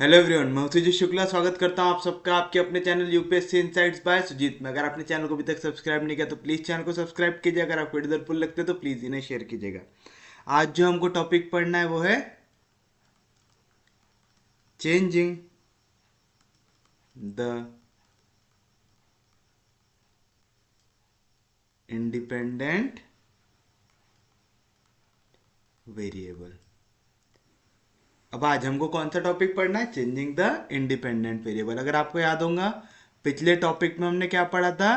Hello everyone, मैं सुजीत शुक्ला स्वागत करता हूं आप सबका आपके अपने channel UPSC insights by Sujeet में। अगर आपने चैनल को अभी तक सब्सक्राइब नहीं किया तो प्लीज़ चैनल को सब्सक्राइब कीजिए। अगर आपको वीडियो हेल्पफुल लगते तो प्लीज़ इन्हें शेयर कीजिएगा। आज जो हमको टॉपिक पढ़ना है वो है चेंजिंग द इंडिपेंडेंट वेरिएबल। अब आज हमको कौन सा टॉपिक पढ़ना है? Changing the independent variable. अगर आपको याद होगा पिछले टॉपिक में हमने क्या पढ़ा था?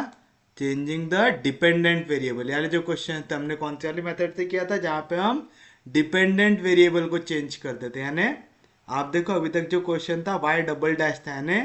Changing the dependent variable. यानी जो क्वेश्चन थे हमने कौन से वाले मेथड से किया था जहां पे हम डिपेंडेंट वेरिएबल को चेंज करते थे। यानी आप देखो अभी तक जो क्वेश्चन था वाई डबल डैश था, यानी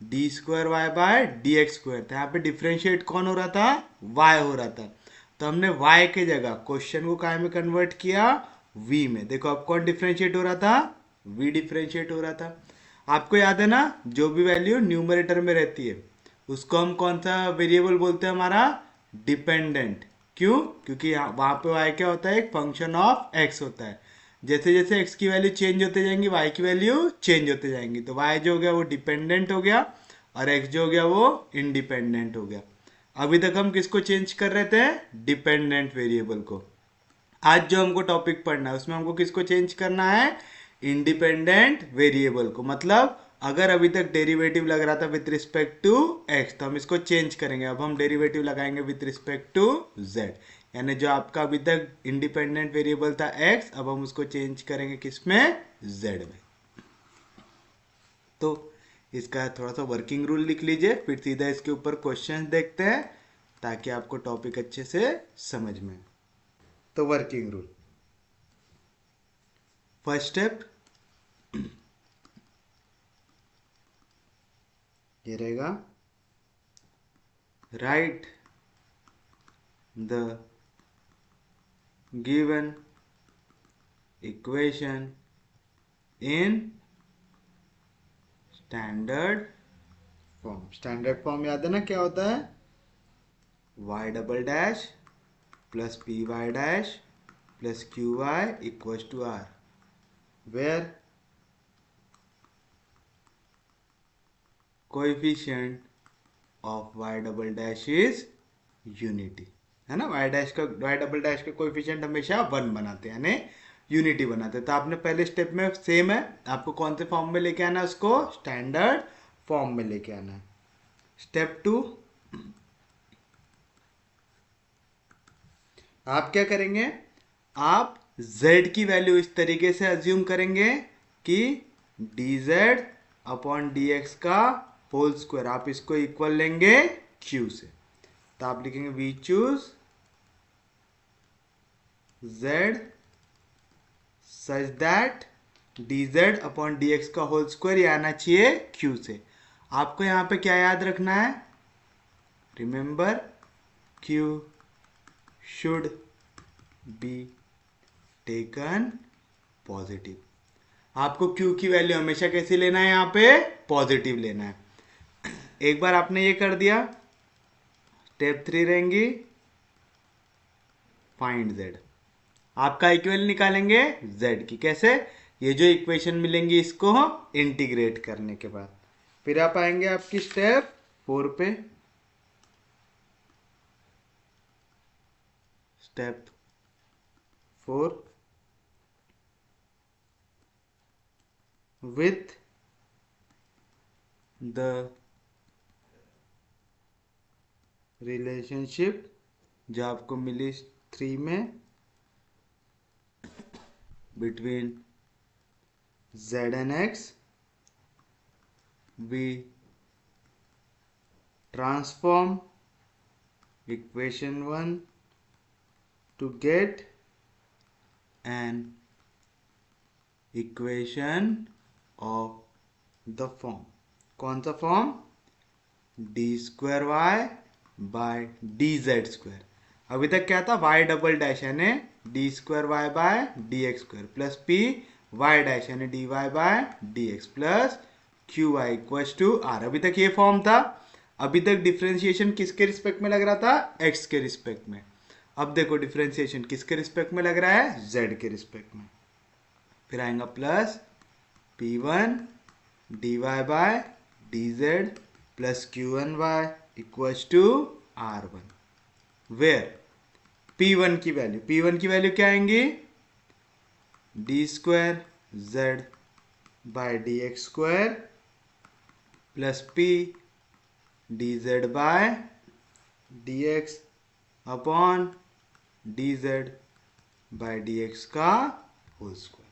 d square y by d x square था। यहाँ पे डिफ्रेंशिएट कौन हो रहा था? वाई हो रहा था। तो हमने वाई के जगह क्वेश्चन को काय में कन्वर्ट किया? वी में। देखो अब कौन डिफ्रेंशिएट हो रहा था? वी डिफ्रेंशिएट हो रहा था। आपको याद है ना, जो भी वैल्यू न्यूमरेटर में रहती है उसको हम कौन सा वेरिएबल बोलते हैं? हमारा डिपेंडेंट। क्यों? क्योंकि वहां पे वाई क्या होता है? एक फंक्शन ऑफ एक्स होता है। जैसे जैसे एक्स की वैल्यू चेंज होते जाएंगी वाई की वैल्यू चेंज होते जाएंगी। तो वाई जो हो गया वो डिपेंडेंट हो गया और एक्स जो हो गया वो इंडिपेंडेंट हो गया। अभी तक हम किसको चेंज कर रहे थे? डिपेंडेंट वेरिएबल को। आज जो हमको टॉपिक पढ़ना है उसमें हमको किसको चेंज करना है? इंडिपेंडेंट वेरिएबल को। मतलब अगर अभी तक डेरिवेटिव लग रहा था विथ रिस्पेक्ट टू एक्स तो हम इसको चेंज करेंगे। अब हम डेरिवेटिव लगाएंगे विथ रिस्पेक्ट टू जेड। यानी जो आपका अभी तक इंडिपेंडेंट वेरिएबल था एक्स, अब हम उसको चेंज करेंगे किसमें? जेड में। तो इसका थोड़ा सा वर्किंग रूल लिख लीजिए, फिर सीधा इसके ऊपर क्वेश्चन देखते हैं ताकि आपको टॉपिक अच्छे से समझ में। तो वर्किंग रूल, फर्स्ट स्टेप ये रहेगा, write the given equation in standard form. Standard form याद है ना क्या होता है? Y double dash plus p y dash plus q y equal to r, where coefficient of y double dash is unity. है ना, वाई डबल डैश का coefficient हमेशा वन बनाते हैं, यानी यूनिटी बनाते हैं। तो आपने पहले स्टेप में सेम है, आपको कौन से फॉर्म में लेके आना है? उसको स्टैंडर्ड फॉर्म में लेके आना है। स्टेप टू, आप क्या करेंगे? आप z की वैल्यू इस तरीके से अज्यूम करेंगे कि dz अपॉन dx का होल स्क्वायर, आप इसको इक्वल लेंगे q से। तो आप लिखेंगे we choose z such that dz upon dx का होल स्क्वायर ये आना चाहिए q से। आपको यहां पे क्या याद रखना है? Remember q should be taken positive. आपको Q की वैल्यू हमेशा कैसे लेना है? यहाँ पे पॉजिटिव लेना है। एक बार आपने ये कर दिया, स्टेप 3 रहेंगी फाइंड Z। आपका इक्वल निकालेंगे Z की। कैसे? ये जो इक्वेशन मिलेंगी इसको इंटीग्रेट करने के बाद फिर आप आएंगे आपकी स्टेप 4 पे। स्टेप 4, विथ द रिलेशनशिप जो आपको मिली 3 में between Z and X, we transform equation 1 to get an equation of the form। कौन सा form? D square y by d z square. अभी तक क्या था? वाई डबल डैश यानी d square y by d x square plus p y dash यानी d y by d x plus q y equal to r. अभी तक ये form था। अभी तक डिफ्रेंसिएशन किसके रिस्पेक्ट में लग रहा था? एक्स के रिस्पेक्ट में। अब देखो डिफ्रेंसिएशन किसके रिस्पेक्ट में लग रहा है? जेड के रिस्पेक्ट में। फिर आएगा plus P1 dy by dz plus q1y equals to r1, where p1 की वैल्यू क्या आएंगी, d square z by d x square plus p d z by d x upon d z by d x का whole square.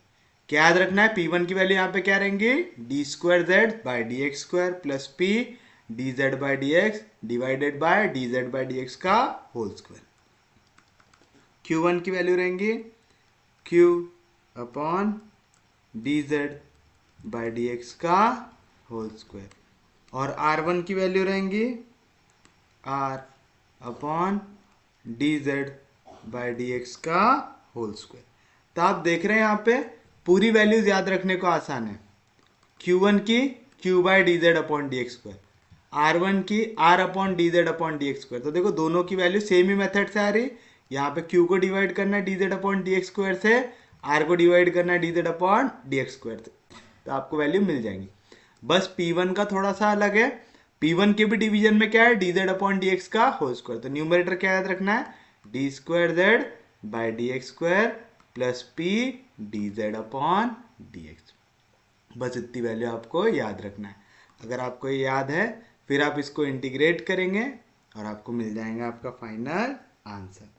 क्या याद रखना है, P1 की value यहाँ पे क्या रहेंगी, d square z by d x square plus p d z by d x divided by d z by d x का होल स्क्वायर। Q1 की वैल्यू रहेंगी Q upon d z by d x का whole square, और R1 की value रहेंगी R upon d z by d x का whole square. तो आप देख रहे हैं यहाँ पे पूरी वैल्यूज याद रखने को आसान है। Q1 की Q by d z upon d x square, R1 की R upon d z upon d x square. तो देखो दोनों की वैल्यू सेम ही मेथड से आ रही, यहाँ पे Q को डिवाइड करना है d z upon d x square से, R को डिवाइड करना है d z upon d x square से, तो आपको वैल्यू मिल जाएंगी। बस P1 का थोड़ा सा अलग है, P1 के भी डिवीजन में क्या है, d z upon d x का होल स्क्वायर। तो न्यूमरेटर क्या याद रखना है, d square z by d x square plus p d z upon d x. बस इतनी वैल्यू आपको याद रखना है। अगर आपको ये याद है फिर आप इसको इंटीग्रेट करेंगे और आपको मिल जाएगा आपका फाइनल आंसर।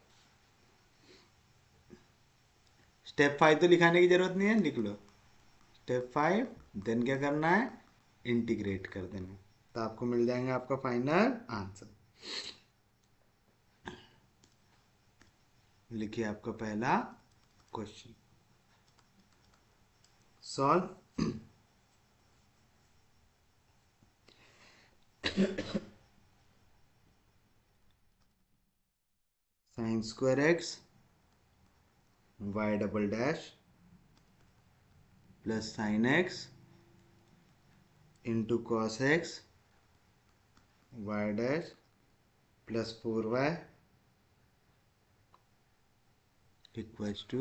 स्टेप 5 तो लिखाने की जरूरत नहीं है, लिख लो स्टेप 5, देन क्या करना है, इंटीग्रेट कर देना, तो आपको मिल जाएगा आपका फाइनल आंसर। लिखिए आपका पहला question, solve sine square x y double dash plus sine x into cos x y dash plus 4y equals to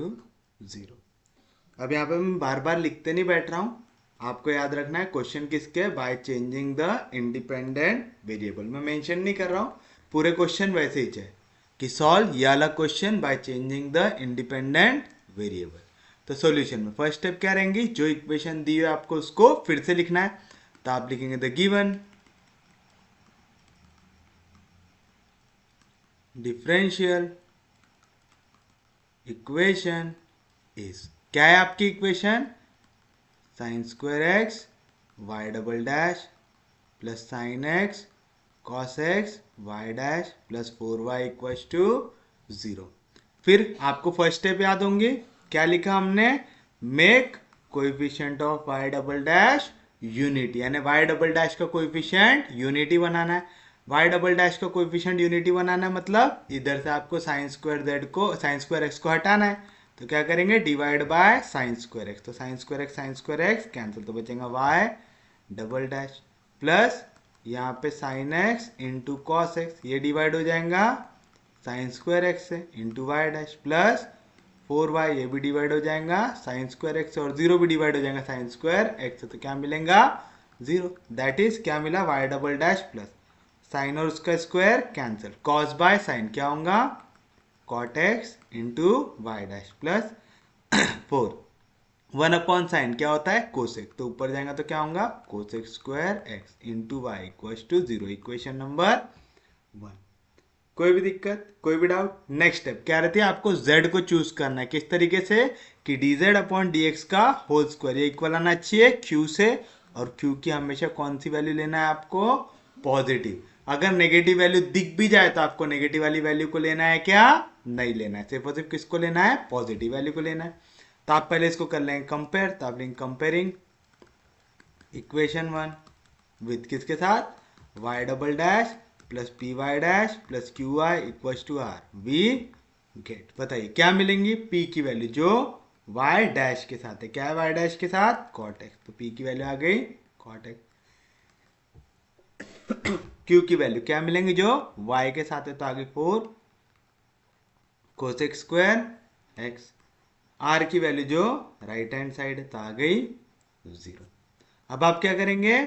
0। अब यहाँ पे मैं बार बार लिखते नहीं बैठ रहा हूँ, आपको याद रखना है क्वेश्चन किसके, by changing the independent variable. मैं मेंशन नहीं कर रहा हूँ, पूरे क्वेश्चन वैसे ही है कि सॉल्व ये वाला question by changing the independent variable. तो सॉल्यूशन में फर्स्ट स्टेप क्या रहेंगी, जो इक्वेशन दी है आपको उसको फिर से लिखना है। तो आप लिखेंगे the given differential equation is, क्या है आपकी इक्वेशन, sine square x y double dash plus sine x cos x y dash plus 4y equals to 0। फिर आपको फर्स्ट स्टेप याद होंगे, क्या लिखा हमने, make coefficient of y double dash unity, यानी वाई डबल डैश का कोएफिशिएंट यूनिटी बनाना है। वाई डबल डैश का कोएफिशिएंट यूनिटी बनाना है मतलब इधर से आपको साइन स्क्वायर जेड को साइन स्क्वायर एक्स को हटाना है, तो क्या करेंगे, divide by sine square x. तो साइन स्क्वायर एक्स कैंसिल, तो बचेगा वाई डबल डैश प्लस यहाँ पे sine x into cos x, ये डिवाइड हो जाएगा साइन स्क्वायर एक्स से into y dash plus 4y, ये भी डिवाइड हो जाएगा साइन स्क्वायर एक्स, और 0 भी डिवाइड हो जाएगा साइन स्क्वायर एक्स से, तो क्या मिलेगा 0। दैट इज क्या मिला, y double dash plus sine और उसका square cancel, cos by sine क्या होगा, cot x into y dash plus 4, 1 upon sine क्या होता है कोसेक, तो ऊपर जाएगा तो क्या होगा cosec square x into y equals to 0। Equation number 1। कोई भी दिक्कत, कोई भी डाउट। नेक्स्ट स्टेप क्या रहती है, आपको z को चूज करना है किस तरीके से कि dz अपॉन dx का होल स्क्वायर, ये इक्वल आना चाहिए q से, और q की हमेशा कौन सी वैल्यू लेना है आपको, पॉजिटिव। अगर नेगेटिव वैल्यू दिख भी जाए तो आपको नेगेटिव वाली वैल्यू को लेना है क्या, नहीं लेना है, सिर्फ और सिर्फ किसको लेना है, पॉजिटिव वैल्यू को लेना है। तो आप पहले इसको कर लेंगे कंपेयर, तो आप लेंगे कंपेयरिंग इक्वेशन 1 विथ किसके साथ, y double dash plus p y dash plus q y equals to r, we get, बताइए क्या मिलेंगी, p की वैल्यू जो y डैश के साथ है, क्या है y डैश के साथ, cot x, तो p की वैल्यू आ गई cot x। q की वैल्यू क्या मिलेंगी, जो y के साथ है, तो आ गई 4 cosec स्क्वायर x, r की वैल्यू जो राइट हैंड साइड है तो आ गई 0। अब आप क्या करेंगे,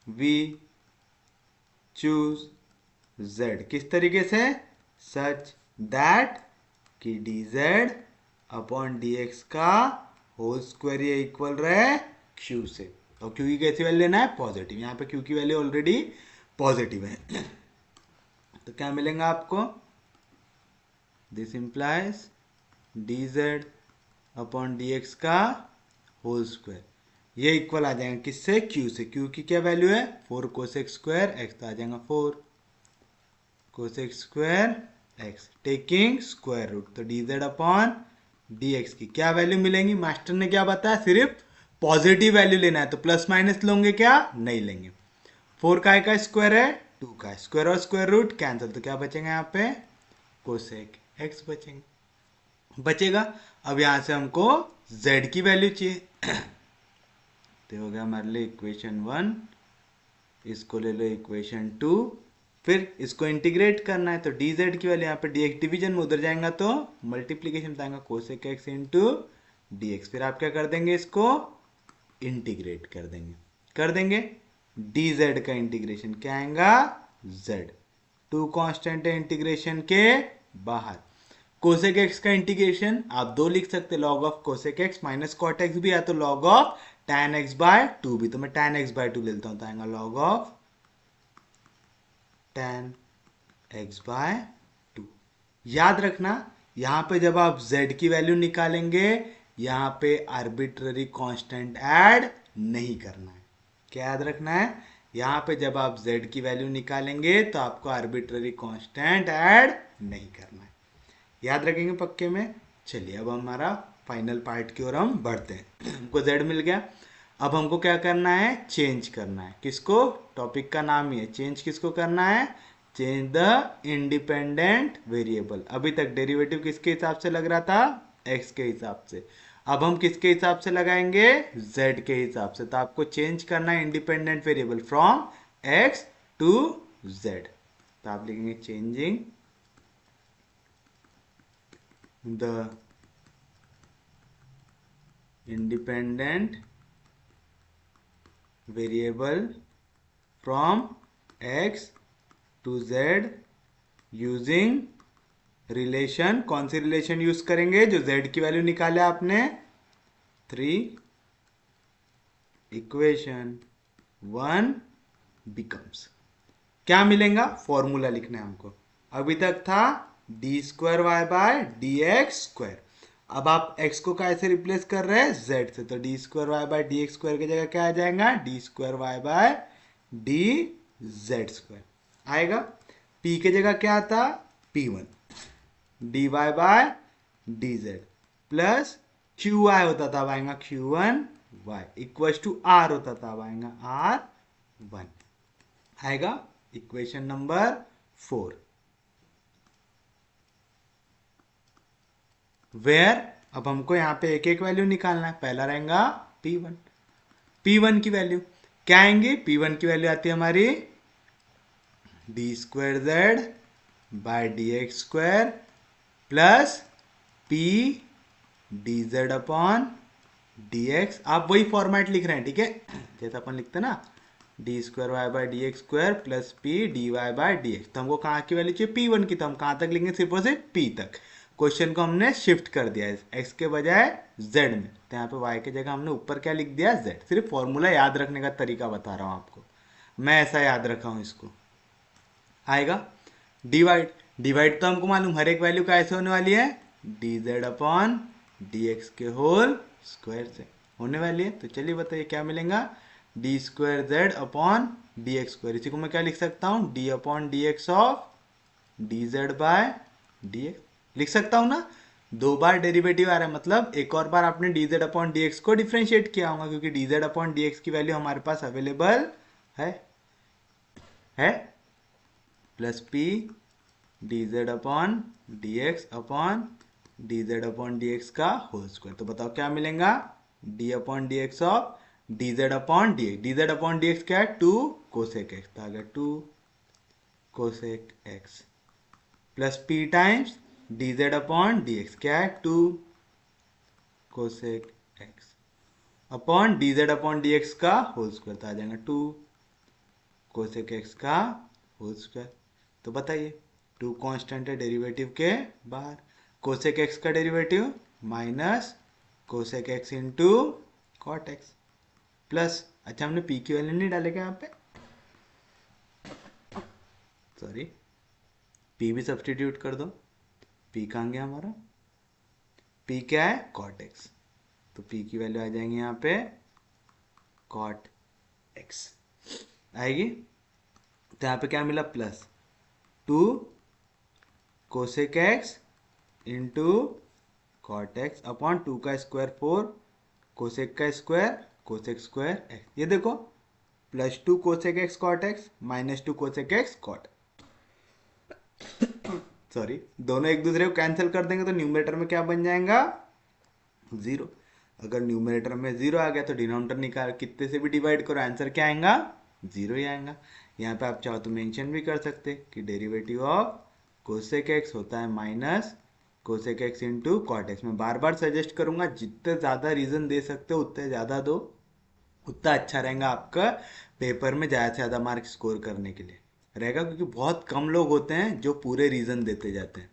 वी चूज z, किस तरीके से, सच दैट कि dz अपॉन dx का होल स्क्वायर ये इक्वल रहे q से। और q की कैसी वैल्यू लेना है, पॉजिटिव, यहाँ पे q की वैल्यू ऑलरेडी पॉजिटिव है। तो क्या मिलेगा आपको, this implies dz upon dx का होल स्क्वायर, ये इक्वल आ जाएगा किससे, q से। q की क्या वैल्यू है, 4 कोसेक स्क्वायर x, तो आ जाएगा 4 cosec square x taking square root. तो dz अपॉन dx की क्या वैल्यू मिलेंगी, मास्टर ने क्या बताया, सिर्फ पॉजिटिव वैल्यू लेना है, तो प्लस माइनस लोगे क्या, नहीं लेंगे। 4 का स्क्वायर है, 2 का स्क्वायर और स्क्वायर रूट कैंसिल, तो क्या बचेगा यहाँ पे, कोसेक x बचेगा। अब यहां से हमको z की वैल्यू चाहिए। तो हो गया हमारे लिए इक्वेशन 1, इसको ले लो इक्वेशन 2, फिर इसको इंटीग्रेट करना है, तो dz की वैल्यू यहाँ पे dx डिवीजन में उधर जाएगा तो मल्टीप्लीकेशन में आएगा कोसेक x इंटू dx। फिर आप क्या कर देंगे, इसको इंटीग्रेट कर देंगे dz का इंटीग्रेशन क्या आएगा, z, 2 कांस्टेंट है इंटीग्रेशन के बाहर। कोसेक x का इंटीग्रेशन आप 2 लिख सकते, log of cosec x minus cot x भी है, तो log of tan x by 2 भी, तो मैं tan x बाय 2 लेता हूं, तो आएगा log of tan x by 2। याद रखना यहां पे जब आप z की वैल्यू निकालेंगे, यहां पे आर्बिट्ररी कांस्टेंट ऐड नहीं करना है। क्या याद रखना है, यहां पे जब आप z की वैल्यू निकालेंगे तो आपको आर्बिट्ररी कांस्टेंट ऐड नहीं करना है, याद रखेंगे पक्के में। चलिए अब हमारा फाइनल पार्ट की ओर हम बढ़ते हैं। हमको z मिल गया, अब हमको क्या करना है, चेंज करना है, किसको, टॉपिक का नाम ही है चेंज, किसको करना है, चेंज द इंडिपेंडेंट वेरिएबल। अभी तक डेरिवेटिव किसके हिसाब से लग रहा था, x के हिसाब से, अब हम किसके हिसाब से लगाएंगे, z के हिसाब से। तो आपको चेंज करना है independent variable from x to z, तो आप लिखेंगे changing the independent variable from x to z using relation. कौन सी रिलेशन यूज करेंगे, जो z की वैल्यू निकाले आपने, 3 इक्वेशन 1 बिकम्स, क्या मिलेगा, फॉर्मूला लिखना है हमको। अभी तक था d square y by d x square, अब आप x को कैसे रिप्लेस कर रहे हैं, z से, तो d square y by d x square की जगह क्या आ जाएगा, d square y by d z square आएगा। p की जगह क्या आता, p1 d y by d z plus q i होता था, अब आएगा q1 y equal to r होता था, अब आएगा r1 आएगा। इक्वेशन नंबर 4 वेयर, अब हमको यहाँ पे एक एक वैल्यू निकालना है। पहला रहेगा P1, P1 की वैल्यू क्या आएंगी, P1 की वैल्यू आती है हमारी d square z by d x square plus p d z upon d x. आप वही फॉर्मेट लिख रहे हैं, ठीक है, जैसा अपन लिखते हैं ना, d square y by d x square plus p d y by d x. तो हमको कहाँ की वैल्यू चाहिए, P1 की, तो हम कहाँ तक लिखेंगे, सिर्फ और सिर्फ P तक। क्वेश्चन को हमने शिफ्ट कर दिया है x के बजाय z में, तो यहाँ पे y की जगह हमने ऊपर क्या लिख दिया, z। सिर्फ फॉर्मूला याद रखने का तरीका बता रहा हूँ आपको, मैं ऐसा याद रखा हूँ। इसको आएगा डिवाइड, डिवाइड तो हमको मालूम हर एक वैल्यू का ऐसे होने वाली है, d z upon d x के होल स्क्वायर से होने वाली है। तो चलिए बताइए क्या मिलेगा, d square z upon d x square, इसी को मैं क्या लिख सकता हूँ, d upon d x of d z by d x लिख सकता हूं ना। 2 बार डेरिवेटिव आ रहा है, मतलब एक और बार आपने D z upon d x को डिफ्रेंशिएट किया होगा, क्योंकि D z upon d x की वैल्यू हमारे पास अवेलेबल है plus p d z upon d x upon d z upon d x का होल स्क्वायर। तो बताओ क्या मिलेगा, D upon d x of d z upon d x, d z upon d x क्या है, 2 cosec x, तो आ गया 2 cosec x plus p times dz upon dx क्या है, 2 cosec x। Upon d z upon d x का whole square, तो आ जाएगा 2 कोसेक एक्स का होल स्क्वायर। तो बताइए 2 कांस्टेंट है डेरिवेटिव के बाहर, कोसेक एक्स का derivative minus cosec x into cot x plus, अच्छा हमने पी की वैल्यू नहीं डालेगा यहाँ पे, सॉरी पी भी सब्सटीट्यूट कर दो, पी कहाँ गया हमारा, पी क्या है कॉट एक्स, तो पी की वैल्यू आ जाएंगी यहाँ पे कॉट एक्स आएगी। तो यहाँ पे क्या मिला plus 2 cosec x into cot x upon 2 का स्क्वायर 4 कोसेक का स्क्वायर कोसेक स्क्वायर एक्स, ये देखो +2 cosec x cot x -2 cosec x cot, sorry दोनों एक दूसरे को कैंसिल कर देंगे तो न्यूमरेटर में क्या बन जाएगा 0। अगर न्यूमरेटर में 0 आ गया तो डिनोमिनेटर निकाल कितने से भी डिवाइड करो आंसर क्या आएगा 0 ही आएगा। यहाँ पे आप चाहो तो मेंशन भी कर सकते कि डेरिवेटिव ऑफ कोसेक एक्स होता है minus cosec x into cot x. मैं बार बार सजेस्ट करूंगा जितने ज़्यादा रीज़न दे सकते हो उतने ज़्यादा दो, उतना अच्छा रहेगा आपका पेपर में ज़्यादा से ज़्यादा मार्क स्कोर करने के लिए रहेगा, क्योंकि बहुत कम लोग होते हैं जो पूरे रीज़न देते जाते हैं।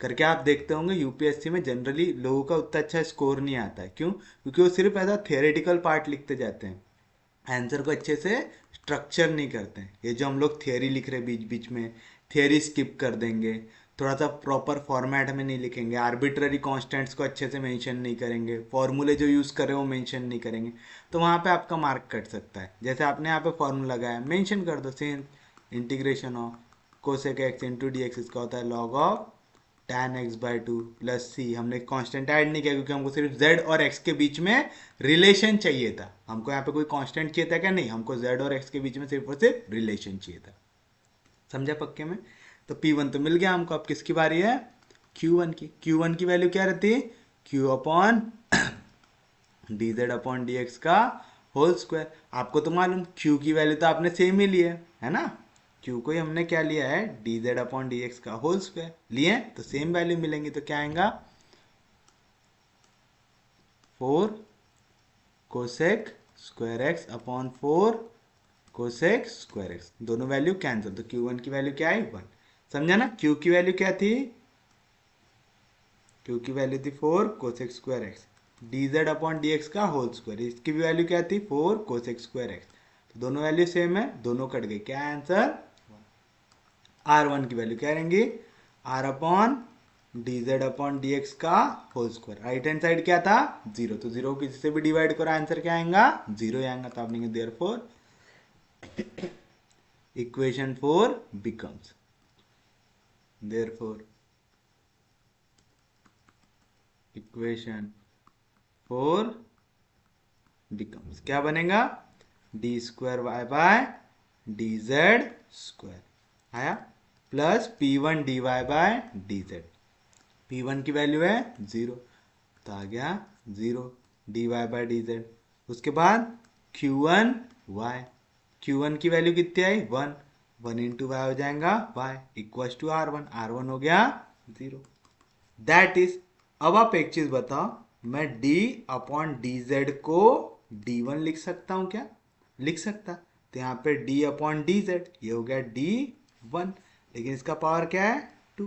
करके आप देखते होंगे यूपीएससी में जनरली लोगों का उतना अच्छा स्कोर नहीं आता है, क्यों, क्योंकि वो सिर्फ ऐसा थियोरेटिकल पार्ट लिखते जाते हैं, आंसर को अच्छे से स्ट्रक्चर नहीं करते हैं। ये जो हम लोग थियोरी लिख रहे हैं बीच बीच में थियोरी स्किप कर देंगे, थोड़ा सा प्रॉपर फॉर्मेट में नहीं लिखेंगे, आर्बिट्ररी कांस्टेंट्स को अच्छे से मेंशन नहीं करेंगे, फॉर्मूले जो यूज़ कर रहे हो मेंशन नहीं करेंगे, तो वहाँ पे आपका मार्क कट सकता है। जैसे आपने यहाँ पे फॉर्मूला लगाया मेंशन कर दो, same integration of cosec x into d x, इसका होता है log of tan x by 2 plus c, हमने कांस्टेंट ऐड नहीं किया क्योंकि हमको सिर्फ z और x के बीच में रिलेशन चाहिए था, हमको यहाँ पे कोई कांस्टेंट चाहिए था क्या, नहीं, हमको z और x के बीच में सिर्फ और सिर्फ रिलेशन चाहिए था। समझा पक्के में। तो P1 तो मिल गया हमको, अब किसकी बारी है Q1 की। Q1 की वैल्यू क्या रहती है Q upon d z upon d x का होल स्क्वायर। आपको तो मालूम Q की वैल्यू तो आपने सेम ही लिया है ना, Q को ही हमने क्या लिया है d z upon d x का होल स्क्वायर लिए, तो सेम वैल्यू मिलेंगी, तो क्या आएगा 4 cosec square x upon 4 cosec square x, दोनों वैल्यू कैंसिल, तो Q1 की वैल्यू क्या आई 1। समझा ना, Q की वैल्यू क्या थी, Q की वैल्यू थी 4 cosec square x d z upon d x का होल स्क्वायर, इसकी भी वैल्यू क्या थी 4 कोसेक स्क्वायर एक्स, तो दोनों वैल्यू सेम है, दोनों कट गए, क्या आंसर R1 की वैल्यू क्या रहेंगी R upon d z upon d x का whole square, right hand side क्या था 0, तो 0 किसी से भी डिवाइड करो आंसर क्या आएगा 0 ही आएगा, तो आप लिखेंगे therefore equation 4 becomes, therefore equation 4 becomes क्या बनेगा d square y by d z square आया plus p one d y by d z, p one की वैल्यू है 0 तो आ गया 0 d y by d z, उसके बाद Q1 y, Q1 की वैल्यू कितनी आई 1, 1 इंटू वाई हो जाएगा y equal to R1, R1 हो गया 0, दैट इज। अब आप एक चीज बताओ, मैं d अपॉन डी जेड को d1 लिख सकता हूं क्या, लिख सकता, तो यहाँ पे d अपॉन डी जेड ये हो गया d1, लेकिन इसका पावर क्या है 2,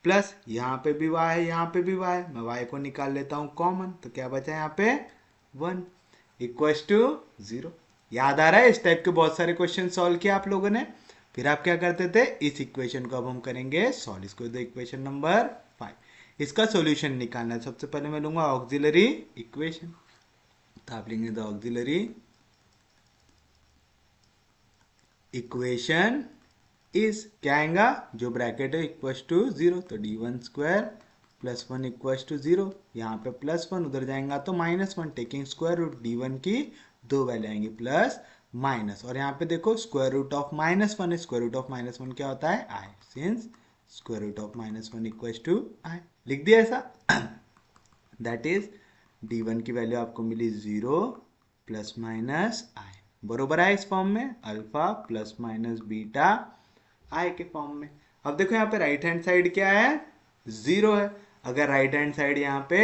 प्लस यहाँ पे भी y है यहाँ पे भी y है, मैं y को निकाल लेता हूँ कॉमन, तो क्या बचा यहाँ पे 1 इक्वल टू 0। याद आ रहा है, इस टाइप के बहुत सारे क्वेश्चन सॉल्व किए आप लोगों ने। फिर आप क्या करते थे, इस इक्वेशन को अब हम करेंगे सॉल्व, इसको दो इक्वेशन नंबर 5, इसका सॉल्यूशन निकालना है। सबसे पहले मैं लूंगा ऑक्सिलरी इक्वेशन, तो आप लेंगे द ऑक्सिलरी इक्वेशन इस क्या आएगा, जो ब्रैकेट है इक्वल टू 0, तो d1 square plus 1 equal to 0, यहाँ पे +1 उधर जाएगा तो -1, टेकिंग स्क्वायर रूट d1 की दो वैल्यू आएंगी प्लस माइनस, और यहाँ पे देखो स्क्वायर रूट ऑफ -1 है, स्क्वायर रूट ऑफ -1 क्या होता है i, since square root of -1 equal to i, लिख दिया ऐसा दैट इज d1 की वैल्यू आपको मिली 0 प्लस माइनस i, बरोबर है इस फॉर्म में अल्फा प्लस माइनस बीटा आई के फॉर्म में। अब देखो यहाँ पे राइट हैंड साइड क्या है 0 है, अगर राइट हैंड साइड यहाँ पे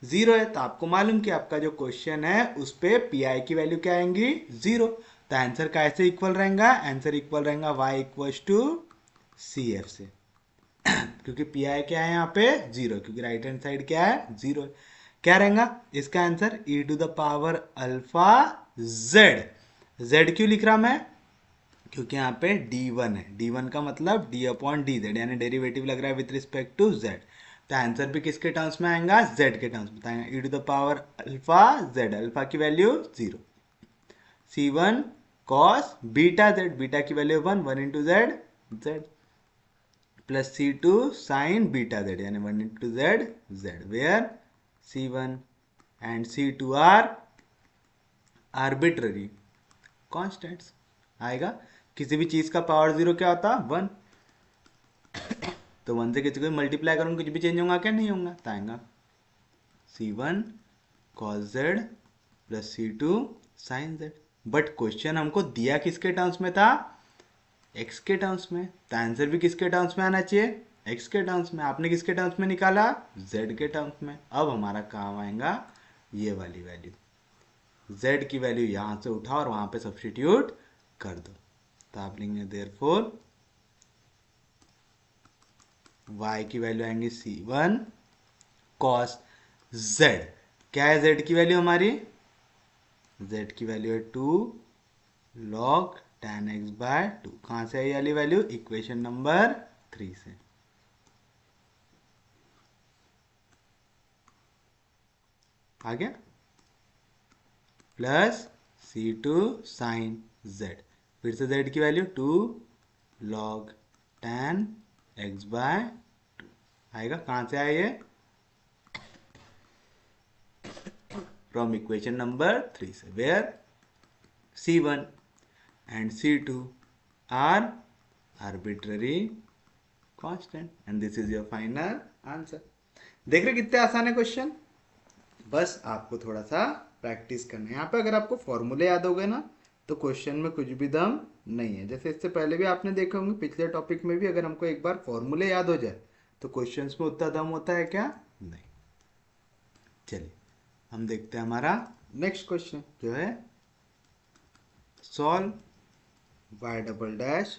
जीरो है, तो आपको मालूम कि आपका जो क्वेश्चन है उस पे पी आई की वैल्यू क्या आएंगी, जीरो। तो आंसर कैसे इक्वल रहेगा, आंसर इक्वल रहेगा y equal to C F से, क्योंकि पी आई क्या है यहाँ पे, जीरो, क्योंकि राइट हैंड साइड क्या है, जीरो। क्या रहेगा इसका answer, e to the power alpha z. Z क्यों लिख रहा मैं, क्योंकि यहाँ पे d1 है, d1 का मतलब d अपॉन डी जेड, यानी डेरिवेटिव लग रहा है विथ रिस्पेक्ट टू z। तो आंसर भी किसके टर्म्स में आएगा, z के टर्म्स में बताएंगे, e to the power alpha z, alpha की value 0, c1 cos beta z, beta की value 1, 1 into z, z, plus c2 sine beta z, यानी 1 into z, z, where c1 and c2 are arbitrary constants. आएगा, किसी भी चीज का power zero क्या होता, 1, तो 1 से किसी को मल्टीप्लाई करूंगा कुछ भी चेंज होगा क्या, नहीं होगा, तो आएगा c1 cos z plus c2 sin z। But question हमको दिया किसके टर्म्स में था, x के टर्म्स में, तो आंसर भी किसके टर्म्स में आना चाहिए, x के टर्म्स में। आपने किसके टर्म्स में निकाला, z के टर्म्स में। अब हमारा काम आएगा ये वाली वैल्यू, z की वैल्यू यहां से उठाओ और वहां पे सब्स्टिट्यूट कर दो, तो आप लेंगे देयरफॉर y की वैल्यू आएंगी c1 cos z। क्या है z की वैल्यू हमारी, z की वैल्यू है 2 log tan x बाय 2। कहां से आई वाली वैल्यू, इक्वेशन नंबर 3 से। आ गया, प्लस c2 sin z, फिर से z की value 2 log tan x by 2 आएगा। कहां से आए ये, फ्रॉम इक्वेशन नंबर 3 से, where c1 and c2 are arbitrary constant and this is your final answer। देख रहे कितने आसान है क्वेश्चन, बस आपको थोड़ा सा प्रैक्टिस करना है। यहाँ पे अगर आपको फॉर्मूले याद हो गए ना तो क्वेश्चन में कुछ भी दम नहीं है। जैसे इससे पहले भी आपने देखे होंगे, पिछले टॉपिक में भी, अगर हमको एक बार फॉर्मूले याद हो जाए तो क्वेश्चंस में उतना दम होता है क्या, नहीं। चलिए हम देखते हैं हमारा नेक्स्ट क्वेश्चन जो है, solve y double dash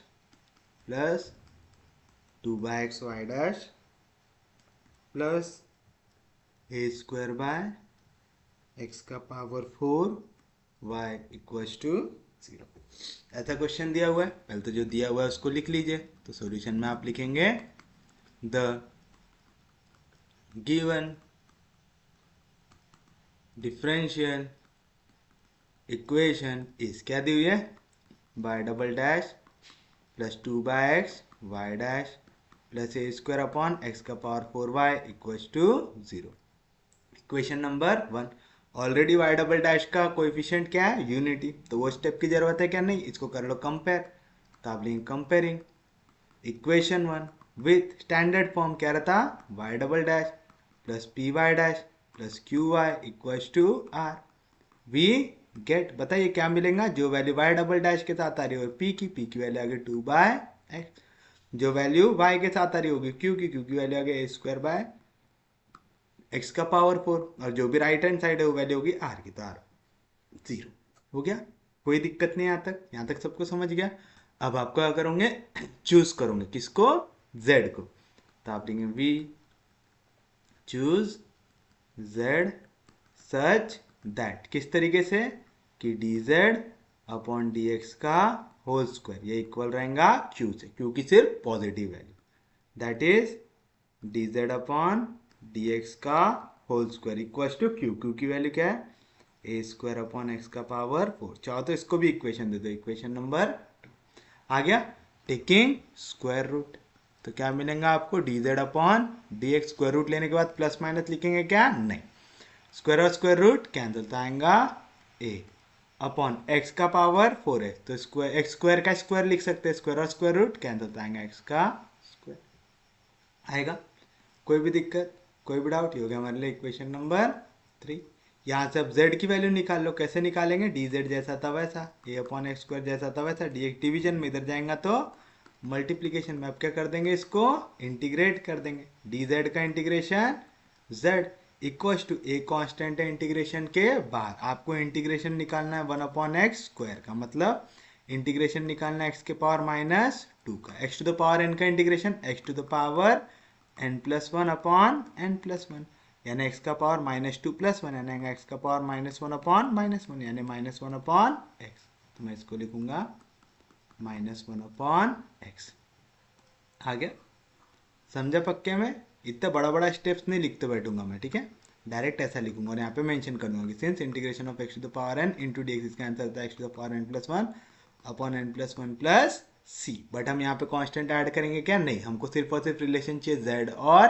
plus 2/xy dash plus a square by x का पावर 4 y इक्वल्स टू 0। ऐसा क्वेश्चन दिया हुआ है, पहले तो जो दिया हुआ है उसको लिख लीजिए। तो सॉल्यूशन में आप लिखेंगे the given differential equation is, क्या दी हुई है, y double dash plus 2/x y dash plus a square upon x का power 4y equals to 0। Equation number 1, already y double dash का कोएफिशिएंट क्या है, यूनिटी, तो वो स्टेप की जरूरत है क्या, नहीं। इसको कर लो कंपेयर, तो आप लिखेंगे comparing equation 1 with standard form, क्या रहता, y double dash plus p y dash plus q y equals to r. We get, बताइए क्या मिलेगा, जो वैल्यू y डबल डैश के साथ आ रही होगी p की वैल्यू आ गई 2/x, जो वैल्यू y के साथ आ रही होगी q की वैल्यू आ गई a स्क्वायर बाय x का पावर 4, और जो भी राइट हैंड साइड है वो वैल्यू होगी r की, तो r 0 हो गया। कोई दिक्कत नहीं, यहाँ तक सबको समझ गया। अब आपको क्या करोगे, चूज करोगे किसको, z को, तो आप लेंगे v choose z such that, किस तरीके से कि dz अपॉन dx का होल स्क्वायर ये इक्वल रहेगा q से, q की सिर्फ positive value, that is dz upon dx का whole square equals to q की वैल्यू क्या है, a स्क्वायर अपॉन x का पावर 4। चाहो तो इसको भी इक्वेशन दे दो, इक्वेशन नंबर 2 आ गया। टेकिंग स्क्वायर रूट, तो क्या मिलेगा आपको, dz upon dx, square root लेने के बाद प्लस माइनस लिखेंगे क्या, नहीं, स्क्वायर और स्क्वायर रूट कैंसिल, तो आएगा a अपॉन x का पावर 4 है, तो स्क्वायर x स्क्वायर का स्क्वायर लिख सकते हैं, स्क्वायर और स्क्वायर रूट कैंसिल, तो आएगा x का स्क्वायर आएगा। कोई भी दिक्कत, कोई भी डाउट, हो गया हमारे लिए इक्वेशन नंबर 3। यहाँ से अब z की वैल्यू निकाल लो, कैसे निकालेंगे, dz जैसा था वैसा, a अपॉन एक्स स्क्वायर जैसा था वैसा, dx डिवीजन में, इधर जाएगा तो मल्टीप्लीकेशन में। अब क्या कर देंगे, इसको इंटीग्रेट कर देंगे, dz का integration z equals to a constant है इंटीग्रेशन के बाहर, आपको इंटीग्रेशन निकालना है 1/x² का, मतलब इंटीग्रेशन निकालना है x के पावर -2 का, x to the power n का integration x to the power n+1/n+1, यानी x का पावर -2+1 यानी x का पावर -1/-1 यानी -1/x। तो मैं इसको लिखूंगा -1/x। आ गया, समझा पक्के में? इतना बड़ा बड़ा स्टेप्स नहीं लिखते बैठूंगा मैं, ठीक है, डायरेक्ट ऐसा लिखूंगा और यहाँ पे मेंशन कर दूंगा कि since integration of x to the power n into d x, इसका आंसर होता है x to the power n+1/n+1 plus c। But हम यहाँ पे कांस्टेंट ऐड करेंगे क्या? नहीं, हमको सिर्फ और सिर्फ रिलेशन चाहिए z और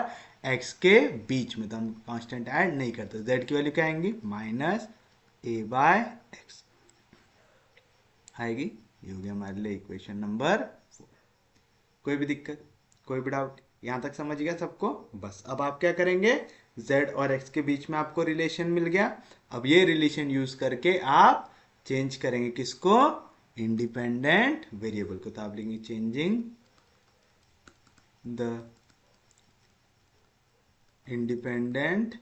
x के बीच में, तो हम कांस्टेंट ऐड नहीं करते। z की वैल्यू क्या आएंगी? -a/x आएगी। ये हो गया हमारे लिए इक्वेशन नंबर 4। कोई भी दिक्कत, कोई भी डाउट? यहाँ तक समझ गया सबको? बस अब आप क्या करेंगे, z और x के बीच में आपको रिलेशन मिल गया। अब ये रिलेशन यूज करके आप चेंज करेंगे किसको? इंडिपेंडेंट वेरिएबल को। तो आप लिखेंगे चेंजिंग द इंडिपेंडेंट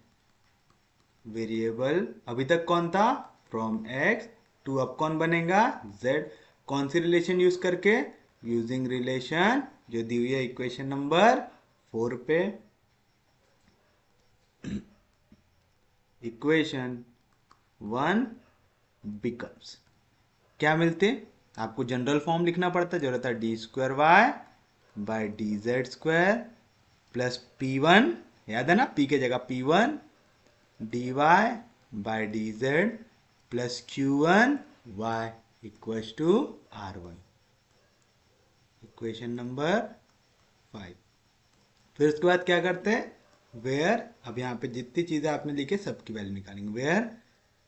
वेरिएबल। अभी तक कौन था? फ्रॉम x टू, अब कौन बनेगा? z। कौन सी रिलेशन यूज करके? यूजिंग रिलेशन जो दी हुई है इक्वेशन नंबर 4 पे। इक्वेशन 1 बिकम्स, क्या मिलते? आपको जनरल फॉर्म लिखना पड़ता है, जो रहता है d²y/dz² प्लस p1, याद है ना, p के जगह p1 dy/dz plus q1y equals to r1। Equation number 5। फिर उसके बाद क्या करते हैं? वेयर, अब यहाँ पे जितनी चीजें आपने लिखी सबकी वैल्यू निकालेंगे। वेयर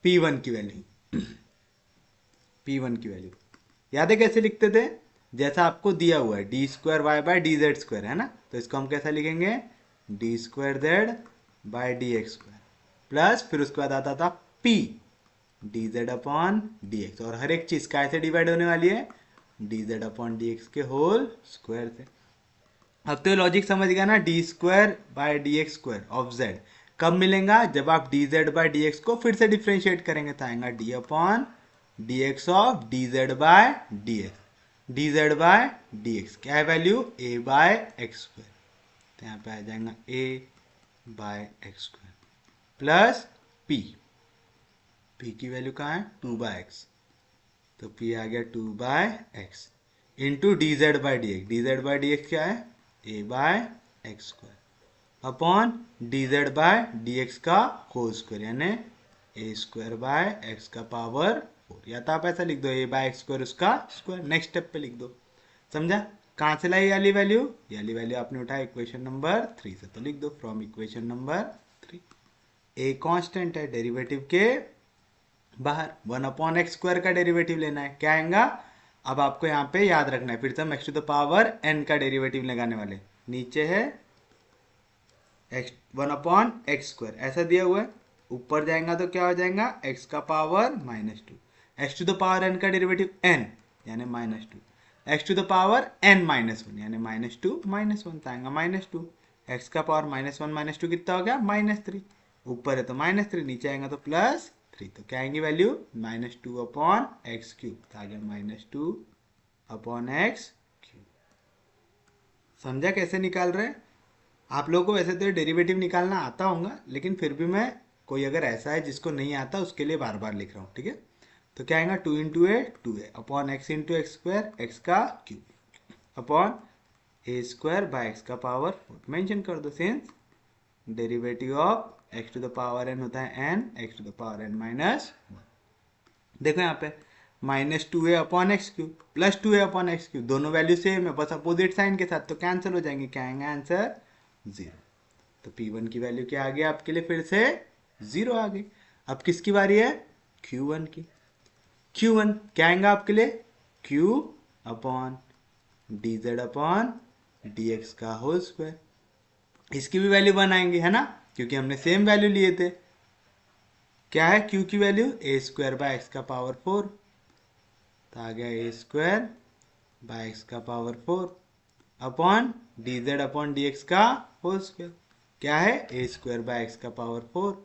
p1 की वैल्यू p1 की वैल्यू याद है कैसे लिखते थे? जैसा आपको दिया हुआ है d²y/dz² है ना, तो इसको हम कैसा लिखेंगे? d²z/dx² प्लस फिर उसके बाद आता था p dz/dx, और हर एक चीज कैसे डिवाइड होने वाली है? dz/dx के होल स्क्वायर से। अब तो लॉजिक समझ गया ना? d²/dx² ऑफ z कब मिलेगा? जब आप dz/dx को फिर से डिफ्रेंशिएट करेंगे, तो आएगा d/dx ऑफ dz/dx। dz/dx क्या है वैल्यू? a/x², तो यहाँ पे आ जाएगा a/x² प्लस p की वैल्यू कहाँ है? 2/x, तो p आ गया 2/x इंटू dz/dx। dz/dx क्या है? a/x² अपॉन dz/dx का होल स्क्वायर यानी a²/x का पावर 4, या तो आप ऐसा लिख दो a/x² उसका स्क्वायर। नेक्स्ट स्टेप पे लिख दो। समझा? कहाँ से लाई वाली वैल्यू? ये वाली वैल्यू आपने उठाया इक्वेशन नंबर 3 से, तो लिख दो from equation number 3। a constant है, डेरिवेटिव के बाहर 1/x² का डेरिवेटिव लेना है, क्या आएगा? अब आपको यहाँ पे याद रखना है, फिर से हम x to the power n का डेरिवेटिव लगाने वाले। नीचे है 1/x², ऐसा दिया हुआ है, ऊपर जाएगा तो क्या हो जाएगा? x का power -2, x to the power n का डेरिवेटिव n यानी -2, x to the power n-1 यानी -2 -1 आएगा -2, x का पावर -1 -2 कितना हो गया? -3, ऊपर है तो -3, नीचे आएगा तो +3, तो क्या आएंगी वैल्यू? -2/x³, तो आ गया -2/x³। समझा कैसे निकाल रहे हैं? आप लोगों को वैसे तो डेरिवेटिव निकालना आता होगा, लेकिन फिर भी मैं, कोई अगर ऐसा है जिसको नहीं आता, उसके लिए बार बार लिख रहा हूँ, ठीक है? तो क्या आएगा? 2 × a 2a upon x × x² x का क्यूब अपॉन a²/x का पावर 4। मेंशन कर दो since derivative of x to the power n होता है n, x to the power n-1। देखो यहाँ पे -2a upon x³ plus 2a upon x³, दोनों वैल्यू सेम है, बस अपोजिट साइन के साथ, तो कैंसिल हो जाएंगे। क्या आएगा आंसर? 0। तो p1 की वैल्यू क्या आ गई आपके लिए? फिर से 0 आ गई। अब किसकी बारी है? q1 की। q1 क्या आएगा आपके लिए? q अपॉन dz/dx का होल स्क्वायर। इसकी भी वैल्यू 1 आएंगे, है ना, क्योंकि हमने सेम वैल्यू लिए थे। क्या है q की वैल्यू? a²/x का पावर 4, तो आ गया a²/x का पावर 4 अपॉन dz/dx का होल स्क्वायर। क्या है ए स्क्वायर बाय एक्स का पावर 4,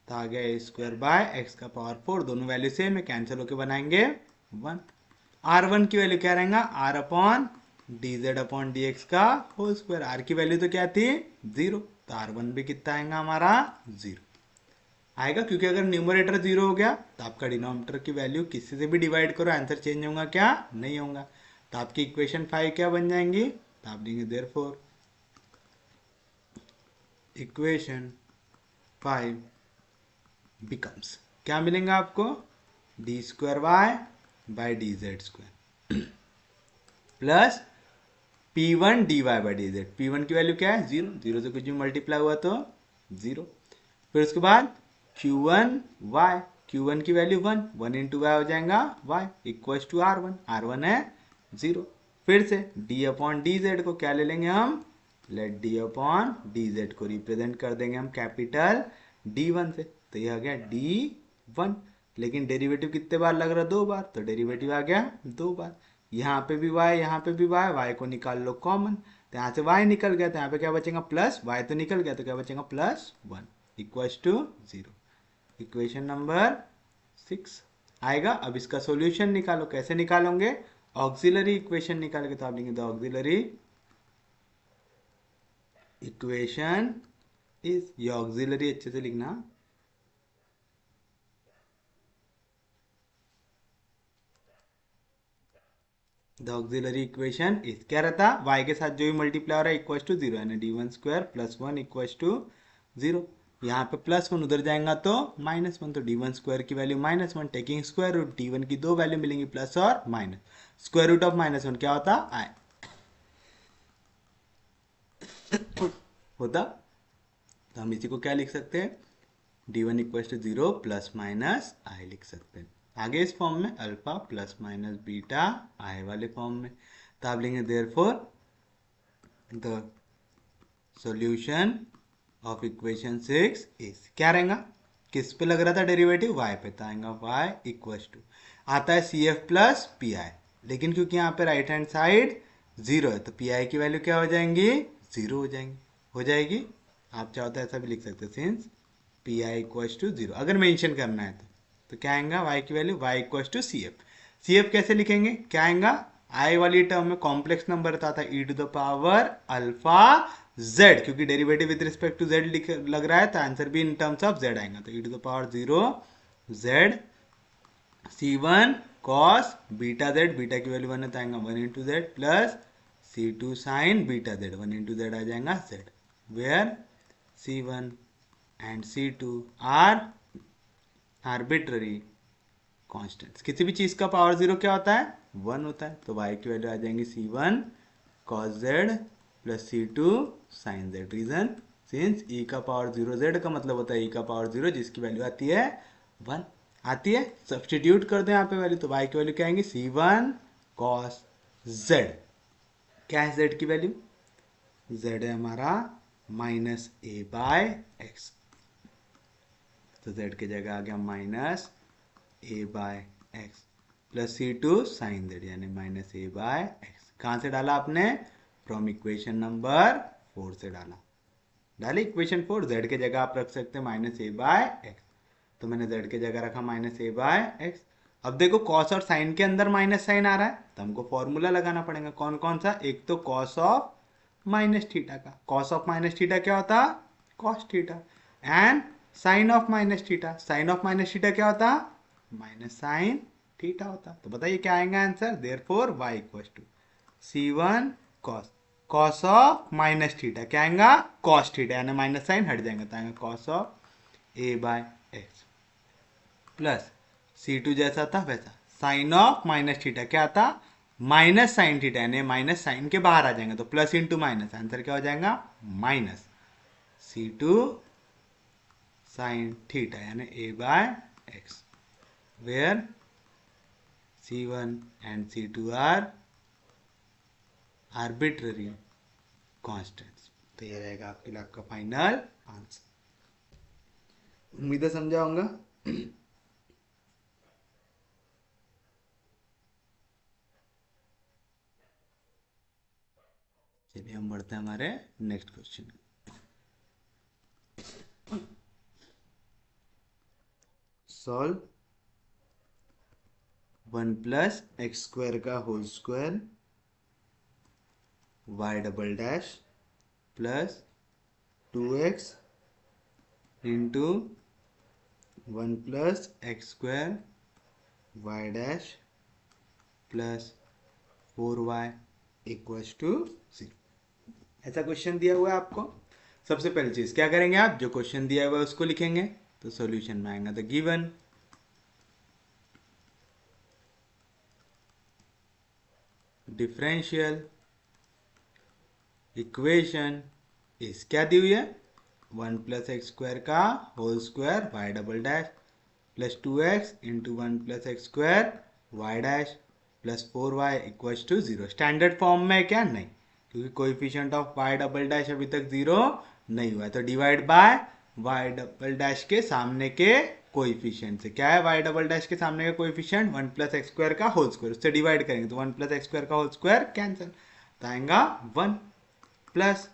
तो आ गया ए स्क्वायर बाय एक्स का पावर 4, दोनों वैल्यू सेम है, कैंसिल होके बनाएंगे 1। R1 की वैल्यू क्या रहेगा, R upon d z upon d x का होल स्क्वायर, आर की वैल्यू तो क्या थी 0, तो R1 भी कितना आएगा हमारा 0 आएगा, क्योंकि अगर न्यूमरेटर 0 हो गया तो आपका डिनोमिनेटर की वैल्यू किसी से भी डिवाइड करो आंसर चेंज होगा क्या, नहीं होगा। तो आपकी इक्वेशन 5 क्या बन जाएंगी, तो आप देंगे देयरफॉर इक्वेशन 5 बिकम्स, क्या मिलेगा आपको, d square y by d z square plus p one d y by d z. P one की वैल्यू क्या है 0, 0 से कुछ भी मल्टीप्लाई हुआ तो 0। फिर उसके बाद q one y, q one की वैल्यू 1, 1 इंटू वाई हो जाएगा Y equals to R1, R1 है 0। फिर से डी अपॉन डी जेड को क्या ले लेंगे हम, let d upon d z को रिप्रेजेंट कर देंगे हम कैपिटल D1 से, तो ये आ गया D1। लेकिन डेरिवेटिव कितने बार लग रहा है, 2 बार, तो डेरिवेटिव आ गया 2 बार। यहाँ पे भी y, यहाँ पे भी y, y को निकाल लो कॉमन, तो यहाँ से y निकल गया, तो यहाँ पे क्या बचेगा प्लस, y तो निकल गया तो क्या बचेगा +1 इक्वल्स टू 0। इक्वेशन नंबर 6 आएगा। अब इसका सॉल्यूशन निकालो, कैसे निकालोगे, ऑक्सिलरी इक्वेशन निकालोगे, तो आप लिखेंगे द ऑक्सिलरी इक्वेशन इज, ये ऑक्सिलरी अच्छे से लिखना, द ऑक्सिलरी इक्वेशन इज क्या रहता, y के साथ जो भी मल्टीप्लाई हो रहा है इक्वल्स टू 0, यानी d one square plus 1 equals to 0। यहाँ पे +1 उधर जाएगा तो -1, तो डी वन स्क्वायर की value -1, taking square root, d one की दो वैल्यू मिलेंगी प्लस और माइनस, स्क्वायर रूट ऑफ -1 क्या होता आई होता, तो हम इसी को क्या लिख सकते हैं, d one equals to 0 plus minus i लिख सकते हैं। आगे इस फॉर्म में alpha plus minus beta i वाले फॉर्म में, तो आप लेंगे therefore the solution of equation 6 is, क्या रहेगा, किस पे लग रहा था डेरिवेटिव, y पे, तो आएगा y इक्वल्स टू, आता है C F plus P I, लेकिन क्योंकि यहाँ पे राइट हैंड साइड 0 है तो पी आई की वैल्यू क्या हो जाएंगी 0 हो जाएंगी, हो जाएगी। आप चाहो तो ऐसा भी लिख सकते हैं, since P I equals to 0 अगर मेंशन करना है तो क्या आएगा y की वैल्यू y equals to C F. C F कैसे लिखेंगे, क्या आएगा, आई वाली टर्म में कॉम्प्लेक्स नंबर था e to the power alpha z, क्योंकि derivative with respect to z लग रहा है तो आंसर भी इन टर्म्स ऑफ z आएगा, तो e to the power 0 z c1 cos beta z, beta की वैल्यू 1 है तो आएगा 1 into z plus c2 sine beta z, 1 into z आ जाएगा z, where c1 and c2 are arbitrary constants. किसी भी चीज का पावर 0 क्या होता है 1 होता है, तो y की वैल्यू आ जाएंगी c1 cos z plus c2 sin z। Reason, since e का पावर 0 z का मतलब होता है e का पावर 0 जिसकी वैल्यू आती है 1 आती है। सब्सटीट्यूट कर दो यहाँ पे वैल्यू, तो y की वैल्यू क्या आएंगी c1 cos z, क्या है z की वैल्यू, z है हमारा -a/x, तो z की जगह आ गया -a/x plus c2 sin z, यानी -a/x। कहाँ से डाला आपने, फ्रॉम इक्वेशन नंबर 4 से डाले इक्वेशन 4, z के जगह आप रख सकते हैं -a/x, तो मैंने z के जगह रखा -a/x। अब देखो cos और sin के अंदर माइनस साइन आ रहा है तो हमको फॉर्मूला लगाना पड़ेगा, कौन कौन सा, एक तो cos ऑफ माइनस थीटा का, cos ऑफ माइनस थीटा क्या होता, cos theta, and sine of minus theta, sine of minus theta क्या होता, माइनस साइन थीटा होता। तो बताइए क्या आएगा answer, therefore y equal to c1 cos, cos of minus theta क्या आएगा cos थीटा, यानी माइनस साइन हट जाएगा तो आएगा cos of a/x plus c2 जैसा था वैसा साइन ऑफ माइनस थीटा क्या आता, माइनस साइन थीटा, यानी माइनस साइन के बाहर आ जाएंगे तो प्लस इंटू माइनस, आंसर क्या हो जाएगा माइनस c2 साइन थीटा, यानी a/x, where c1 and c2 are arbitrary constants. तो ये रहेगा आपके लिए आपका फाइनल आंसर। उम्मीद है समझा होगा। चलिए हम बढ़ते हैं हमारे next question. Solve 1 plus x square का whole square y double dash plus 2x into 1 plus x square y dash plus 4y equals to 0। ऐसा क्वेश्चन दिया हुआ है आपको। सबसे पहली चीज क्या करेंगे आप, जो क्वेश्चन दिया हुआ है उसको लिखेंगे। तो सॉल्यूशन में आएगा द गिवन डिफरेंशियल इक्वेशन इस क्या दी हुई है, 1 प्लस एक्स स्क्वायर का whole square y double dash plus 2x into 1 plus x square y dash plus 4y equals to 0। Standard form में क्या, नहीं, क्योंकि coefficient of y double dash अभी तक 0 नहीं हुआ है, तो divide by y double dash के सामने के कोएफिशिएंट से। क्या है वाई डबल डैश के सामने का कोएफिशिएंट, 1 प्लस एक्स स्क्वायर का होल स्क्वायर, उससे डिवाइड करेंगे तो 1 प्लस एक्स स्क्वायर का होल स्क्वायर कैंसिल, तो आएगा 1 प्लस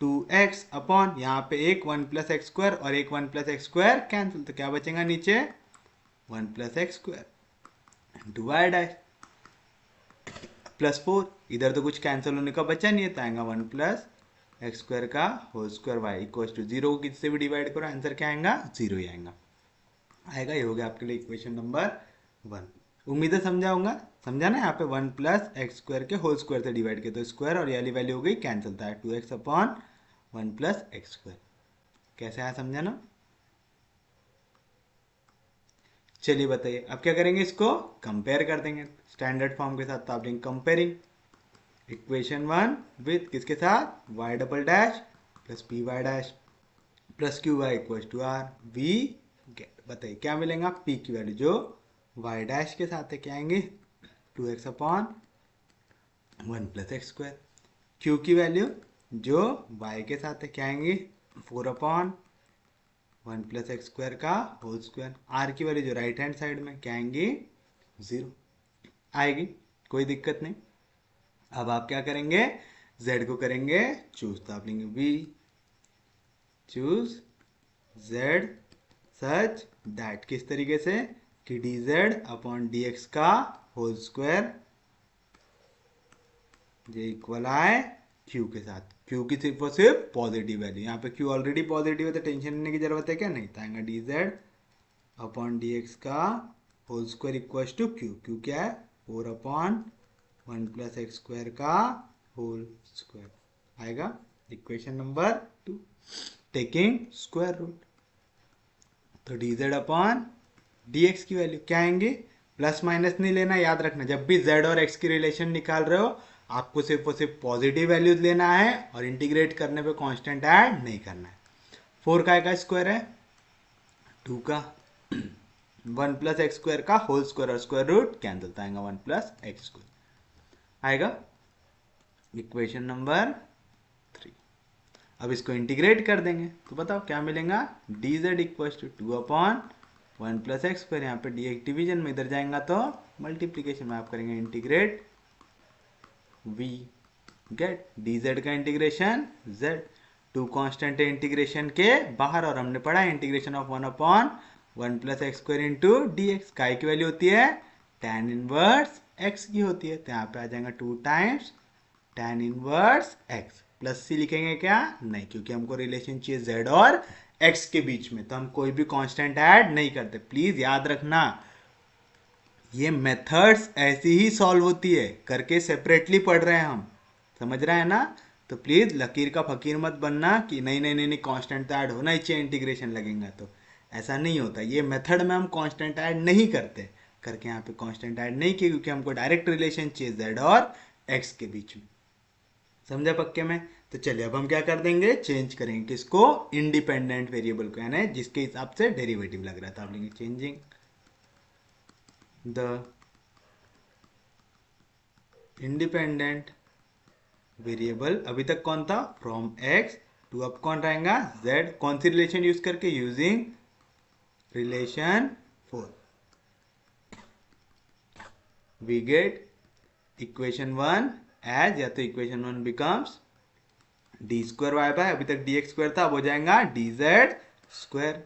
2x अपॉन यहाँ पे एक 1 प्लस एक्स स्क्वायर और एक 1 प्लस एक्स स्क्वायर कैंसिल, तो क्या बचेगा नीचे 1 plus x square into y dash plus 4, इधर तो कुछ कैंसिल होने का बचा नहीं है, तो आएगा 1 प्लस एक्स स्क्वायर का whole square y equal to 0 को किससे भी डिवाइड करो आंसर क्या आएगा, 0 ही आएगा। ये हो गया आपके लिए इक्वेशन नंबर 1। उम्मीद है समझा होगा, समझा ना। यहाँ पे 1 प्लस एक्स स्क्वायर के होल स्क्वायर से डिवाइड किया तो स्क्वायर और ये वाली वैल्यू हो गई कैंसिल, था 2x upon 1 plus x square. कैसे आया समझा ना। चलिए बताइए अब क्या करेंगे, इसको कंपेयर कर देंगे स्टैंडर्ड फॉर्म के साथ। तो आप लेंगे कंपेयरिंग इक्वेशन 1 विथ किसके साथ, y double dash plus p y dash plus q y equal to r we get. बताइए क्या मिलेगा, पी की वैल्यू जो वाई डैश के साथ है क्या आएंगे 2x upon 1 plus x square, Q की वैल्यू जो y के साथ है क्या आएंगी 4 अपॉन 1 प्लस एक्स स्क्वायर का होल स्क्वायर, आर की वैल्यू जो राइट हैंड साइड में क्या आएंगी 0 आएगी, कोई दिक्कत नहीं। अब आप क्या करेंगे, z को करेंगे चूज, तो आप लेंगे v choose z such that किस तरीके से कि dz अपॉन dx का होल स्क्वायर जो इक्वल आए q के साथ, q की सिर्फ और सिर्फ पॉजिटिव वैल्यू, यहाँ पे q ऑलरेडी पॉजिटिव है तो टेंशन लेने की जरूरत है क्या, नहीं, तो आएगा dz अपॉन dx का whole square equal to q क्या है 4 अपॉन 1 प्लस एक्स स्क्वायर का होल स्क्वायर आएगा equation number 2 taking square root. तो dz अपॉन dx की वैल्यू क्या आएंगे, प्लस माइनस नहीं लेना, याद रखना जब भी z और x की रिलेशन निकाल रहे हो आपको सिर्फ और सिर्फ पॉजिटिव वैल्यूज लेना है और इंटीग्रेट करने पे कांस्टेंट ऐड नहीं करना है। 4 का स्क्वायर है 2 का 1 प्लस एक्स स्क्वायर का होल स्क्वायर और स्क्वायर रूट कैंसिल, आएगा 1 प्लस एक्स स्क्वायर आएगा इक्वेशन नंबर 3। अब इसको इंटीग्रेट कर देंगे तो बताओ क्या मिलेगा, dz equal to 2 upon 1 plus x square, यहाँ पे dx डिवीजन में इधर जाएगा तो मल्टीप्लीकेशन में आप करेंगे इंटीग्रेट v गेट dz का इंटीग्रेशन z, 2 कांस्टेंट है इंटीग्रेशन के बाहर और हमने पढ़ा integration of 1 upon 1 plus x square into d x, काय की वैल्यू होती है tan इनवर्स x की होती है, तो यहाँ पे आ जाएगा 2 times tan inverse x plus c लिखेंगे क्या, नहीं, क्योंकि हमको रिलेशन चाहिए z और x के बीच में, तो हम कोई भी कांस्टेंट ऐड नहीं करते। प्लीज याद रखना ये मेथड्स ऐसी ही सॉल्व होती है, करके सेपरेटली पढ़ रहे हैं हम, समझ रहे हैं ना। तो प्लीज लकीर का फकीर मत बनना कि नहीं नहीं नहीं नहीं कांस्टेंट तो ऐड होना ही चाहिए इंटीग्रेशन लगेगा, तो ऐसा नहीं होता। ये मेथड में हम कांस्टेंट ऐड नहीं करते, करके यहाँ पे कांस्टेंट ऐड नहीं किया क्योंकि हमको डायरेक्ट रिलेशन चाहिए z और x के बीच में, समझा पक्के में। तो चलिए अब हम क्या कर देंगे, चेंज करेंगे किसको, इंडिपेंडेंट वेरिएबल को, यानी जिसके हिसाब से डेरिवेटिव लग रहा था। आप लेंगे चेंजिंग द इंडिपेंडेंट वेरिएबल, अभी तक कौन था फ्रॉम x टू, अब कौन रहेगा z, कौन सी रिलेशन यूज करके, using relation 4 we get equation 1 as, या तो equation 1 becomes d square y by, अभी तक डी एक्स स्क्वायर था, अब हो जाएगा d z square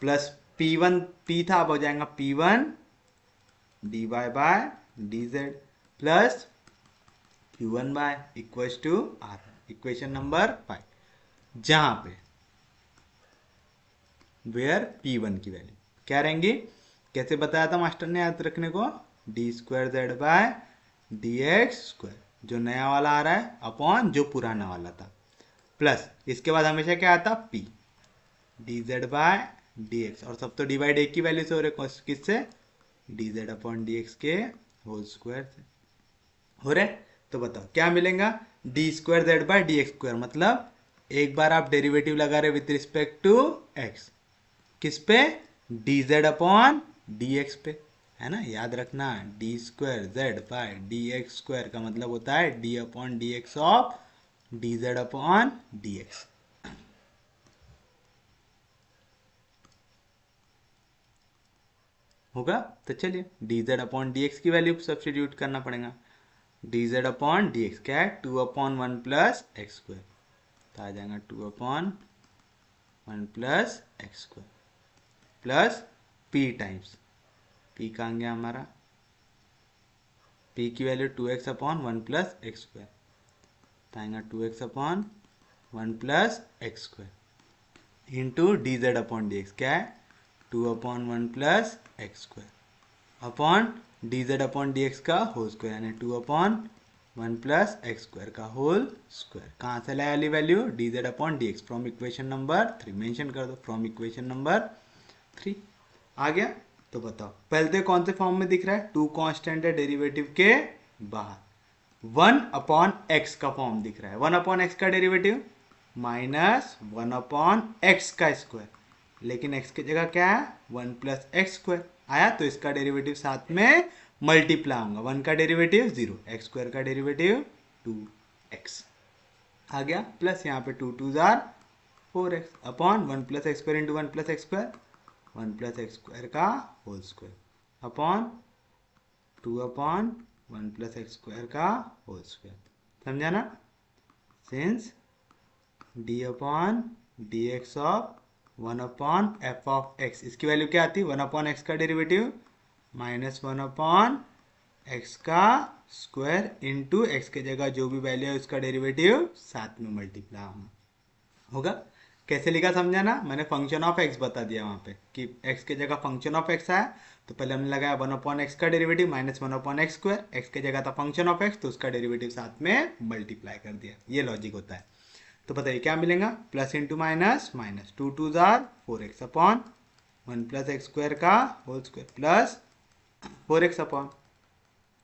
plus P1 P था, अब हो जाएगा P1 dy by dz plus Q1 by equals to R। Equation number 5, जहां पे वेयर P1 की वैल्यू क्या रहेंगी, कैसे बताया था मास्टर ने याद रखने को, d square z by d x square, जो नया वाला आ रहा है अपॉन जो पुराना वाला था, प्लस इसके बाद हमेशा क्या आता P d z by d x, और सब तो डिवाइड एक की वैल्यू से हो रहे, किससे, d z upon d x के होल स्क्वायर से हो रहे। तो बताओ क्या मिलेगा, d square z by d x square, मतलब एक बार आप डेरिवेटिव लगा रहे विथ रिस्पेक्ट टू एक्स, किस पे, d z upon d x पे, है ना, याद रखना d square z by d x square का मतलब होता है d upon d x of d z upon d x. होगा, तो चलिए d z upon d x की वैल्यू सब्सटीट्यूट करना पड़ेगा, d z upon d x क्या है, 2/1 प्लस एक्स स्क्वायर, तो आ जाएगा 2/1 plus x square plus p times, P का आ गया हमारा, पी की value 2x upon 1 plus x square, तो आएगा 2x upon 1 plus x square into d z upon d x क्या है, 2/1 plus x square upon d z upon d x का whole square, यानी 2/1 प्लस एक्स स्क्वायर का whole square. कहाँ से लाया वाली value, D z upon d x, from equation number 3, mention कर दो फ्रॉम इक्वेशन नंबर 3। आ गया, तो बताओ पहले कौन से फॉर्म में दिख रहा है, टू कांस्टेंट है डेरिवेटिव के बाहर, 1/x का फॉर्म दिख रहा है, 1/x का डेरिवेटिव माइनस 1/x का स्क्वायर, लेकिन x की जगह क्या है 1 प्लस एक्स स्क्वायर आया, तो इसका डेरिवेटिव साथ में मल्टीप्लाई होगा, 1 का डेरिवेटिव 0, एक्स स्क्वायर का डेरिवेटिव 2x आ गया, प्लस यहाँ पे 2 2 जार 4x upon 1 plus x square into 1 plus x square, 1 plus x square का whole square upon 2/1 plus x square का होल स्क्वायर, समझा ना, since d upon d x of 1/f of x, इसकी वैल्यू क्या आती है, 1/x का derivative minus 1/x का स्क्वायर इंटू एक्स के जगह जो भी वैल्यू है उसका डेरिवेटिव साथ में मल्टीप्लाई होगा। कैसे लिखा समझा ना, मैंने फंक्शन ऑफ x बता दिया वहां पे कि x के जगह फंक्शन ऑफ x आया, तो पहले हमने लगाया 1/x का derivative minus 1/x square, x के जगह था फंक्शन ऑफ x तो उसका डेरिवेटिव साथ में मल्टीप्लाई कर दिया, ये लॉजिक होता है। तो बताइए क्या मिलेगा, प्लस इंटू माइनस, माइनस 2 2 जार 4x upon 1 plus x square का whole square plus 4x upon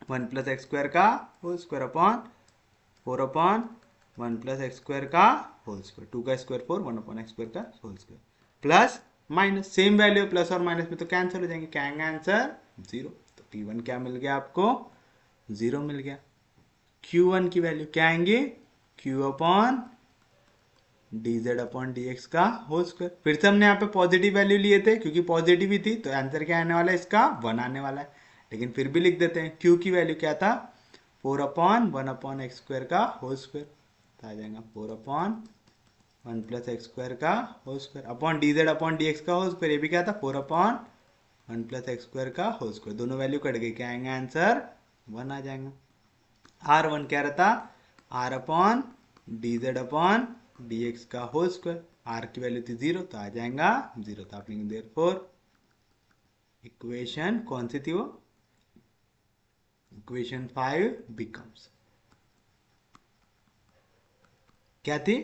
1 plus x square का whole square upon 4/1 plus x square का होल स्क्वायर, 2 का स्क्वायर 4, 1/x स्क्वायर का whole square plus minus, same value plus और minus में तो cancel हो जाएंगे, क्या आएगा आंसर 0, तो P1 क्या मिल गया आपको 0 मिल गया। Q1 की वैल्यू क्या आएंगी, Q upon d z upon d x का होल स्क्वायर, फिर से हमने यहाँ पे पॉजिटिव वैल्यू लिए थे क्योंकि पॉजिटिव ही थी, तो आंसर क्या आने वाला है इसका 1 आने वाला है, लेकिन फिर भी लिख देते हैं, Q की वैल्यू क्या था 4/1/x स्क्वायर का होल स्क्वायर, तो आ जाएगा 4/1 प्लस एक्स स्क्वायर का whole square upon d z upon d x का होल स्क्वायर, ये भी क्या था 4/1 प्लस एक्स स्क्वायर का होल स्क्वायर, दोनों वैल्यू कट गई, क्या आएंगे आंसर 1 आ जाएगा। R1 क्या रहता, R upon d z upon d x का होल स्क्वायर, आर की वैल्यू थी 0 तो आ जाएगा 0, तो आप लिखेंगे देयरफॉर इक्वेशन कौन सी थी वो, इक्वेशन 5 बिकम्स क्या थी,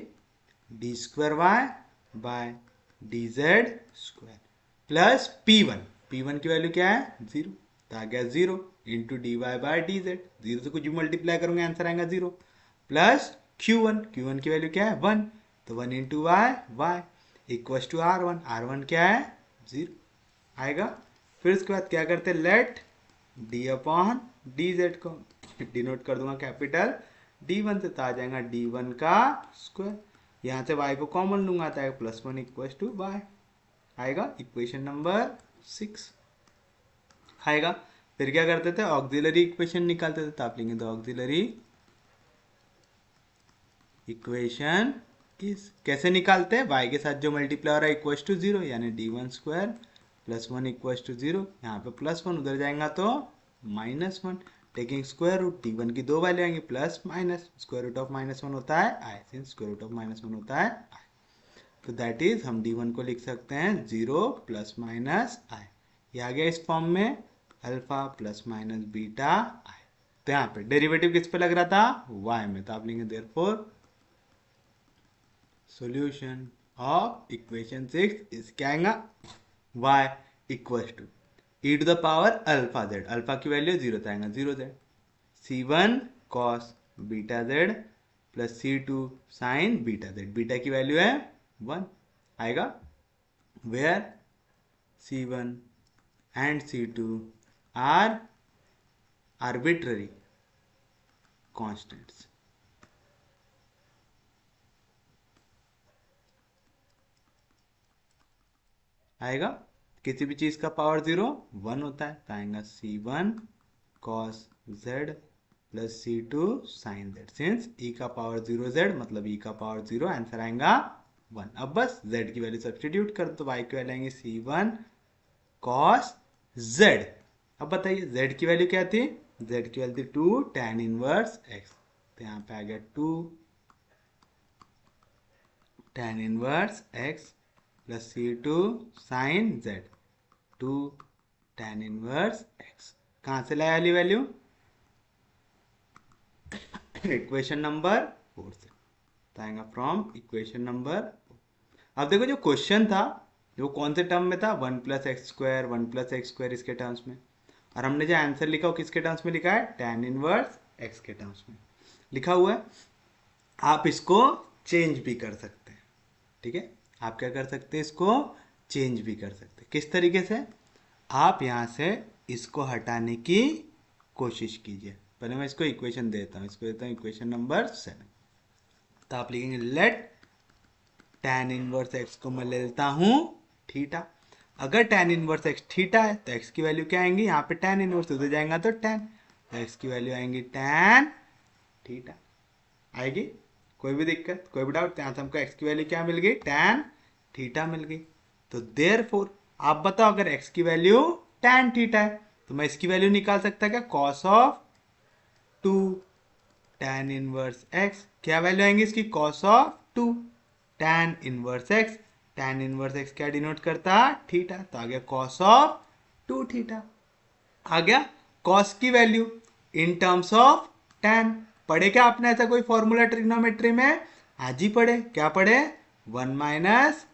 d square y by d z square plus P1 की वैल्यू क्या है 0, तो आ गया 0 into d y by d z, 0 से कुछ भी मल्टीप्लाई करूंगा आंसर आएगा 0 प्लस Q1 की वैल्यू क्या है 1, तो 1 into y equals to R1 क्या है 0 आएगा। फिर उसके बाद क्या करते हैं, let d upon d z को डिनोट कर दूंगा कैपिटल D1 से, तो आ जाएगा D1 का स्क्वायर, यहाँ से y को कॉमन लूंगा तो +1 इक्वल्स टू वाई आएगा, इक्वेशन नंबर 6 आएगा। फिर क्या करते थे, ऑक्सिलरी इक्वेशन निकालते थे, तो आप लेंगे द ऑक्सिलरी इक्वेशन कैसे निकालते हैं, y के साथ जो मल्टीप्लाई हो रहा है इक्वल टू 0, यानी d1 square plus 1 equal to 0। यहाँ पे प्लस 1 उधर जाएगा तो -1, टेकिंग स्क्वायर रूट, d1 की दो वैल्यू आएंगी plus minus, square root of -1 होता है i, since square root of -1 होता है i, तो दैट इज हम d1 को लिख सकते हैं 0 प्लस माइनस i। ये आ गया इस फॉर्म में alpha plus minus beta i। तो यहाँ पे डेरिवेटिव किस पे लग रहा था, y में, तो आप लिखेंगे देयरफॉर सॉल्यूशन ऑफ इक्वेशन 6 इस क्या आएगा, y equal to e to the power alpha z, alpha की वैल्यू 0 तो आएगा 0z, c1 cos beta z plus c2 sine beta z, beta की वैल्यू है 1 आएगा, where c1 and c2 are arbitrary constants. आएगा किसी भी चीज का पावर 0 1 होता है, तो आएगा c1 cos z plus c2 sin z, since e का पावर 0 z मतलब e का पावर 0, आंसर आएगा 1। अब बस z की वैल्यू सब्स्टिट्यूट कर दो, y की वैल्यू आएंगे c1 cos z। अब बताइए z की वैल्यू क्या थी, z की वैल्यू थी 2 tan इनवर्स x, तो यहाँ पे आ गया 2 tan inverse x plus c2 sin z, 2 tan inverse x। कहाँ से लाया वाली वैल्यू, इक्वेशन नंबर 4 से, तो आएगा फ्रॉम इक्वेशन नंबर 4। अब देखो जो क्वेश्चन था वो कौन से टर्म में था, 1 plus x square, 1 plus x square इसके टर्म्स में, और हमने जो आंसर लिखा वो किसके टर्म्स में लिखा है, tan इनवर्स x के टर्म्स में लिखा हुआ है। आप इसको चेंज भी कर सकते हैं, ठीक है, आप क्या कर सकते हैं, इसको चेंज भी कर सकते हैं। किस तरीके से, आप यहाँ से इसको हटाने की कोशिश कीजिए। पहले मैं इसको इक्वेशन देता हूँ, इसको देता हूँ इक्वेशन नंबर 7, तो आप लिखेंगे लेट tan इनवर्स x को मैं ले लेता हूँ थीटा। अगर tan इनवर्स x थीटा है तो x की वैल्यू क्या आएंगी, यहाँ पे tan इनवर्स उधर जाएगा तो tan, तो x की वैल्यू आएंगी tan थीटा। आएगी, कोई भी दिक्कत, कोई भी डाउट, यहाँ से हमको x की वैल्यू क्या मिल गई, tan थीटा मिल गई। तो देयरफॉर आप बताओ अगर x की वैल्यू tan थीटा है तो मैं इसकी वैल्यू निकाल सकता क्या, cos of 2 tan inverse x, क्या वैल्यू आएंगी इसकी, cos of 2 tan inverse x, tan inverse x क्या डिनोट करता है, थीटा, तो आ गया cos ऑफ 2 थीटा। आ गया cos की value in terms of tan। पढ़े क्या आपने ऐसा कोई फॉर्मूला ट्रिग्नोमेट्री में, आज ही पढ़े, क्या पढ़े, 1 minus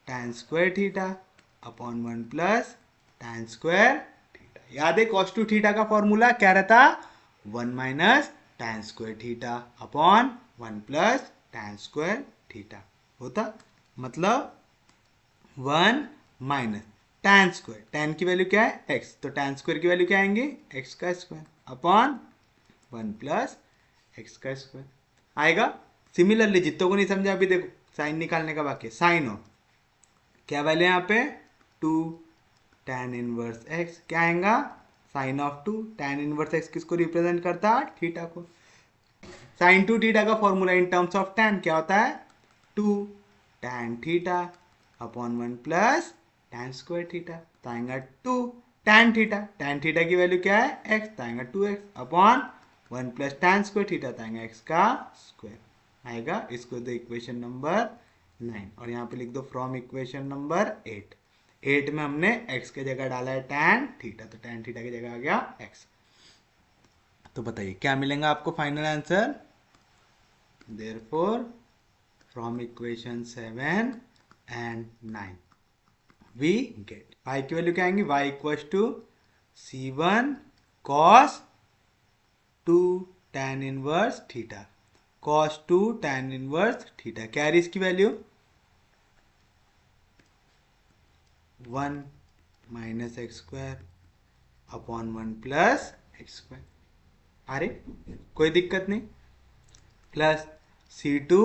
tan square theta upon 1 plus tan square theta. याद है cos 2 थीटा का फॉर्मूला क्या रहता, 1 minus tan square theta upon 1 plus tan square theta होता, मतलब 1 माइनस tan स्क्वायर, tan की वैल्यू क्या है x, तो tan स्क्वायर की वैल्यू क्या आएंगे, x का स्क्वायर अपॉन 1 प्लस x का स्क्वायर आएगा। सिमिलरली जितनों को नहीं समझा अभी देखो, साइन निकालने का बाकी है, साइन ऑफ क्या वैल्यू है यहाँ पे 2 tan इनवर्स x, क्या आएगा sine of 2, tan inverse x किसको रिप्रेजेंट करता है, थीटा को। साइन 2 थीटा का formula in terms of tan क्या होता है, 2 tan theta upon 1 plus tan square theta, तो आएगा 2 tan थीटा, tan थीटा की वैल्यू क्या है x, तो आएगा 2x upon 1 plus tan square theta, तो आएगा x का स्क्वायर आएगा। इसको दो इक्वेशन नंबर 9, और यहाँ पे लिख दो फ्रॉम इक्वेशन नंबर 8। 8 में हमने x के जगह डाला है tan थीटा, तो tan थीटा की जगह आ गया x। तो बताइए क्या मिलेगा आपको final answer, therefore from equation 7 and 9 we get y की वैल्यू क्या आएंगी, y equals to c1 cos 2 tan inverse theta, cos 2 tan inverse theta, क्या है इसकी value 1 minus x square upon 1 plus x square. अरे कोई दिक्कत नहीं, plus c2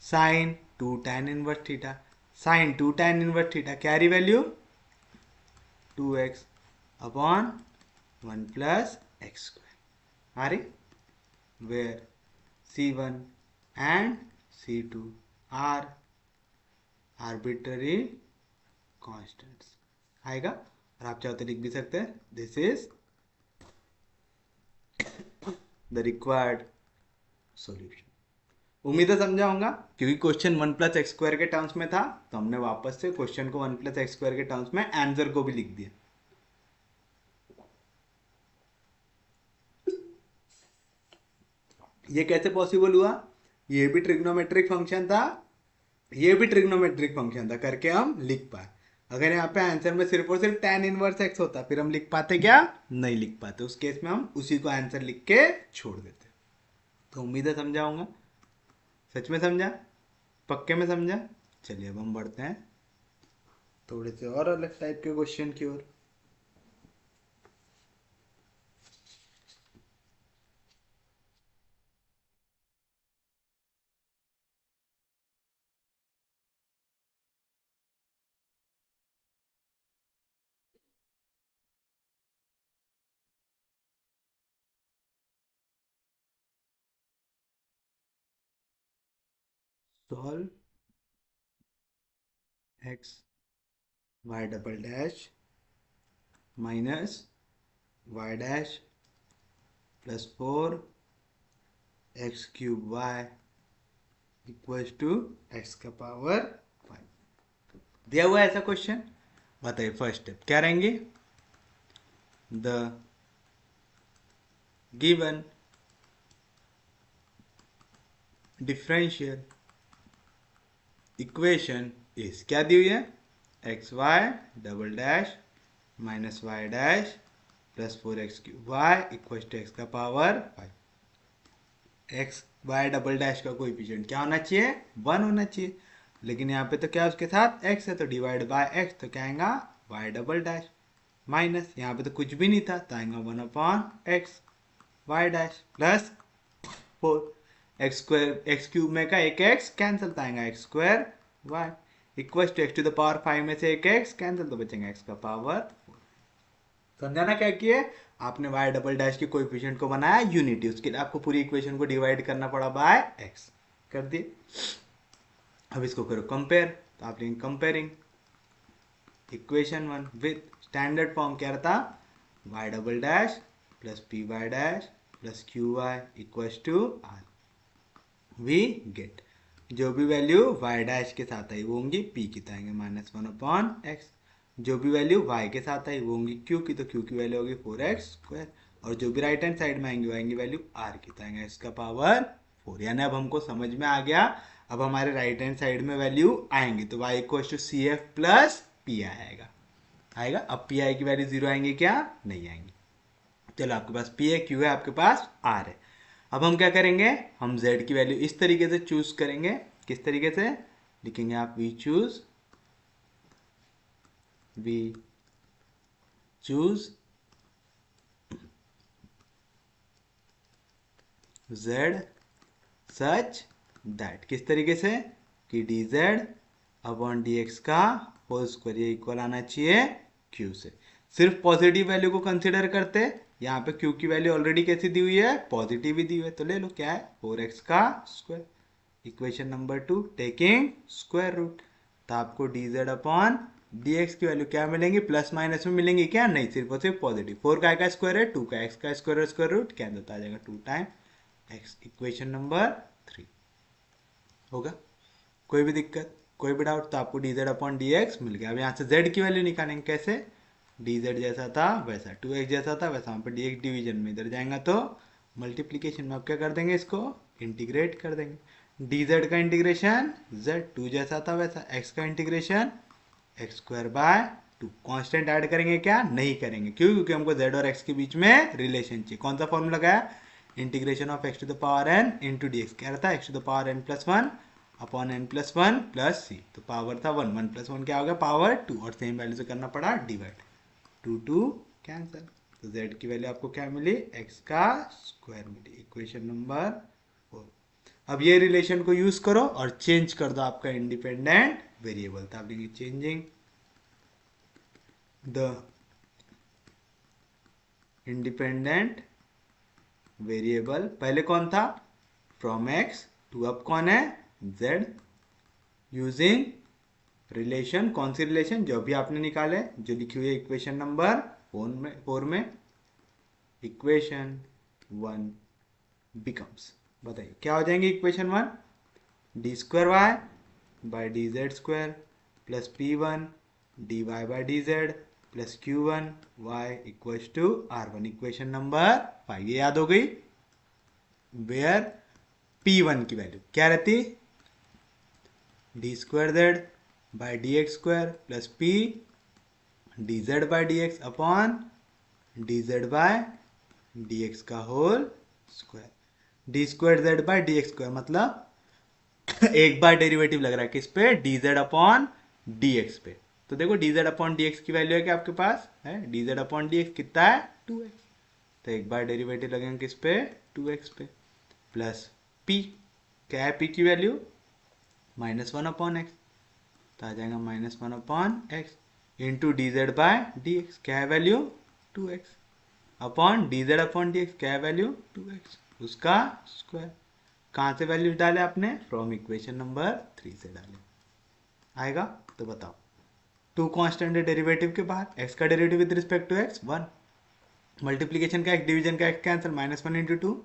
sine 2 tan inverse theta, sine 2 tan inverse theta carry value 2x upon 1 plus x square. अरे where c1 and c2 are arbitrary constants आएगा। और आप चाहो तो लिख भी सकते हैं this is the required solution. उम्मीद है समझा होगा, क्योंकि क्वेश्चन 1 + x² के टर्म्स में था तो हमने वापस से क्वेश्चन को 1 + x² के टर्म्स में आंसर को भी लिख दिया। ये कैसे पॉसिबल हुआ? ये भी ट्रिग्नोमेट्रिक फंक्शन था, ये भी ट्रिग्नोमेट्रिक फंक्शन था, करके हम लिख पाए। अगर यहाँ पे आंसर में सिर्फ और सिर्फ tan इनवर्स x होता फिर हम लिख पाते क्या? नहीं लिख पाते। उस केस में हम उसी को आंसर लिख के छोड़ देते। तो उम्मीद है समझा होगा। सच में समझा? पक्के में समझा? चलिए अब हम बढ़ते हैं थोड़े से और अलग टाइप के क्वेश्चन की ओर। Solve x y double dash minus y dash plus 4x³ y equals to x का पावर 5 दिया हुआ है ऐसा क्वेश्चन। बताइए फर्स्ट स्टेप क्या रहेंगे? The given differential equation is, क्या दी हुई है? X y double dash minus y dash plus 4x³ y equal to x का power 5। X y double dash का कोएफिशिएंट क्या होना चाहिए? 1 होना चाहिए। लेकिन यहाँ पे तो क्या उसके साथ x है तो डिवाइड बाय x, तो क्या आएगा? y डबल डैश माइनस यहाँ पे तो कुछ भी नहीं था तो आएगा 1/x y dash plus 4 x³ में का एक x कैंसिल तो आएगा x² y equal to x⁵ में से एक x कैंसिल तो बचेगा x का पावर 4। समझा ना क्या किए? आपने y डबल डैश के कोएफिशिएंट को बनाया यूनिटी, उसके लिए आपको पूरी इक्वेशन को डिवाइड करना पड़ा बाय x। कर दिए। अब इसको करो कंपेयर, तो आप लिखेंगे comparing equation 1 with standard form क्या रहता? y double dash plus py dash plus qy equals to r। We get जो भी वैल्यू y डैश के साथ आई वो होंगी p की, तो आएंगे -1/x। जो भी वैल्यू y के साथ आई वो होंगी q की, तो q की वैल्यू होगी 4x²। और जो भी राइट हैंड साइड में आएंगे वो आएंगी वैल्यू r की, तो आएंगे x का पावर 4। यानी अब हमको समझ में आ गया, अब हमारे राइट हैंड साइड में वैल्यू आएंगी तो y equals to CF plus P आएगा। आएगा। अब पी आई की वैल्यू 0 आएंगी क्या? नहीं आएंगी। चलो आपके पास पी है, क्यू है, आपके पास आर है। अब हम क्या करेंगे? हम z की वैल्यू इस तरीके से चूज करेंगे। किस तरीके से लिखेंगे आप? We choose z such that, किस तरीके से कि dz/dx का होल स्क्वायर ये इक्वल आना चाहिए q से। सिर्फ पॉजिटिव वैल्यू को कंसिडर करते, यहाँ पे q की वैल्यू ऑलरेडी कैसी दी हुई है? पॉजिटिव ही दी हुई है, तो ले लो क्या है? 4x²। Equation number 2 taking square root, तो आपको dz/dx की वैल्यू क्या मिलेंगी? प्लस माइनस में मिलेंगी क्या? नहीं, सिर्फ और सिर्फ पॉजिटिव। 4 का स्क्वायर है, 2 का x का स्क्वायर, स्क्वायर रूट कैंसिल आ जाएगा 2 टाइम x। इक्वेशन नंबर 3 होगा। कोई भी दिक्कत, कोई भी डाउट? तो आपको dz/dx मिल गया। अब यहाँ से z की वैल्यू निकालेंगे कैसे? dz जैसा था वैसा, 2x जैसा था वैसा, वहाँ पर dx डिवीजन में, इधर जाएगा तो मल्टीप्लीकेशन में। आप क्या कर देंगे? इसको इंटीग्रेट कर देंगे। dz का इंटीग्रेशन z, 2 जैसा था वैसा, x का इंटीग्रेशन x²/2। कांस्टेंट ऐड करेंगे क्या? नहीं करेंगे। क्यों? क्योंकि हमको z और x के बीच में रिलेशन चाहिए। कौन सा फॉर्मूला लगाया? Integration of x⁴n into d x. क्या रहता है? x⁴n+1/n+1 प्लस सी, तो पावर था 1, 1 + 1 क्या हो गया? पावर 2, और सेम वैल्यू से करना पड़ा डिवाइड, 2 कैंसिल, तो z की वैल्यू आपको क्या मिली? x का स्क्वायर मिली। Equation number 4। अब ये रिलेशन को यूज करो और चेंज कर दो आपका इंडिपेंडेंट वेरिएबल, तो आप लिखेंगे चेंजिंग द इंडिपेंडेंट वेरिएबल। पहले कौन था? फ्रॉम x टू, अब कौन है? z। यूजिंग रिलेशन, कौन सी रिलेशन, जो भी आपने निकाले, जो लिखी हुई है इक्वेशन नंबर 4 में, इक्वेशन 1 बिकम्स, बताइए क्या हो जाएंगे equation 1, d² y/dz² plus p1 dy/dz plus q1 y equals to r1, equation number 5, ये याद हो गई। वेयर p1 की वैल्यू क्या रहती, d²z/dx² plus p dz/dx upon dz/dx का होल स्क्वायर। d²z/dx² मतलब एक बार डेरिवेटिव लग रहा है किस पे, dz अपॉन dx पे। तो देखो dz अपॉन dx की वैल्यू है क्या आपके पास है, dz अपॉन dx कितना है 2x, तो एक बार डेरिवेटिव लगेगा किस पे 2x पे, प्लस p, क्या है p की वैल्यू -1 अपॉन x, तो आ जाएगा -1 अपॉन x इंटू dz/dx, क्या है value 2x upon dz upon dx, क्या है वैल्यू 2x, उसका स्क्वायर। कहाँ से वैल्यूज डाले आपने, फ्रॉम इक्वेशन नंबर 3 से डाले, आएगा। तो बताओ, 2 कांस्टेंट है डेरिवेटिव के बाहर, x का derivative with respect to x 1, multiplication का x, डिवीजन का x cancel, -1 into 2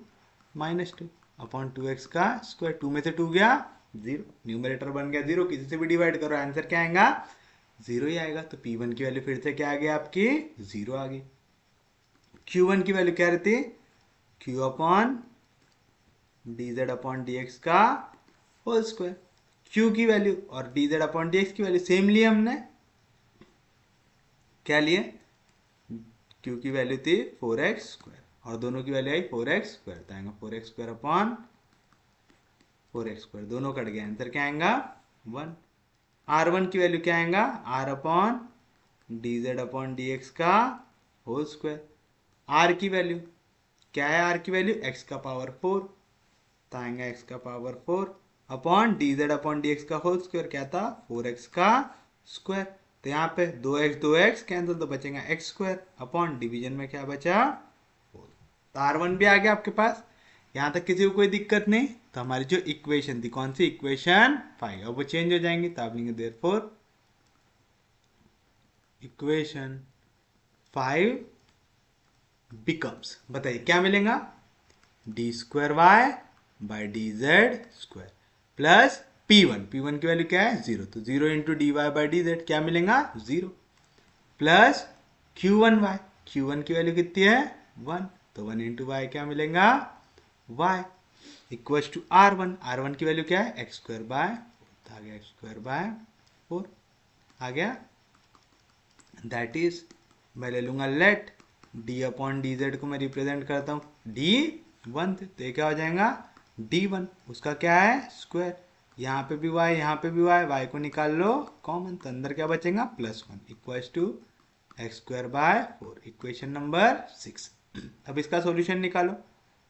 -2 upon 2x का स्क्वायर, 2 में से 2 गया 0, न्यूमरेटर बन गया 0, किसी से भी डिवाइड करो आंसर क्या आएगा 0 ही आएगा। तो p1 की वैल्यू फिर से क्या आ गई आपकी 0 आ गई। q1 की वैल्यू क्या रहती, q upon dz upon dx का होल स्क्वायर, q की वैल्यू और dz अपॉन dx की वैल्यू सेम लिए हमने, क्या लिए, q की वैल्यू थी 4x² और दोनों की वैल्यू आई 4x², तो आएगा 4x² अपॉन 4x², दोनों कट गए, आंसर क्या आएगा 1। r1 की वैल्यू क्या आएगा, r upon dz upon dx का होल स्क्वायर, r की वैल्यू क्या है, r की वैल्यू x का पावर 4, तो आएगा x का power 4 upon dz upon dx का होल स्क्वायर, क्या था 4x का स्क्वायर, तो यहाँ पे 2x कैंसिल, तो बचेगा x² अपॉन डिवीजन में क्या बचा 4, तो r1 भी आ गया आपके पास। यहाँ तक किसी को कोई दिक्कत नहीं, तो हमारी जो इक्वेशन थी कौन सी, इक्वेशन 5, अब वो चेंज हो जाएंगी, तो आप लेंगे देयरफॉर इक्वेशन 5 बिकम्स, बताइए क्या मिलेगा, d²y/dz² प्लस p1 की वैल्यू क्या है 0, तो 0 इंटू dy/dz क्या मिलेगा 0, प्लस q1 की वैल्यू कितनी है 1, तो 1 इंटू y क्या मिलेगा y इक्वल्स टू r1 की वैल्यू क्या है x² आ गया x²/4 आ गया, दैट इज मैं ले लूंगा लेट d अपॉन dz को मैं रिप्रेजेंट करता हूँ d1 से, तो क्या हो जाएगा d1, उसका क्या है स्क्वायर, यहाँ पे भी y यहाँ पे भी y को निकाल लो कॉमन, तो अंदर क्या बचेगा +1 equals to x²/4, equation number 6। अब इसका सॉल्यूशन निकालो,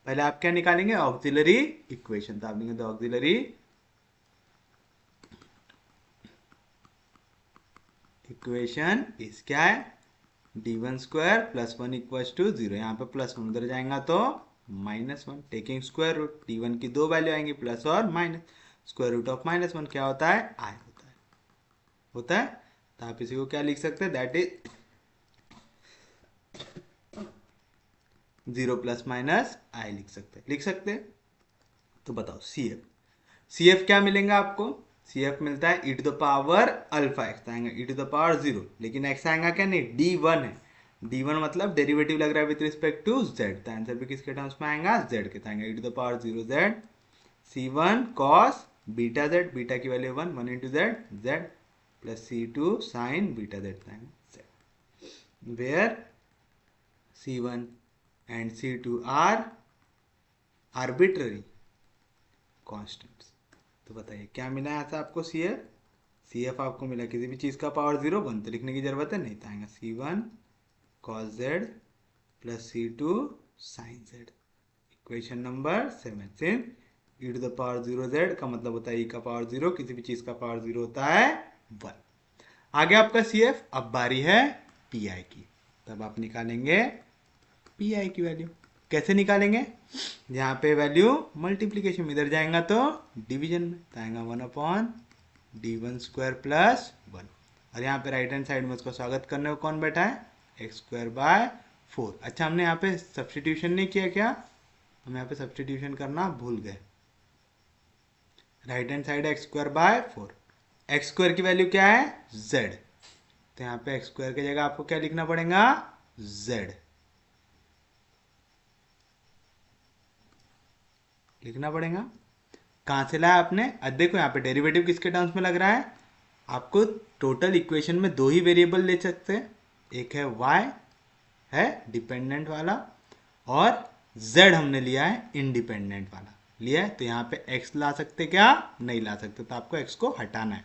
पहले आप क्या निकालेंगे ऑक्सिलरी इक्वेशन, तो आप लिखेंगे ऑक्सिलरी इक्वेशन इस क्या है d1² + 1 इक्वल्स टू 0, यहाँ पे +1 उधर जाएगा तो -1, टेकिंग स्क्वायर रूट, d1 की दो वैल्यू आएंगी प्लस और माइनस, स्क्वायर रूट ऑफ -1 क्या होता है i होता है, तो आप इसी को क्या लिख सकते हैं, दैट इज 0 + -i लिख सकते हैं। तो बताओ CF क्या मिलेगा आपको, CF मिलता है e⁻⁴x आएगा e⁻0, लेकिन x आएगा क्या नहीं d1 है, d1 मतलब डेरिवेटिव लग रहा है विद रिस्पेक्ट टू z, तो आंसर भी किसके टर्म्स में आएगा z के, आएगा e⁻0z c1 cos beta z, beta की value 1 into z plus c2 sin beta z, where c1 and c2 are arbitrary constants. तो बताइए क्या मिला है ऐसा आपको CF आपको मिला किसी भी चीज़ का पावर 0 1, तो लिखने की जरूरत है नहीं, तो आएगा c1 cos z plus c2 sin z, equation number 7। Since e⁻0z का मतलब होता है e का पावर 0, किसी भी चीज़ का पावर 0 होता है 1। आ गया आपका CF, अब बारी है PI की, तब आप निकालेंगे PI की वैल्यू, कैसे निकालेंगे, यहाँ पे वैल्यू मल्टीप्लीकेशन में, इधर जाएगा तो डिवीजन में, तो आएगा 1 अपॉन d1 स्क्वायर प्लस 1। और यहाँ पे राइट हैंड साइड में उसको स्वागत करने को कौन बैठा है, एक्स स्क्वायर बाय 4। अच्छा हमने यहाँ पे सब्सटीट्यूशन नहीं किया क्या, हम यहाँ पे सब्सटीट्यूशन करना भूल गए। Right hand side x square by 4, x square की वैल्यू क्या है z, तो यहाँ पे एक्स स्क्वायर की जगह आपको क्या लिखना पड़ेगा, z लिखना पड़ेगा। कहाँ से लाया आपने, अब देखो यहाँ पे डेरिवेटिव किसके टर्म्स में लग रहा है, आपको टोटल इक्वेशन में दो ही वेरिएबल ले सकते हैं, एक है y है डिपेंडेंट वाला, और z हमने लिया है इंडिपेंडेंट वाला लिया है, तो यहाँ पे x ला सकते क्या, नहीं ला सकते, तो आपको x को हटाना है।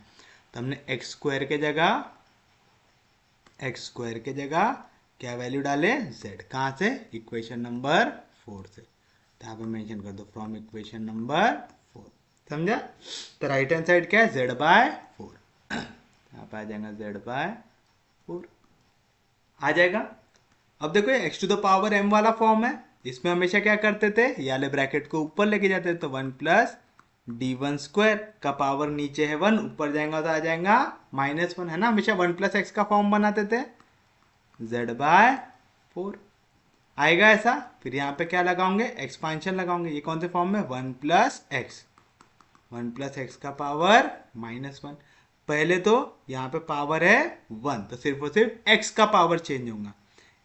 तो हमने एक्स स्क्वायर के जगह क्या वैल्यू डाले, z, कहाँ से, इक्वेशन नंबर 4 से, तो यहाँ पे मेंशन कर दो फ्रॉम इक्वेशन नंबर 4, समझा। तो राइट हैंड साइड क्या है, z बाय 4, यहाँ पे आ जाएगा z बाय 4 आ जाएगा। अब देखो ये x to the power m वाला फॉर्म है, इसमें हमेशा क्या करते थे, ये वाले ब्रैकेट को ऊपर लेके जाते थे, तो 1 प्लस d1 स्क्वायर का पावर नीचे है 1, ऊपर जाएगा तो आ जाएगा -1, है ना, हमेशा 1 प्लस एक्स का फॉर्म बनाते थे, z बाय 4 आएगा ऐसा। फिर यहाँ पे क्या लगाओगे, एक्सपांशन लगाओगे, ये कौन से फॉर्म में, 1 प्लस एक्स का पावर -1। पहले तो यहाँ पे पावर है 1, तो सिर्फ और सिर्फ x का पावर चेंज होगा,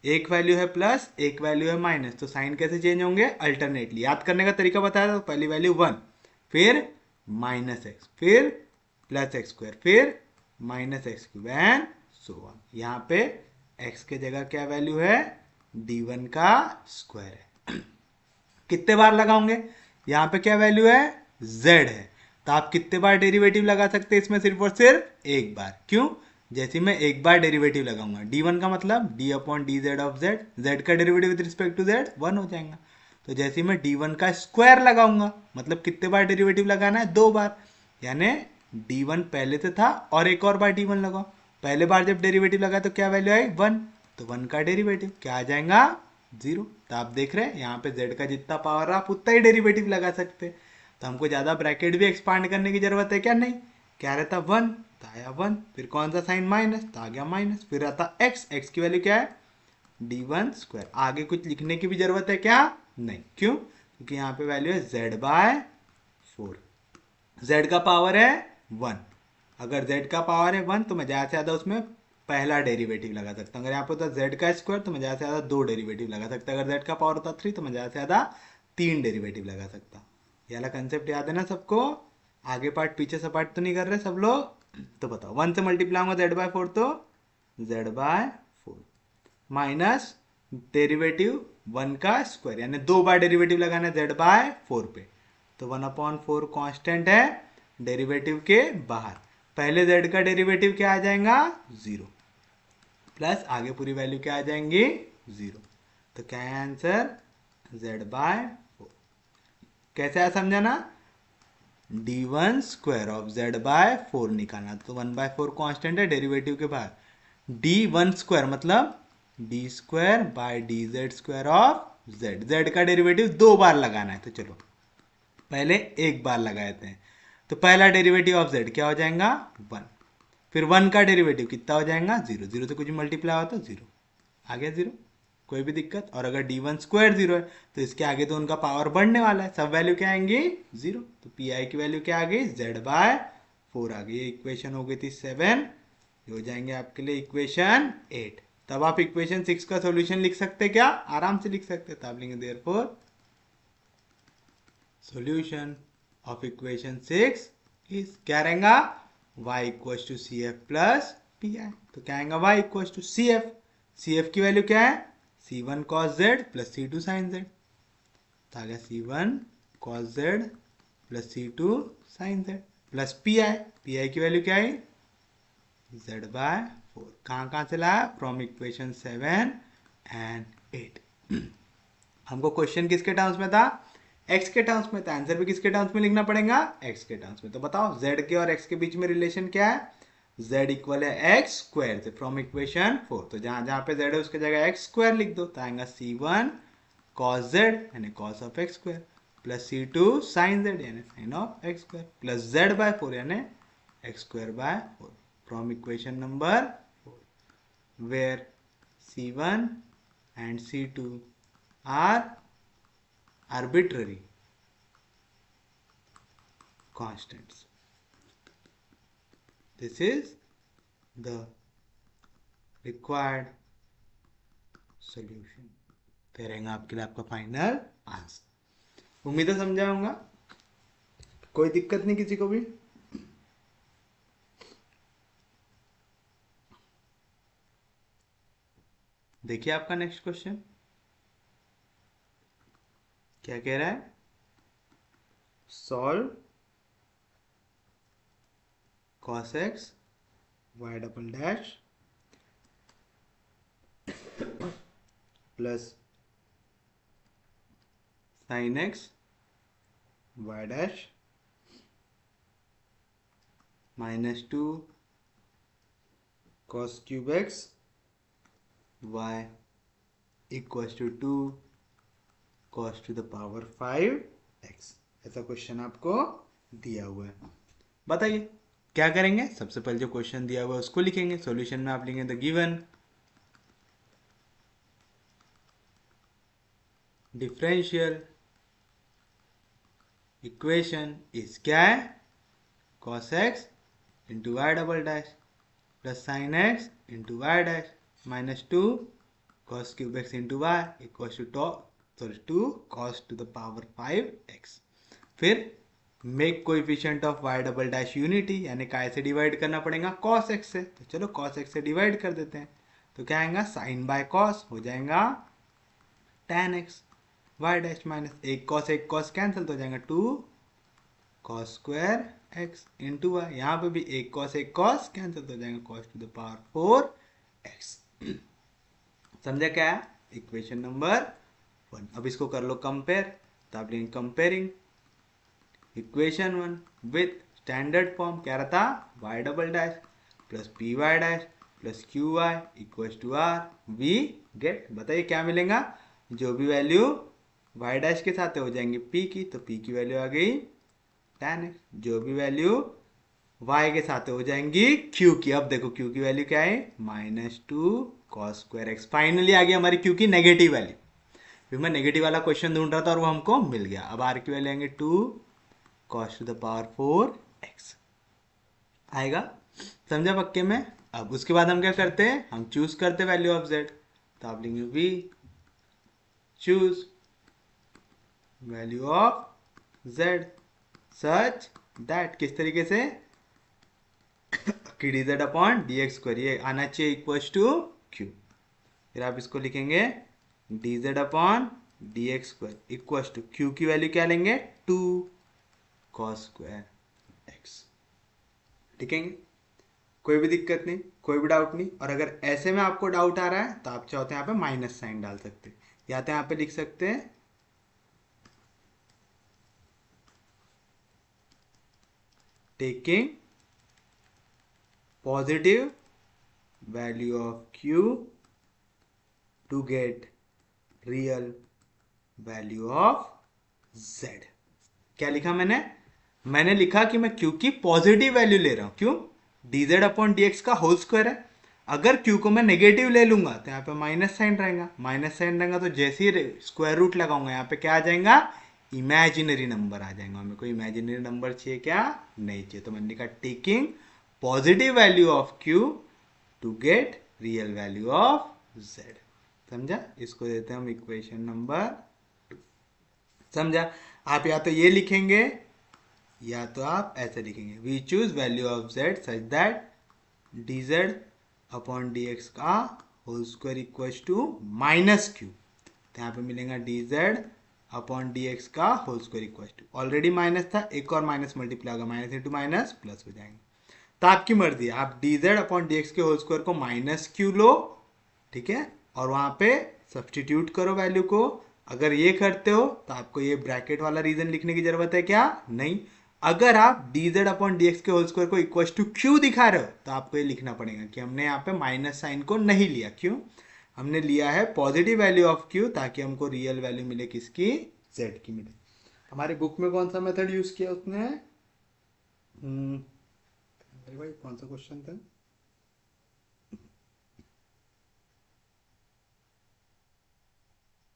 एक वैल्यू है प्लस एक वैल्यू है माइनस, तो साइन कैसे चेंज होंगे, अल्टरनेटली। याद करने का तरीका बताया था, पहली वैल्यू 1, फिर -x, फिर +x स्क्वायर, फिर -x cube and so on. यहाँ पे x के जगह क्या वैल्यू है, d1 का स्क्वायर है। कितने बार लगाओगे, यहाँ पे क्या वैल्यू है, z है, तो आप कितने बार डेरिवेटिव लगा सकते हैं इसमें, सिर्फ और सिर्फ एक बार। क्यों, जैसे मैं एक बार डेरिवेटिव लगाऊंगा, d1 का मतलब d upon d z of z, z का derivative with respect to z 1 हो जाएगा। तो जैसे मैं d1 का स्क्वायर लगाऊंगा, मतलब कितने बार डेरिवेटिव लगाना है, 2 बार, यानी d1 पहले से था और एक और बार d1 लगाओ। पहले बार जब डेरिवेटिव लगा तो क्या वैल्यू आई, 1, तो 1 का डेरिवेटिव क्या आ जाएगा, 0। तो आप देख रहे हैं यहाँ पे z का जितना पावर है आप उतना ही डेरिवेटिव लगा सकते हैं, तो हमको ज्यादा ब्रैकेट भी एक्सपांड करने की जरूरत है क्या, नहीं, क्या रहता 1, तो आया 1, फिर कौन सा साइन माइनस, तो आ गया माइनस, फिर आता x की वैल्यू क्या है, d1 स्क्वायर। आगे कुछ लिखने की भी जरूरत है क्या, नहीं, क्यों, क्योंकि यहाँ पे वैल्यू है z बाय 4, z का पावर है 1, अगर z का पावर है 1 तो मैं ज़्यादा से ज़्यादा उसमें पहला डेरिवेटिव लगा सकता हूँ। अगर यहाँ पे होता z का स्क्वायर तो मैं ज़्यादा से ज़्यादा 2 डेरिवेटिव लगा सकता, अगर z का पावर होता 3 तो मैं ज़्यादा से ज़्यादा 3 डेरिवेटिव लगा सकता। ये वाला कंसेप्ट याद है ना सबको, आगे पार्ट पीछे से पार्ट तो नहीं कर रहे सब लोग, तो बताओ 1 से मल्टीप्लाई होगा z बाय 4, तो z बाय 4 माइनस डेरिवेटिव 1 का स्क्वायर, यानी 2 बार डेरिवेटिव लगाना है z बाय 4 पे, तो 1/4 कांस्टेंट है डेरिवेटिव के बाहर, पहले z का डेरिवेटिव क्या आ जाएगा, 0, प्लस आगे पूरी वैल्यू क्या आ जाएंगी, 0, तो क्या है आंसर, z बाय 4। कैसे आया समझाना, d1 square of z by 4 निकालना, तो 1/4 कांस्टेंट है डेरिवेटिव के बाहर, d1 स्क्वायर मतलब d square by dz square of z का डेरिवेटिव 2 बार लगाना है, तो चलो पहले एक बार लगाते हैं, तो पहला डेरिवेटिव ऑफ z क्या हो जाएगा, 1, फिर 1 का डेरिवेटिव कितना हो जाएगा, 0, 0 से कुछ मल्टीप्लाई हो तो 0 आ गया 0, कोई भी दिक्कत। और अगर d1 स्क्वायर 0 है तो इसके आगे तो उनका पावर बढ़ने वाला है, सब वैल्यू क्या आएंगी, 0, तो pi की वैल्यू क्या आ गई, z बाय 4 आ गई। इक्वेशन हो गई थी 7, हो जाएंगे आपके लिए इक्वेशन 8। तब आप इक्वेशन 6 का सॉल्यूशन लिख सकते क्या, आराम से लिख सकते, तो आप लिखेंगे therefore solution of equation 6 is, क्या रहेगा, y equals to C F plus P I, तो क्या आएगा y equals to C F की वैल्यू क्या है, c1 cos z plus c2 sin z, तो आ गया c1 cos z plus c2 sin z plus P I की वैल्यू क्या आई, z बाय 4, कहाँ से लाया, फ्रॉम इक्वेशन 7 एंड 8। हमको क्वेश्चन किसके टर्म्स में था, x के टर्म्स में था, आंसर भी किसके टर्म्स में लिखना पड़ेगा, x के टर्म्स में। तो बताओ z के और x के बीच में रिलेशन क्या है, z इक्वल है x स्क्वायर से, फ्रॉम इक्वेशन 4, तो जहां जहां पे z है उसकी जगह x स्क्वायर लिख दो, तो आएगा c1 cos z यानी cos of x square plus c2 sin z यानी sin of x square plus z by 4 यानी x square by 4 from equation number 4 where C1 and C2 are arbitrary constants. This is the required solution. फिर रहेगा आपके लिए आपका final answer. उम्मीद है समझा होगा, कोई दिक्कत नहीं किसी को भी। देखिए आपका नेक्स्ट क्वेश्चन क्या कह रहा है, solve cos x y double dash plus sin x y dash -2 cos cube x y equals to 2 cos to the power 5x। ऐसा क्वेश्चन आपको दिया हुआ है। बताइए क्या करेंगे। सबसे पहले जो क्वेश्चन दिया हुआ है उसको लिखेंगे। सॉल्यूशन में आप लिखेंगे the given differential equation is क्या है, cos x into y double dash plus sine x into y dash -2 cos cube x into y equals to cos to the power 5x। फिर make coefficient of y double dash unity, यानी काय से divide करना पड़ेगा, cos x से। तो चलो cos x से डिवाइड कर देते हैं। तो क्या आएगा, साइन बाय cos हो जाएगा tan x y dash minus एक cos कैंसिल तो हो जाएगा 2 cos square x into y. यहाँ पे भी एक cos कैंसिल तो हो जाएगा cos to the power 4x। समझा क्या है, इक्वेशन नंबर 1। अब इसको कर लो कंपेयर। तो आप लेंगे comparing equation 1 with standard form, क्या रहता, y double dash plus p y dash plus q y equals to r we get. बताइए क्या मिलेगा, जो भी वैल्यू y डैश के साथ हो जाएंगे p की, तो p की वैल्यू आ गई tan x। जो भी वैल्यू y के साथ हो जाएंगी q की, अब देखो q की वैल्यू क्या है, -2 cos स्क्वायर x। फाइनली आ गई हमारी q की नेगेटिव वैल्यू। फिर मैं नेगेटिव वाला क्वेश्चन ढूंढ रहा था और वो हमको मिल गया। अब r की वैल्यू आएंगे 2 cos to the power 4x आएगा। समझा पक्के में। अब उसके बाद हम क्या करते हैं, हम चूज करते वैल्यू ऑफ z। तो आप लेंगे we choose value of z such that, किस तरीके से कि dz अपॉन dx स्क्वायर ये आना चाहिए इक्वल्स टू q। फिर आप इसको लिखेंगे dz upon dx square equals to q की वैल्यू क्या लेंगे, 2 cos स्क्वायर x। ठीक है, कोई भी दिक्कत नहीं, कोई भी डाउट नहीं। और अगर ऐसे में आपको डाउट आ रहा है तो आप चाहते हैं यहाँ पे माइनस साइन डाल सकते हैं, या तो यहाँ पे लिख सकते हैं taking positive value of q to get real value of z। क्या लिखा मैंने लिखा कि मैं q की पॉजिटिव वैल्यू ले रहा हूं। क्यों, dz अपॉन dx का होल स्क्वायर है। अगर q को मैं नेगेटिव ले लूंगा तो यहाँ पे माइनस साइन रहेगा, तो जैसे ही स्क्वायर रूट लगाऊंगा यहाँ पे क्या आ जाएगा, इमेजिनरी नंबर आ जाएगा। हमें कोई इमेजिनरी नंबर चाहिए क्या, नहीं चाहिए। तो मैंने लिखा taking positive value of q to get real value of z। समझा, इसको देते हैं हम इक्वेशन नंबर 2। समझा, आप या तो ये लिखेंगे या तो आप ऐसे लिखेंगे, we choose value of z such that dz upon dx का whole square equals to minus q। तो यहाँ पे मिलेगा dz अपॉन dx का whole square equals to, already minus था, एक और माइनस मल्टीप्लाई होगा, माइनस इंटू माइनस प्लस हो जाएंगे। तो आपकी मर्जी है, आप dz अपॉन dx के होल स्क्वायर को माइनस q लो, ठीक है, और वहां पे सब्सटीट्यूट करो वैल्यू को। अगर ये करते हो तो आपको ये ब्रैकेट वाला रीजन लिखने की जरूरत है क्या, नहीं। अगर आप dz अपॉन dx के होल स्क्वायर को इक्वल टू q दिखा रहे हो तो आपको ये लिखना पड़ेगा कि हमने यहाँ पे माइनस साइन को नहीं लिया। क्यों, हमने लिया है पॉजिटिव वैल्यू ऑफ q ताकि हमको रियल वैल्यू मिले, किसकी, z की मिले। हमारी बुक में कौन सा मेथड यूज किया उसने, अरे भाई कौन सा क्वेश्चन था?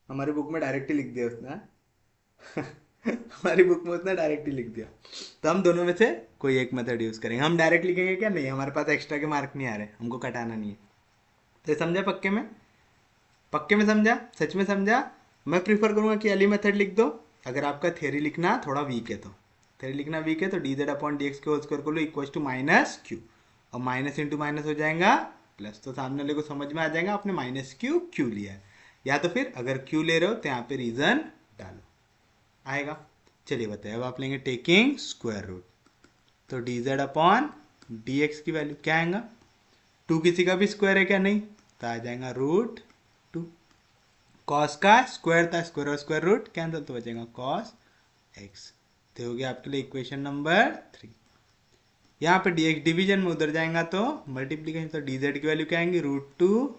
हमारी बुक में डायरेक्ट ही लिख दिया उसने, हाँ? हमारी बुक में उसने डायरेक्ट ही लिख दिया। तो हम दोनों में से कोई एक मेथड यूज करेंगे। हम डायरेक्ट लिखेंगे क्या? नहीं, हमारे पास एक्स्ट्रा के मार्क नहीं आ रहे, हमको कटाना नहीं है। तो ये समझा पक्के में? पक्के में समझा? सच में समझा? मैं प्रीफर करूंगा कि अली मेथड लिख दो। अगर आपका थ्योरी लिखना थोड़ा वीक है तो, थ्योरी लिखना वीक है तो d z upon d x के होल स्क्वायर को लो इक्वल टू माइनस क्यू, और माइनस इंटू माइनस हो जाएगा प्लस, तो सामने वाले को समझ में आ जाएगा आपने माइनस क्यू क्यू लिया है। या तो फिर अगर क्यू ले रहे हो तो यहाँ पे रीजन डालो, आएगा। चलिए बताइए, अब आप लेंगे टेकिंग स्क्वायर रूट, तो d z upon d x की वैल्यू क्या आएगा? टू किसी का भी स्क्वायर है क्या? नहीं, तो आ जाएगा रूट टू। कॉस का स्क्वायर था, स्क्वायर और स्क्वायर रूट कैंसिल, तो बचेगा कॉस एक्स। तो हो गया आपके लिए इक्वेशन नंबर 3। यहाँ पे dx डिवीजन में उधर जाएगा तो मल्टीप्लीकेशन, तो dz की वैल्यू क्या आएंगी? Root two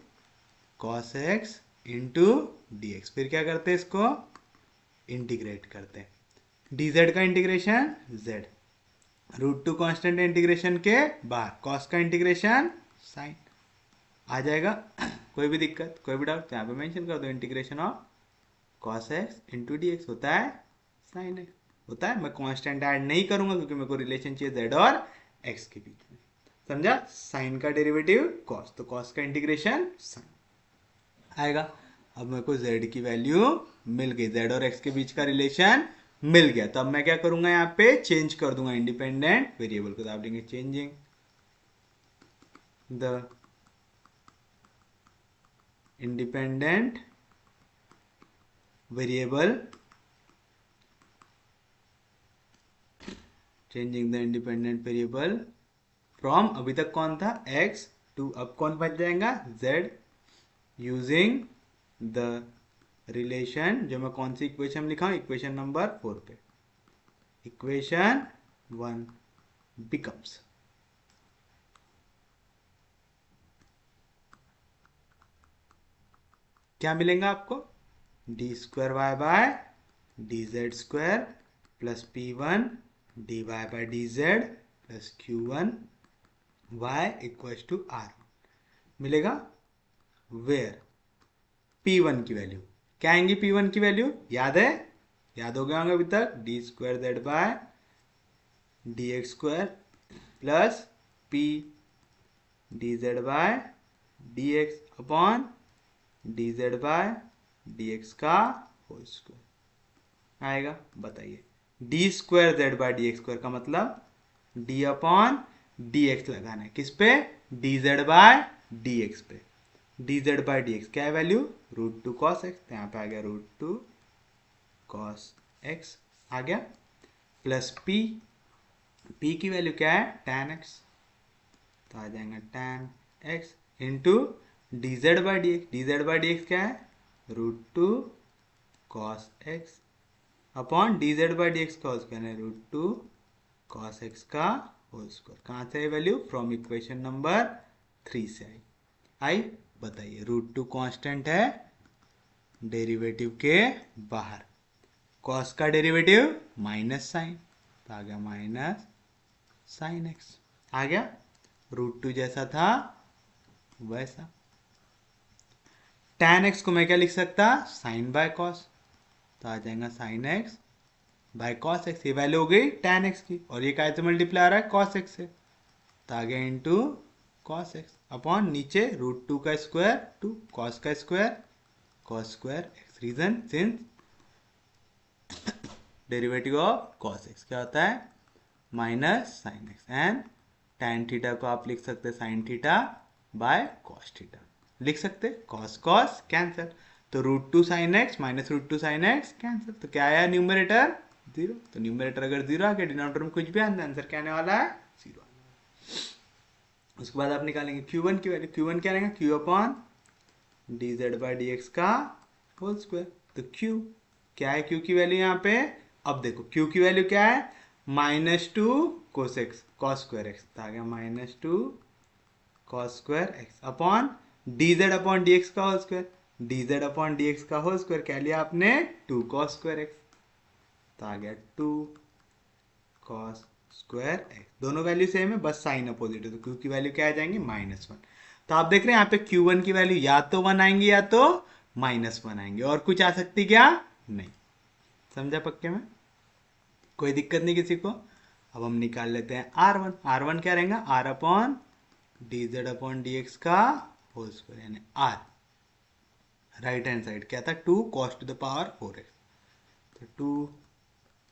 cos x into d x. फिर क्या करते हैं, इसको इंटीग्रेट करते हैं। dz का integration z, root two constant integration के बाहर, कॉस का इंटीग्रेशन साइन आ जाएगा। कोई भी दिक्कत, कोई भी डाउट, यहाँ पे मेंशन कर दो, integration of cos x into d x होता है साइन एक्स, होता है। मैं कांस्टेंट ऐड नहीं करूंगा क्योंकि मेरे को रिलेशन चाहिए जेड और एक्स के बीच में, समझा? साइन का डेरिवेटिव कॉस, तो कॉस का इंटीग्रेशन साइन आएगा। अब मेरे को जेड की वैल्यू मिल गई, जेड और एक्स के बीच का रिलेशन मिल गया। तो अब मैं क्या करूंगा, यहाँ पे चेंज कर दूंगा इंडिपेंडेंट वेरिएबल को, तो आप लेंगे changing the independent variable, changing the independent variable from, अभी तक कौन था? x टू, अब कौन बच जाएगा? z, यूजिंग द रिलेशन, जो मैं कौन सी इक्वेशन लिखा हूं? इक्वेशन नंबर 4 पे। इक्वेशन 1 बिकम्स, क्या मिलेगा आपको? D square y by d z square plus p one d y by d z plus q one y equals to r मिलेगा। वेयर P1 की वैल्यू क्या आएंगी? P1 की वैल्यू याद है? याद हो गया होंगे अभी तक, d square z by d x square plus p d z by d x upon d z by d x का होल स्क्वायर आएगा। बताइए, d square z by d x square का मतलब डी अपॉन डी एक्स लगाना है, किस पे? D z by d x पे। D z by d x क्या है value? Root two cos x, तो यहाँ पे आ गया रूट टू कॉस एक्स आ गया, प्लस पी, पी की वैल्यू क्या है? टैन एक्स, तो आ जाएगा tan x into d z by d x, d z by d x क्या है? Root two cos x upon d z by d x का होल स्क्वायर है रूट टू कॉस एक्स का whole square. कहाँ से I value? From equation number 3 से आई। बताइए, root two constant है डेरिवेटिव के बाहर, कॉस का डेरिवेटिव माइनस साइन, तो आ गया माइनस साइन एक्स आ गया, रूट टू जैसा था वैसा। tan एक्स को मैं क्या लिख सकता? साइन बाय कॉस, तो आ जाएगा sine x by cos x, ये वैल्यू हो गई tan एक्स की, और ये काय से मल्टीप्लाई आ रहा है? कॉस एक्स से, तो आ गया इंटू कॉस एक्स अपॉन नीचे रूट टू का स्क्वायर टू कॉस का square cos square x. Reason since derivative of cos x क्या होता है? Minus sine x, and tan theta को आप लिख सकते sine theta by cos theta, लिख सकते कॉस कॉस कैंसिल, तो root two sine x minus root two sine x cancel, तो क्या आया न्यूमरेटर? 0। तो न्यूमरेटर अगर 0 आ गया, डिनोमिनेटर में कुछ भी आंसर क्या आने वाला है? 0। उसके बाद आप निकालेंगे Q1 की वैल्यू, Q1 क्या रहेगा? Q upon d z by d x का होल स्क्वायर, तो Q क्या है? Q की वैल्यू यहाँ पे, अब देखो Q की वैल्यू क्या है? Minus two cos x cos square x, तो आ गया minus two cos square x upon d z upon d x का whole square, d z upon d x का होल स्क्वायर क्या लिया आपने? टू कॉस स्क्वायर एक्स, तो आ गया टू कॉस स्क्वायर एक्स, दोनों वैल्यू सेम है, बस साइन अपोजिट है, तो क्यू की वैल्यू क्या आ जाएंगी -1। तो आप देख रहे हैं यहाँ पे Q1 की वैल्यू या तो 1 आएंगी या तो -1 आएंगे, और कुछ आ सकती क्या नहीं। समझा पक्के में, कोई दिक्कत नहीं किसी को। अब हम निकाल लेते हैं R1। R1 क्या रहेगा, R upon d z upon d x का होल स्क्वायर, यानी R। राइट हैंड साइड क्या था, 2 cos to the power 4x, तो 2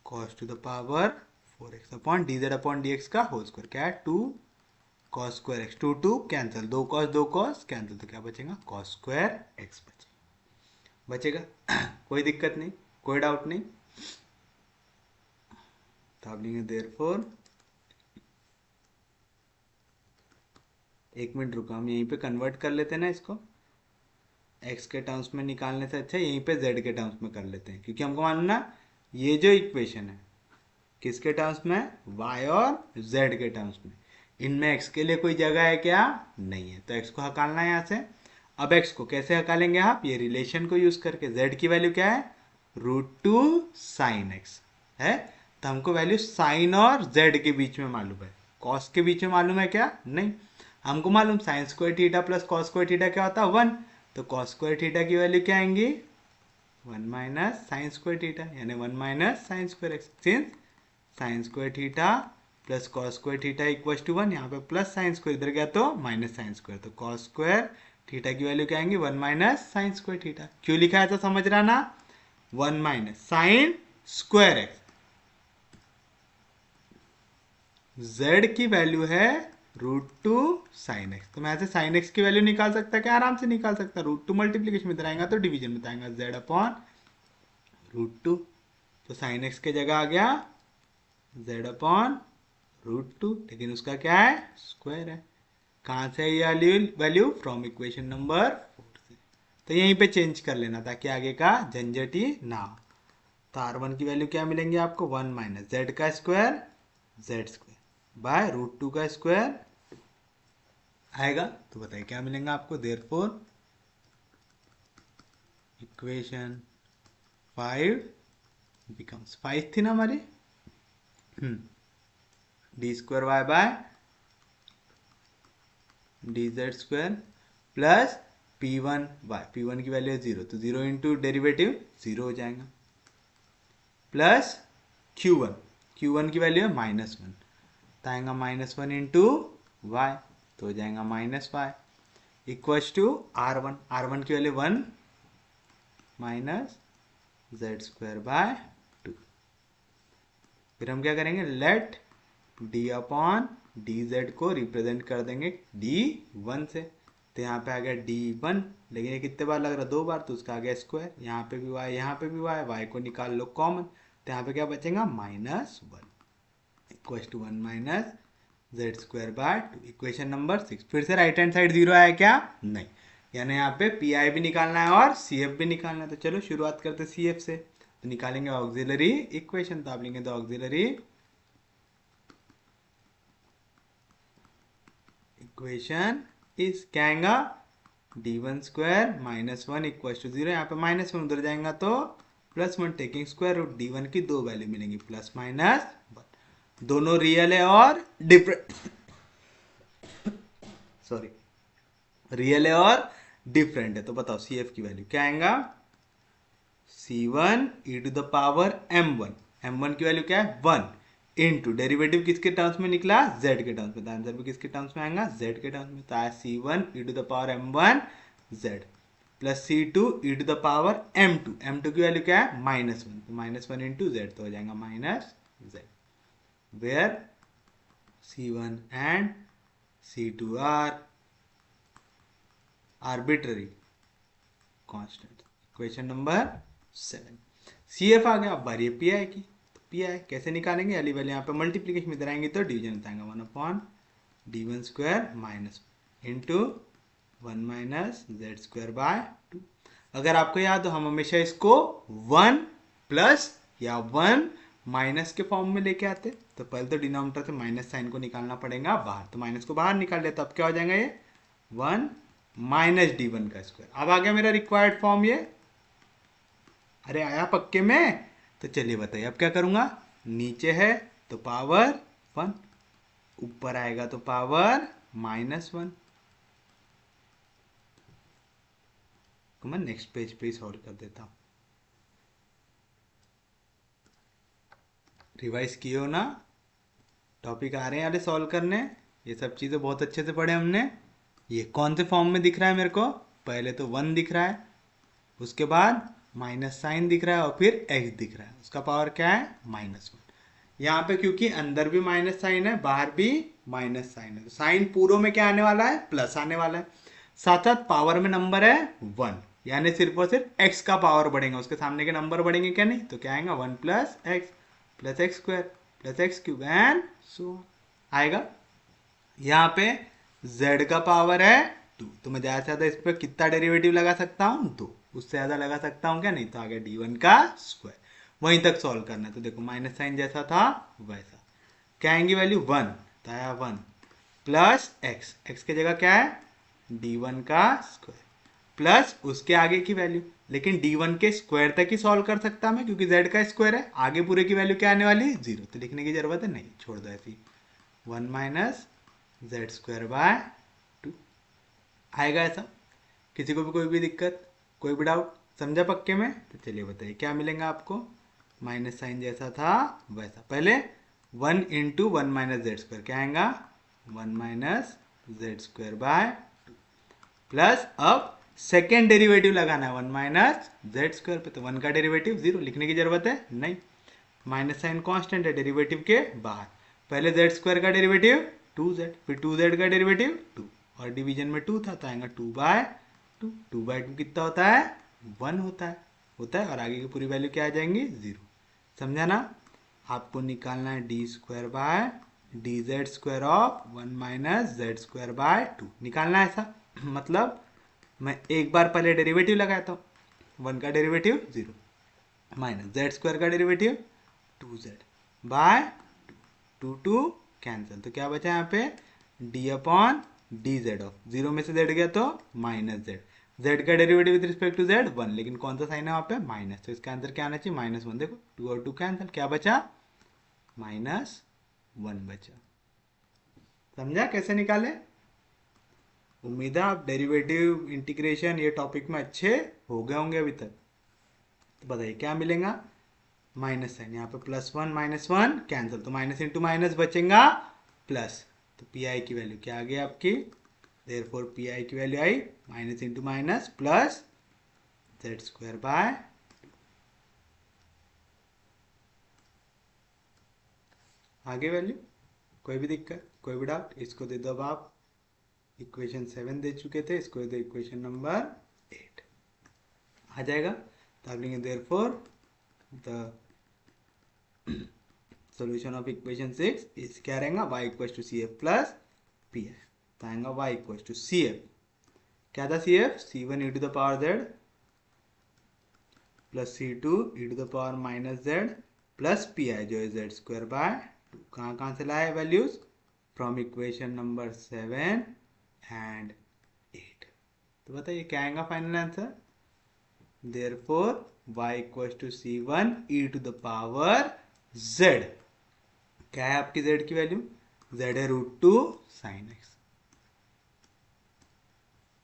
cos to the power 4x upon d z upon d x का whole square, क्या है 2 cos square x, 2 cancel, 2 cos cancel, तो क्या बचेगा cos स्क्वायर एक्स बचेगा। कोई दिक्कत नहीं, कोई डाउट नहीं। तो आप लिखेंगे देयरफॉर, एक मिनट रुको, हम यहीं पे कन्वर्ट कर लेते हैं ना इसको, x के टर्म्स में निकालने से अच्छा यहीं पे z के टर्म्स में कर लेते हैं, क्योंकि हमको मालूम ना ये जो इक्वेशन है किसके टर्म्स में, y और z के टर्म्स में, इनमें x के लिए कोई जगह है क्या, नहीं है, तो x को हटाना है यहाँ से। अब x को कैसे हटालेंगे आप, ये रिलेशन को यूज करके, z की वैल्यू क्या है √2 sin x है, तो हमको वैल्यू साइन और z के बीच में मालूम है, cos के बीच में मालूम है क्या, नहीं। हमको मालूम sine square theta plus cos square theta क्या होता है 1, तो कॉस स्क्वायर थीटा की वैल्यू क्या आएंगी 1 माइनस साइन स्क्वायर थीटा, यानी 1 minus sine square x, since sine square theta plus cos square theta equal to 1, यहाँ पे प्लस साइन स्क्वायर इधर गया तो माइनस साइन स्क्वायर, तो कॉस स्क्वायर थीटा की वैल्यू क्या आएंगी 1 माइनस साइन स्क्वायर थीटा। क्यों लिखा है तो समझ रहा ना, 1 minus sine square x, z की वैल्यू है √2 sin x, तो मैं ऐसे sin x की वैल्यू निकाल सकता, क्या आराम से निकाल सकता, √2 मल्टीप्लीकेशन में इधर आएगा तो डिवीजन में आएगा z अपॉन √2, तो sin x के जगह आ गया z अपॉन √2, लेकिन उसका क्या है स्क्वायर है। कहाँ से ये वैल्यू, फ्रॉम इक्वेशन नंबर 4 से, तो यहीं पे चेंज कर लेना ताकि आगे का झंझट ही ना हो। तो R1 की वैल्यू क्या मिलेंगी आपको 1 माइनस जेड का स्क्वायर जेड स्क्वायर बाय √2 का स्क्वायर आएगा, तो बताइए क्या मिलेगा आपको, देयरफॉर इक्वेशन 5 बिकम्स, 5 थी ना हमारी, d square y by d z square plus P1 y, P1 की वैल्यू है 0, तो 0 इंटू डेरिवेटिव 0 हो जाएगा, प्लस Q1 की वैल्यू है -1, तो आएगा -1 इंटू वाई, तो हो जाएगा -y इक्वल्स टू R1 की value 1 minus z square by 2। फिर हम क्या करेंगे, let d upon d z को रिप्रेजेंट कर देंगे d1 से, तो यहाँ पे आ गया d1, लेकिन ये कितने बार लग रहा है 2 बार, तो उसका आ गया स्क्वायर, यहाँ पे भी y यहाँ पे भी y को निकाल लो कॉमन, तो यहाँ पे क्या बचेगा -1 equals to 1 minus z square by 2, equation number 6। फिर से राइट हैंड साइड 0 आया क्या, नहीं, यानी यहाँ पे पी आई भी निकालना है और सी एफ भी निकालना है। तो चलो शुरुआत करते सी एफ से, तो निकालेंगे ऑक्सिलरी इक्वेशन, तो आप लेंगे तो ऑक्सिलरी इक्वेशन इस क्या आएगा d1 स्क्वायर -1 इक्वल टू 0, यहाँ पे -1 उधर जाएगा तो +1, टेकिंग स्क्वायर रूट d1 की दो वैल्यू मिलेंगी +-1, दोनों रियल है और डिफरेंट सॉरी रियल है और डिफरेंट है, तो बताओ सी एफ की वैल्यू क्या आएगा c1 e to the power m1 की वैल्यू क्या है 1 इनटू डेरिवेटिव किसके टर्म्स में निकला z के टर्म्स में, तो आंसर भी किसके टर्म्स में आएगा z के टर्म्स में, तो आया c1 e to the power m1 z plus c2 e to the power m2 की वैल्यू क्या है -1, तो -1 इंटू z, तो हो जाएगा -z, where c1 and c2 are arbitrary constant. Equation number 7, C F आ गया, अब बारी है पी आई की, तो पी आई कैसे निकालेंगे, अली वाले यहाँ पे मल्टीप्लीकेशन में आएंगे तो डिवीजन आएगा 1 upon d1 square minus into 1 minus z square by 2। अगर आपको याद हो हम हमेशा इसको 1 प्लस या 1 माइनस के फॉर्म में लेके आते, तो पहले तो डिनोमिनेटर से माइनस साइन को निकालना पड़ेगा बाहर, तो माइनस को बाहर निकाल लिया, तो अब क्या हो जाएगा ये 1 माइनस d1 का स्क्वायर। अब आ गया मेरा रिक्वायर्ड फॉर्म, ये अरे आया पक्के में, तो चलिए बताइए अब क्या करूंगा, नीचे है तो पावर 1, ऊपर आएगा तो पावर -1। तो मैं नेक्स्ट पेज पे ही सॉल्व कर देता हूँ। रिवाइज किए हो ना, टॉपिक आ रहे हैं अरे सॉल्व करने, ये सब चीज़ें बहुत अच्छे से पढ़े हमने। ये कौन से फॉर्म में दिख रहा है मेरे को, पहले तो 1 दिख रहा है, उसके बाद माइनस साइन दिख रहा है और फिर x दिख रहा है, उसका पावर क्या है -1। यहाँ पे क्योंकि अंदर भी माइनस साइन है बाहर भी माइनस साइन है, तो साइन पूरों में क्या आने वाला है, प्लस आने वाला है। साथ साथ पावर में नंबर है 1, यानी सिर्फ और सिर्फ x का पावर बढ़ेगा, उसके सामने के नंबर बढ़ेंगे क्या, नहीं, तो क्या आएगा 1 + x square +x³ and so आएगा। यहाँ पे z का पावर है 2, तो मैं ज़्यादा से ज़्यादा इस पर कितना डेरिवेटिव लगा सकता हूँ, 2, उससे ज़्यादा लगा सकता हूँ क्या, नहीं, तो आगे d1 का स्क्वायर, वहीं तक सॉल्व करना है। तो देखो माइनस साइन जैसा था वैसा, क्या आएंगी वैल्यू 1, तो आया 1 प्लस x की जगह क्या है d1 का स्क्वायर प्लस उसके आगे की वैल्यू, लेकिन d1 के स्क्वायर तक ही सॉल्व कर सकता मैं क्योंकि z का स्क्वायर है, आगे पूरे की वैल्यू क्या आने वाली है 0, तो लिखने की जरूरत है नहीं, छोड़ दो ऐसी। 1 - z²/2 आएगा ऐसा। किसी को भी कोई भी दिक्कत, कोई भी डाउट, समझा पक्के में, तो चलिए बताइए क्या मिलेगा आपको। माइनस साइन जैसा था वैसा, पहले 1 × 1 - z² क्या आएगा 1 - z²/2 प्लस अब सेकेंड डेरिवेटिव लगाना है 1 - z² पे, तो 1 का डेरिवेटिव 0, लिखने की जरूरत है नहीं, माइनस साइन कांस्टेंट है डेरिवेटिव के बाहर, पहले z² का डेरिवेटिव 2z, फिर 2z का डेरिवेटिव 2 और डिवीजन में 2 था तो आएगा 2/2, 2/2 कितना होता है 1 होता है और आगे की पूरी वैल्यू क्या आ जाएंगी 0, समझा ना। आपको निकालना है d² ऑफ 1 - z²/2 निकालना है ऐसा। मतलब मैं एक बार पहले डेरिवेटिव लगाता हूँ, 1 का डेरिवेटिव 0 माइनस z² का डेरिवेटिव 2z/2, 2 कैंसिल, तो क्या बचा यहाँ पे d/dz ऑफ 0 में से z गया तो -z, z का derivative with respect to z 1, लेकिन कौन सा साइन है वहाँ पे माइनस, तो इसका आंसर क्या आना चाहिए -1। देखो 2 और 2 कैंसिल, क्या बचा -1 बचा। समझा कैसे निकाले। उम्मीद है आप डेरिवेटिव इंटीग्रेशन ये टॉपिक में अच्छे हो गए होंगे अभी तक। तो बताइए क्या मिलेगा, माइनस साइन, यहाँ पे +1 -1 कैंसिल, तो माइनस इंटू माइनस बचेगा प्लस, तो पी आई की वैल्यू क्या आ गई आपकी, देयरफॉर पी आई की value I minus into minus plus z²/, आगे वैल्यू, कोई भी दिक्कत कोई भी डाउट, इसको दे दो। अब आप इक्वेशन 7 दे चुके थे, इसको दे इक्वेशन नंबर 8 आ जाएगा, तो आप लिखेंगे therefore the solution of equation 6 इस क्या रहेगा y = CF + PI, तो आएगा y = CF, क्या था CF C1 e⁻z plus C2 e⁻−z plus PI जो है z²/2, कहाँ से लाए values, from equation number 7 and 8। तो बताइए क्या आएगा final answer, therefore y = C1 e⁻z, क्या है आपकी z की वैल्यू, z है √2 sin x,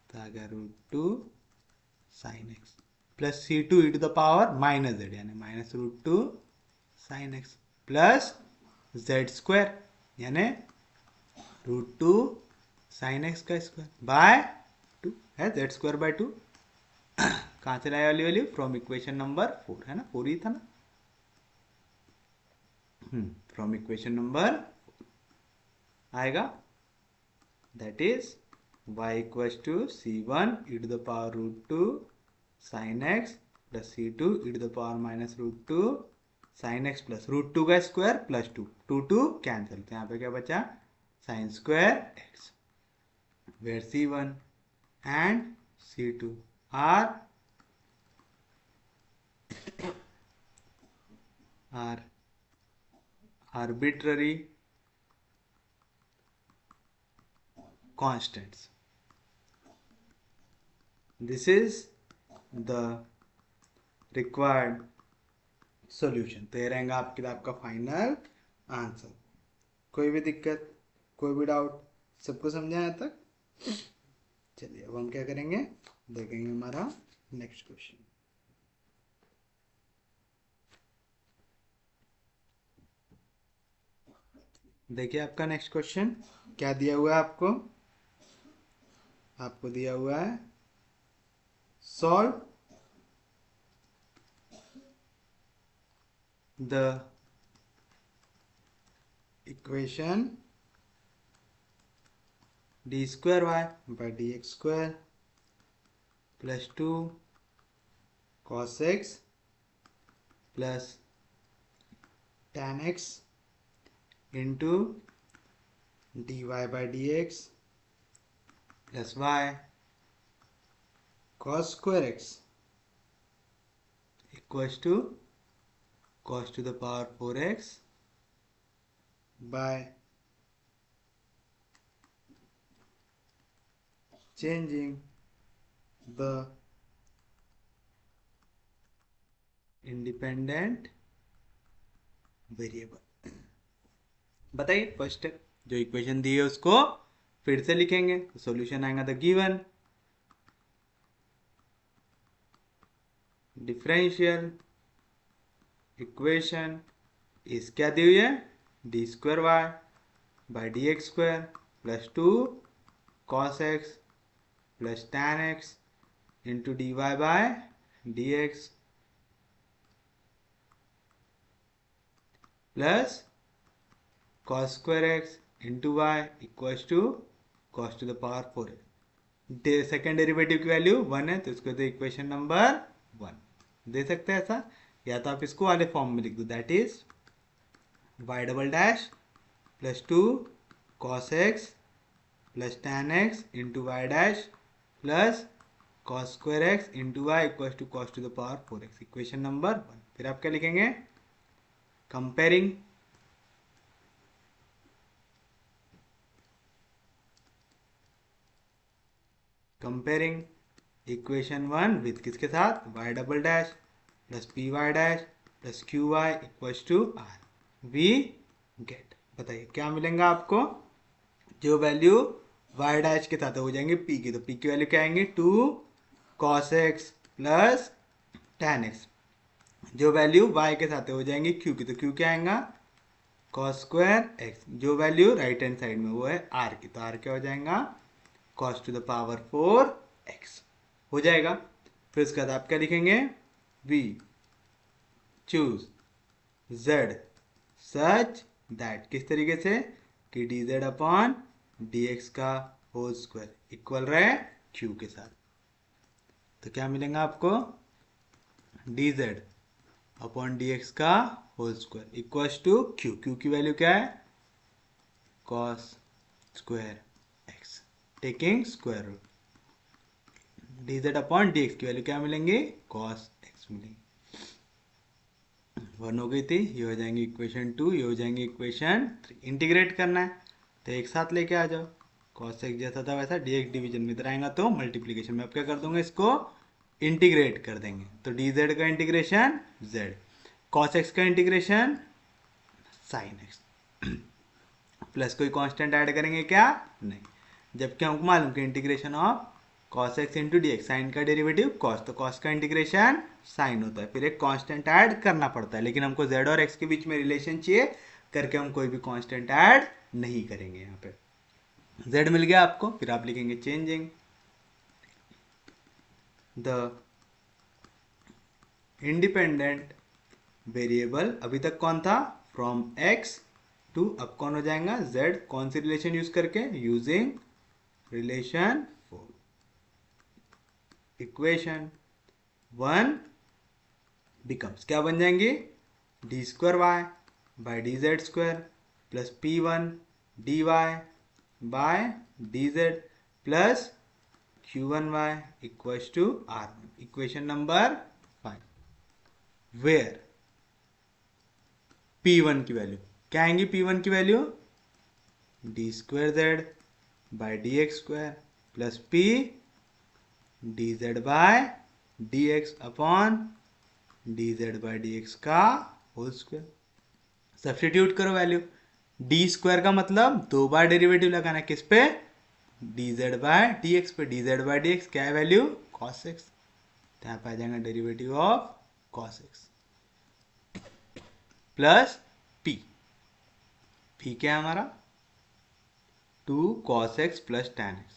तो आ गया √2 sin x plus C2 e⁻−z यानी -√2 sin x प्लस z² यानी √2 sin x का स्क्वायर बाय 2 है, z²/2 कहाँ से लाया वाली वैल्यू, फ्रॉम इक्वेशन नंबर 4 है ना, 4 ही था ना, फ्रॉम इक्वेशन नंबर आएगा, that is y = C1 e⁻√2 sin x plus C2 e⁻−√2 sin x plus √2 का स्क्वायर प्लस 2, 2 कैंसिल, तो यहाँ पे क्या बचा sin² x, where C1 and C2 are arbitrary constants. This is the required solution, तो ये रहेगा आपके आपका फाइनल आंसर। कोई भी दिक्कत, कोई भी डाउट, सबको समझा यहाँ तक? चलिए अब हम क्या करेंगे, देखेंगे हमारा नेक्स्ट क्वेश्चन। देखिए आपका नेक्स्ट क्वेश्चन क्या दिया हुआ है आपको। आपको दिया हुआ है solve the equation d square y by d x square plus 2 cos x plus tan x into dy by d x plus y cos square x equals to cos to the power 4x by changing the independent variable। बताइए first जो equation दी है उसको फिर से लिखेंगे तो solution आएगा the given differential equation इस क्या दी हुई है, d square y by d x square plus 2 cos x plus tan x into d y by d x plus cos square x into y equals to cos to the power 4x। Second derivative की value 1 है तो इसको दे equation number 1 दे सकते हैं ऐसा, या तो आप इसको वाले फॉर्म में लिख दो, that is y double dash plus 2 cos x plus tan x into y dash plus cos square x into y equals to cos to the power 4x, equation number 1। फिर आप क्या लिखेंगे, कंपेयरिंग इक्वेशन 1 विथ किसके साथ, y double dash plus p y dash plus q y equals to r, we get. बताइए क्या मिलेगा आपको, जो वैल्यू y डैश के साथ हो जाएंगे p की, तो p की वैल्यू क्या आएंगे 2 cos x plus tan x, जो वैल्यू y के साथ हो जाएंगी q की, तो q क्या आएगा cos स्क्वायर x, जो वैल्यू राइट हैंड साइड में वो है r की, तो r क्या हो जाएगा cos to the power 4x हो जाएगा। फिर उसके बाद आप क्या लिखेंगे, we choose z such that, किस तरीके से कि d z upon d x का होल स्क्वायर इक्वल रहे q के साथ, तो क्या मिलेगा आपको d z upon d x का whole square equals to q की वैल्यू क्या है cos square x taking square root, d z upon d x की वैल्यू क्या मिलेंगी cos x मिलेंगी। 1 हो गई थी, ये हो जाएंगे इक्वेशन 2, ये हो जाएंगे इक्वेशन 3। इंटीग्रेट करना है तो एक साथ लेके आ जाओ, cos x जैसा था वैसा dx डिवीजन में इधर आएगा तो मल्टीप्लीकेशन में आप क्या कर दूंगा, इसको इंटीग्रेट कर देंगे, तो dz का इंटीग्रेशन z, cos x का इंटीग्रेशन sin x प्लस कोई कांस्टेंट ऐड करेंगे क्या, नहीं, जबकि हमको मालूम कि integration of cos x into d x, sine का डेरिवेटिव cos, तो cos का इंटीग्रेशन साइन होता है, फिर एक कांस्टेंट ऐड करना पड़ता है, लेकिन हमको z और x के बीच में रिलेशन चाहिए करके हम कोई भी कांस्टेंट ऐड नहीं करेंगे। यहाँ पे z मिल गया आपको, फिर आप लिखेंगे चेंजिंग द इंडिपेंडेंट वेरिएबल, अभी तक कौन था फ्रॉम x टू, अब कौन हो जाएगा z, कौन सी रिलेशन यूज करके, यूजिंग रिलेशन 4, इक्वेशन 1 बिकम्स क्या बन जाएंगे, d square y by d z square plus p one d y by d z plus q one y equals to r one, equation number 5, where P1 की value क्या आएंगी, P1 की value d square z by d x square plus p d z by d x upon d z by d x का whole square. Substitute करो value, d square का मतलब 2 बार derivative लगाना है, किस पे, d z by d x पे। D z by d x क्या है वैल्यू, कॉस एक्स, तो यहाँ पे आ जाएगा derivative of cos x plus p. P क्या है हमारा, 2 cos x plus tan x।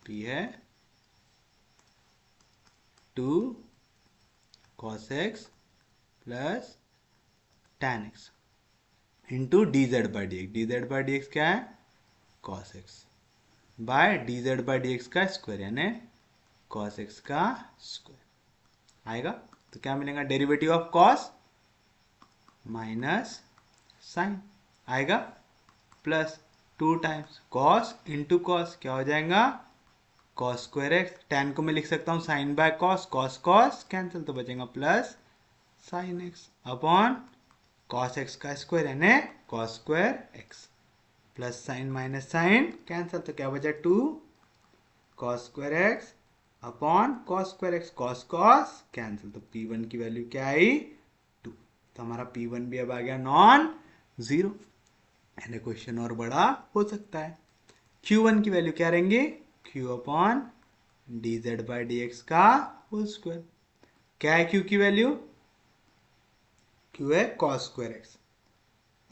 P है 2 cos x plus tan x into d z by d x. D z by d x क्या है, cos x by d z by d x का square, यानी cos x का square आएगा। तो क्या मिलेगा, derivative of cos minus sine आएगा, plus 2 times cos into cos क्या हो जाएगा, कॉस स्क्वायर एक्स। टेन को मैं लिख सकता हूँ sine by cos, cos cos cancel तो बचेगा plus sine x upon cos x का स्क्वायर यानी cos square x plus sine minus sine cancel तो क्या बचा 2 cos square x upon cos square x, cos cos cancel तो P1 की value क्या आई 2। तो हमारा P1 भी अब आ गया नॉन जीरो। यानी क्वेश्चन और बड़ा हो सकता है। Q1 की वैल्यू क्या रहेंगे, Q upon d z by d x का होल स्क्वायर। क्या है Q की वैल्यू, Q है कॉस स्क्वायर एक्स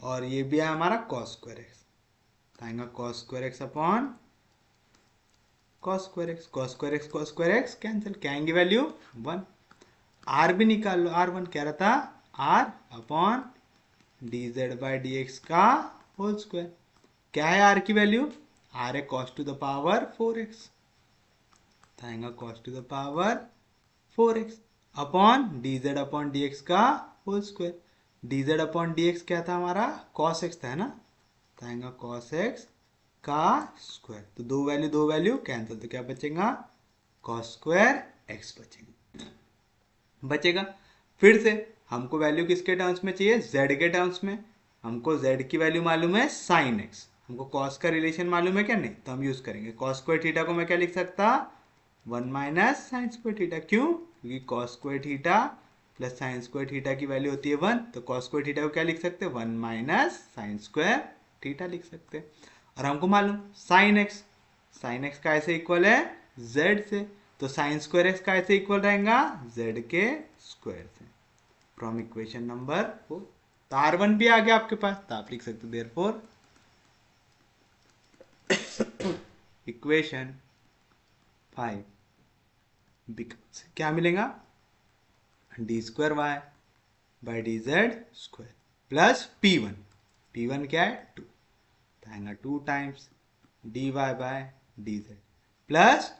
और ये भी है हमारा कॉस स्क्वायर एक्स, तो आएगा cos square x upon cos square x, cos square x cos square x cancel, क्या आएंगे वैल्यू 1। आर भी निकाल लो, R1 क्या रहता, R upon d z by d x का होल स्क्वायर। क्या है R की वैल्यू, R है cos to the power 4x, तो आएगा cos to the power 4x upon d z upon d x का whole square. D z upon d x क्या था हमारा, cos x था है ना, तो आएगा cos x का स्क्वायर। तो दो वैल्यू कैंसिल तो क्या बचेगा, cos स्क्वायर x बचेगा। फिर से हमको वैल्यू किसके टर्म्स में चाहिए, z के टर्म्स में। हमको z की वैल्यू मालूम है sin x, हमको cos का रिलेशन मालूम है क्या, नहीं, तो हम यूज करेंगे cos स्क्वायर थीटा को मैं क्या लिख सकता 1 माइनस साइन स्क्वायर थीटा। क्यों, क्योंकि cos square theta plus sine square theta की वैल्यू होती है 1, तो cos स्क्वायर थीटा को क्या लिख सकते हैं 1 माइनस साइन स्क्वायर थीटा लिख सकते हैं। और हमको मालूम साइन एक्स का ऐसे इक्वल है z से, तो साइन स्क्वायर एक्स का ऐसे इक्वल रहेगा z के स्क्वायर से, फ्रॉम इक्वेशन नंबर 4। तो R1 भी आ गया आपके पास, तो आप लिख सकते हो देयरफॉर इक्वेशन 5 बिकम्स, क्या मिलेगा, d square y by d z square plus P1 क्या है 2, तो आएगा 2 times d y by d z plus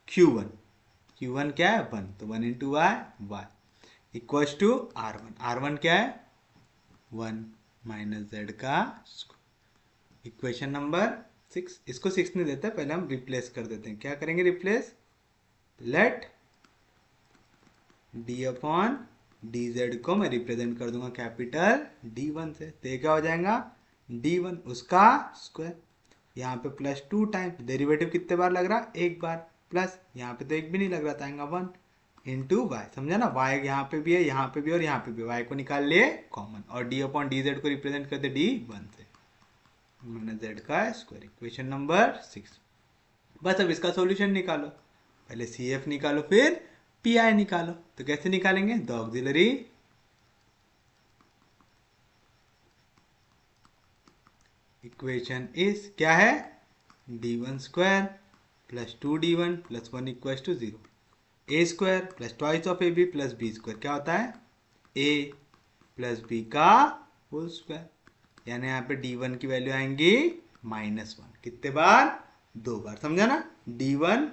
Q1 क्या है 1, तो 1 into y equals to R1 क्या है 1 माइनस जेड का स्क्वायर। इक्वेशन नंबर 6, इसको 6 नहीं देता, पहले हम रिप्लेस कर देते हैं। क्या करेंगे replace, let d upon d z को मैं रिप्रेजेंट कर दूंगा कैपिटल D1 से, तो क्या हो जाएगा D1 उसका स्क्वायर, यहाँ पे प्लस 2 टाइम्स डेरिवेटिव कितने बार लग रहा, एक बार, प्लस यहाँ पे तो एक भी नहीं लग रहा था, आएगा 1 इंटू वाई, समझा ना, वाई यहाँ पे भी है, यहाँ पे भी और यहाँ पे भी, वाई को निकाल लिए कॉमन और डी अपॉन डी जेड को रिप्रेजेंट करते D1 से माइनस जेड का स्क्वायर। Equation number 6। बस अब इसका सॉल्यूशन निकालो, पहले CF निकालो फिर PI निकालो। तो कैसे निकालेंगे, द ऑक्सिलरी इक्वेशन इज क्या है, D1 square plus 2D1 plus 1 equals to 0, a square plus twice of AB plus b square क्या होता है A प्लस बी का होल स्क्वायर, यानी यहाँ पे D1 की वैल्यू आएंगी -1, कितने बार, 2 बार, समझा ना, D1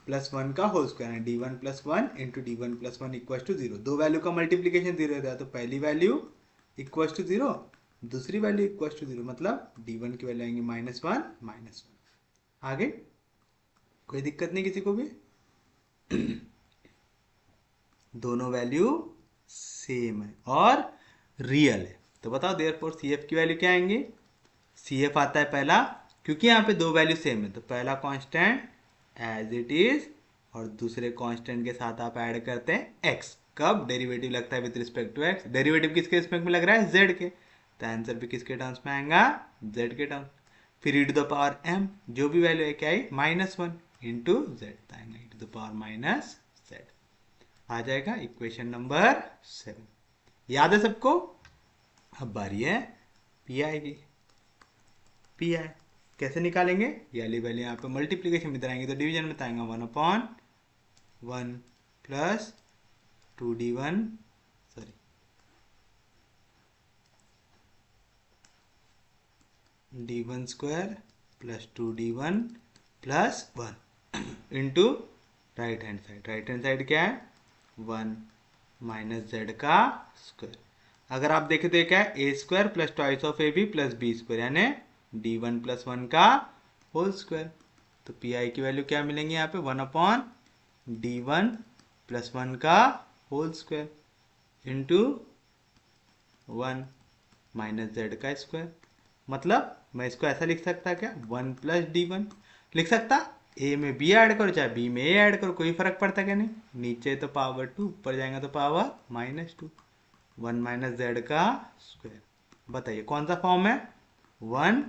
प्लस 1 का होल स्क्वायर है, D1 plus 1 into D1 plus 1 equals to 0। दो वैल्यू का मल्टीप्लीकेशन 0 रहता है, तो पहली वैल्यू इक्वल्स टू 0, दूसरी वैल्यू इक्वल्स टू 0, मतलब D1 की वैल्यू आएंगी -1 आगे कोई दिक्कत नहीं किसी को भी, दोनों वैल्यू सेम है और रियल है। तो बताओ देयरफॉर CF की वैल्यू क्या आएंगे, CF आता है पहला, क्योंकि यहाँ पे दो वैल्यू सेम है, तो पहला कांस्टेंट एज इट इज और दूसरे कांस्टेंट के साथ आप ऐड करते हैं x। कब डेरिवेटिव लगता है with respect to x, derivative किसके रिस्पेक्ट में लग रहा है z के, तो आंसर भी किसके टर्म्स में आएगा, z के टर्म्स। फिर e to the power m जो भी वैल्यू है क्या है -1 इंटू जेड आएगा e to the power minus z. आ जाएगा इक्वेशन नंबर 7। याद है सबको। अब बारी है पी आई की। पी आई कैसे निकालेंगे, ये वाली वैल्यू यहाँ पे मल्टीप्लीकेशन में आएंगे तो डिवीजन में आएगा 1/1 plus 2d1 sorry d1 square plus 2d1 plus 1 into right hand side. Right hand side क्या है 1 माइनस जेड का स्क्वायर। अगर आप देखें तो ये क्या है a square plus twice of a b plus b square यानी d1 प्लस 1 का होल स्क्वायर। तो पी आई की वैल्यू क्या मिलेंगी यहाँ पे 1/d1 प्लस 1 का whole square into 1 minus z का स्क्वायर। मतलब मैं इसको ऐसा लिख सकता क्या 1 प्लस d1 लिख सकता, ए में बी ऐड करो चाहे बी में ए ऐड करो कोई फर्क पड़ता क्या नहीं। नीचे तो पावर 2 ऊपर जाएगा तो पावर -2 1 माइनस जेड का स्क्वायर। बताइए कौन सा फॉर्म है 1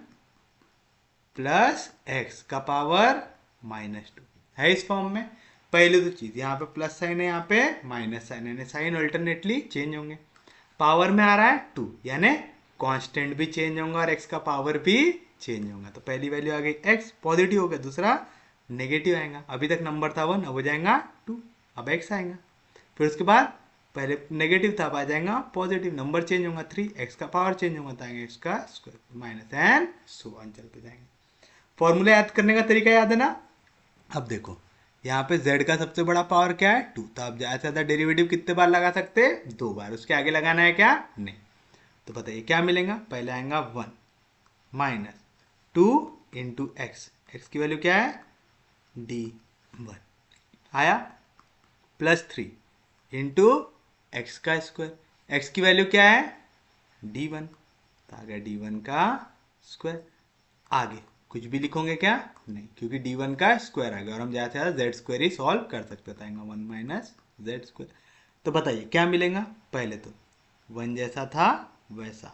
प्लस एक्स का पावर -2 है इस फॉर्म में। पहले तो चीज यहाँ पे प्लस साइन है यहाँ पे माइनस साइन है, साइन अल्टरनेटली चेंज होंगे। पावर में आ रहा है 2 यानी कांस्टेंट भी चेंज होगा और x का पावर भी चेंज होगा। तो पहली वैल्यू आ गई x पॉजिटिव हो गया, दूसरा नेगेटिव आएगा। अभी तक नंबर था 1 अब हो जाएगा 2, अब x आएगा। फिर उसके बाद पहले नेगेटिव था अब आ जाएगा पॉजिटिव, नंबर चेंज होगा 3 x का पावर चेंज होगा तो आएगा x का square minus and so on चलते जाएंगे। फॉर्मूला याद करने का तरीका याद है ना। अब देखो यहाँ पे z का सबसे बड़ा पावर क्या है 2, तो आप ज्यादा से ज्यादा डेरिवेटिव कितने बार लगा सकते हैं 2 बार। उसके आगे लगाना है क्या नहीं। तो बताइए क्या मिलेगा, पहले आएगा 1 माइनस 2 इंटू एक्स, एक्स की वैल्यू क्या है d1 आया, प्लस 3 इंटू एक्स का स्क्वायर, एक्स की वैल्यू क्या है d1 तो आ गया d1 का स्क्वायर। आगे कुछ भी लिखोगे क्या नहीं क्योंकि d1 का स्क्वायर आ गया और हम ज्यादा से ज्यादा जेड स्क्वायर ही सॉल्व कर सकते हैं। 1 माइनस जेड स्क्वायर। तो बताइए क्या मिलेगा, पहले तो 1 जैसा था वैसा,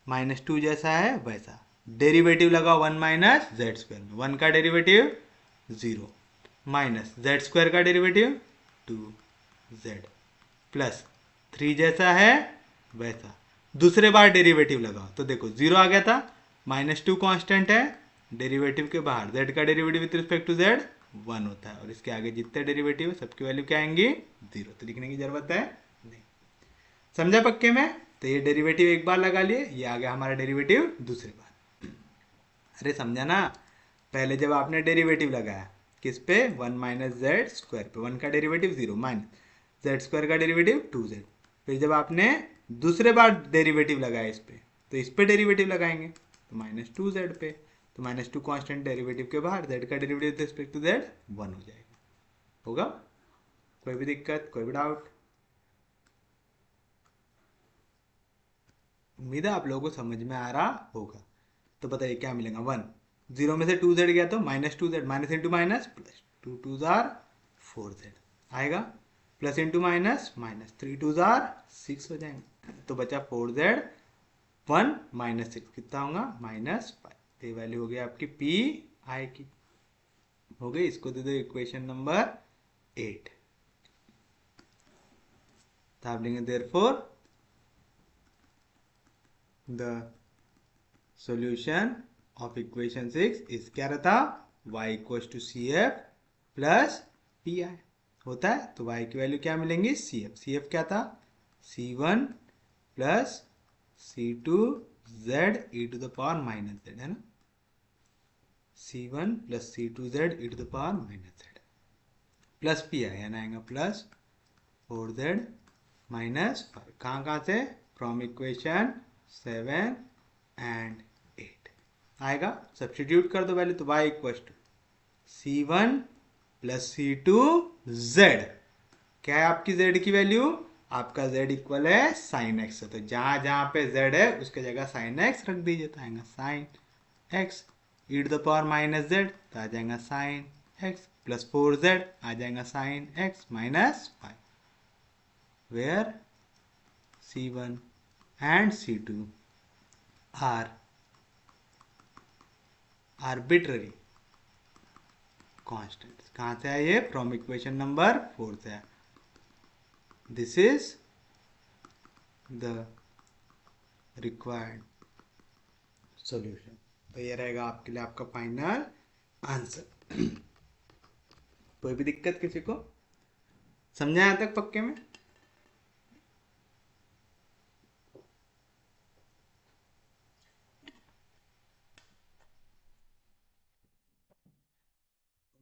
-2 जैसा है वैसा, डेरिवेटिव लगा 1 माइनस जेड स्क्वायर में, 1 का डेरिवेटिव 0 माइनस जेड स्क्वायर का डेरिवेटिव 2z प्लस 3 जैसा है वैसा, दूसरे बार डेरिवेटिव लगाओ तो देखो 0 आ गया था, -2 कांस्टेंट है, डेरिवेटिव के बाहर z का derivative with respect to z 1 होता है और इसके आगे जितने डेरिवेटिव है सबकी वैल्यू क्या आएंगी 0, तो लिखने की जरूरत है नहीं। समझा पक्के में। तो ये डेरिवेटिव एक बार लगा लिए, ये आ गया हमारा डेरिवेटिव दूसरी बार। अरे समझा ना, पहले जब आपने डेरिवेटिव लगाया किस पे 1 माइनस जेड स्क्वायर पे, 1 का डेरिवेटिव 0 माइनस जेड स्क्वायर का डेरिवेटिव 2z, फिर जब आपने दूसरे बार डेरिवेटिव लगाया इस पे तो इस पे डेरिवेटिव लगाएंगे तो -2z पे, तो -2 कांस्टेंट डेरिवेटिव के बाहर z का derivative with respect to z 1 हो जाएगा। होगा कोई भी दिक्कत कोई भी डाउट? उम्मीद है आप लोगों को समझ में आ रहा होगा। तो बताइए क्या मिलेगा 1 0 में से 2z गया तो -2z minus into minus plus 2 2 jar 4z आएगा, plus into minus minus 3 2 jar 6 हो जाएंगे, तो बचा 4z 1 माइनस 6 कितना होगा -5। ये वैल्यू हो गई आपकी पी आई की, हो गई। इसको दे दो इक्वेशन नंबर 8। तो आप लेंगे therefore the solution of equation 6 is क्या रहता y equals to cf plus pi होता है। तो y की वैल्यू क्या मिलेंगी cf, cf क्या था c1 plus c2 z e to the power minus z है ना, c1 plus c2 z e to the power minus z plus pi यानी आएगा प्लस 4z माइनस 5। कहाँ से, फ्रॉम इक्वेशन 7 एंड 8 आएगा। सब्स्टिट्यूट कर दो वैल्यू, तो y equal to c1 plus c2 z, क्या है आपकी z की वैल्यू, आपका z इक्वल है साइन x, तो जहां जहां पे z है उसके जगह साइन x रख दीजिए, तो आएगा sine x e to the power minus z, तो आ जाएगा साइन x प्लस 4z आ जाएगा sine x minus 5, where c1 and c2 are arbitrary constant. कहाँ से आया ये? फ्रॉम इक्वेशन नंबर 4 से आया। This is the required solution. तो ये रहेगा आपके लिए आपका फाइनल आंसर। कोई भी दिक्कत किसी को? समझा यहाँ तक पक्के में?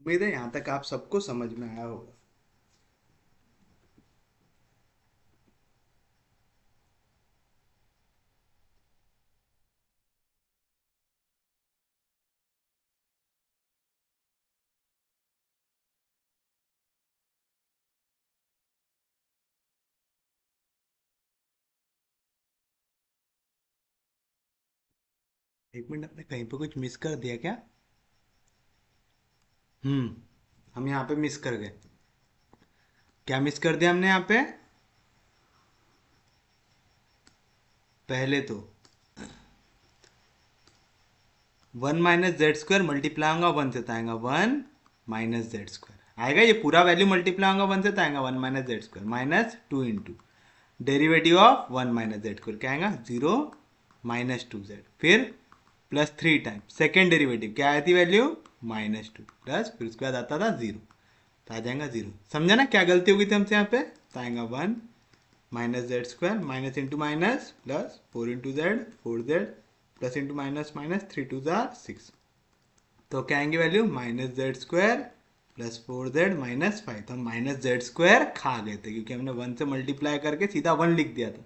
उम्मीद है यहाँ तक आप सबको समझ में आया होगा। एक मिनट, आपने कहीं पे कुछ मिस कर दिया क्या? हम यहाँ पे मिस कर गए। क्या मिस कर दिया हमने यहाँ पे? पहले तो 1 - z² मल्टीप्लाई होगा 1 से, तो आएगा 1 - z²। आएगा ये पूरा वैल्यू मल्टीप्लाई होगा 1 से, तो आएगा 1 - z² -2 into derivative of 1 - z²। क्या आएगा? 0 -2z। फिर +3 टाइम्स सेकेंड डेरिवेटिव क्या आई थी वैल्यू? -2 प्लस, फिर उसके बाद आता था 0, तो आ जाएगा 0। समझा ना क्या गलती होगी थी हमसे यहाँ पे? तो आएगा 1 - z² minus into minus plus 4 into Z 4z plus into minus minus 3 × 2 = 6। तो क्या आएंगे value? -z² plus 4z minus 5। तो हम -z² खा गए थे क्योंकि हमने 1 से मल्टीप्लाई करके सीधा 1 लिख दिया था।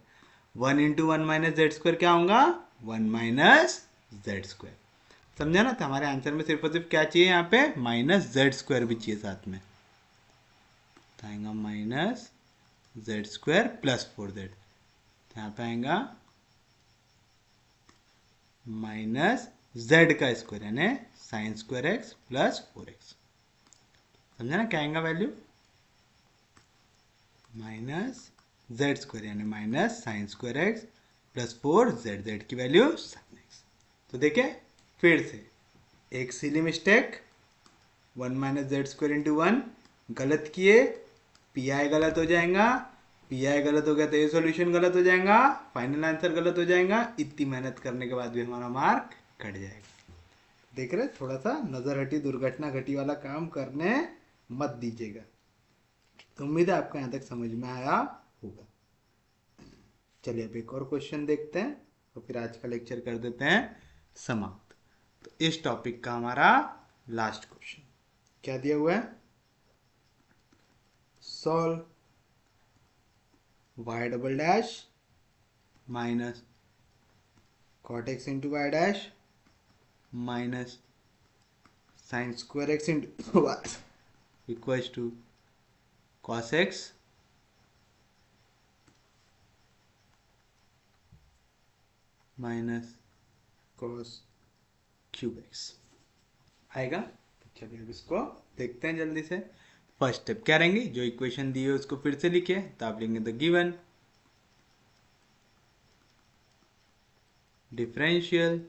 1 इंटू 1 - z² क्या होगा? 1 - z²। समझा ना? तो हमारे आंसर में सिर्फ और सिर्फ क्या चाहिए यहाँ पे? -z² भी चाहिए साथ में। तो आएगा -z² प्लस 4z। तो यहाँ पे आएगा -z² यानी sin² x प्लस 4x। समझा ना क्या आएगा वैल्यू? -z² यानी -sin² x plus 4z। z की वैल्यू sin x। तो देखिए फिर से एक सिली मिस्टेक, 1 - z² इंटू 1 गलत किए, पी आई गलत हो जाएगा। पी आई गलत हो गया तो ये सॉल्यूशन गलत हो जाएगा, फाइनल आंसर गलत हो जाएगा। इतनी मेहनत करने के बाद भी हमारा मार्क कट जाएगा। देख रहे, थोड़ा सा नजर हटी दुर्घटना घटी वाला काम करने मत दीजिएगा। तो उम्मीद है आपको यहाँ तक समझ में आया होगा। चलिए अब एक और क्वेश्चन देखते हैं तो फिर आज का लेक्चर कर देते हैं समाप्त। तो इस टॉपिक का हमारा लास्ट क्वेश्चन क्या दिया हुआ है? Solve y double dash minus cot x into y dash minus sin² x into y equals to cos x minus cos³ x आएगा। तो चलिए अब इसको देखते हैं जल्दी से। फर्स्ट स्टेप क्या रहेंगे? जो इक्वेशन दी है उसको फिर से लिखिए। तो आप लिखेंगे the given differential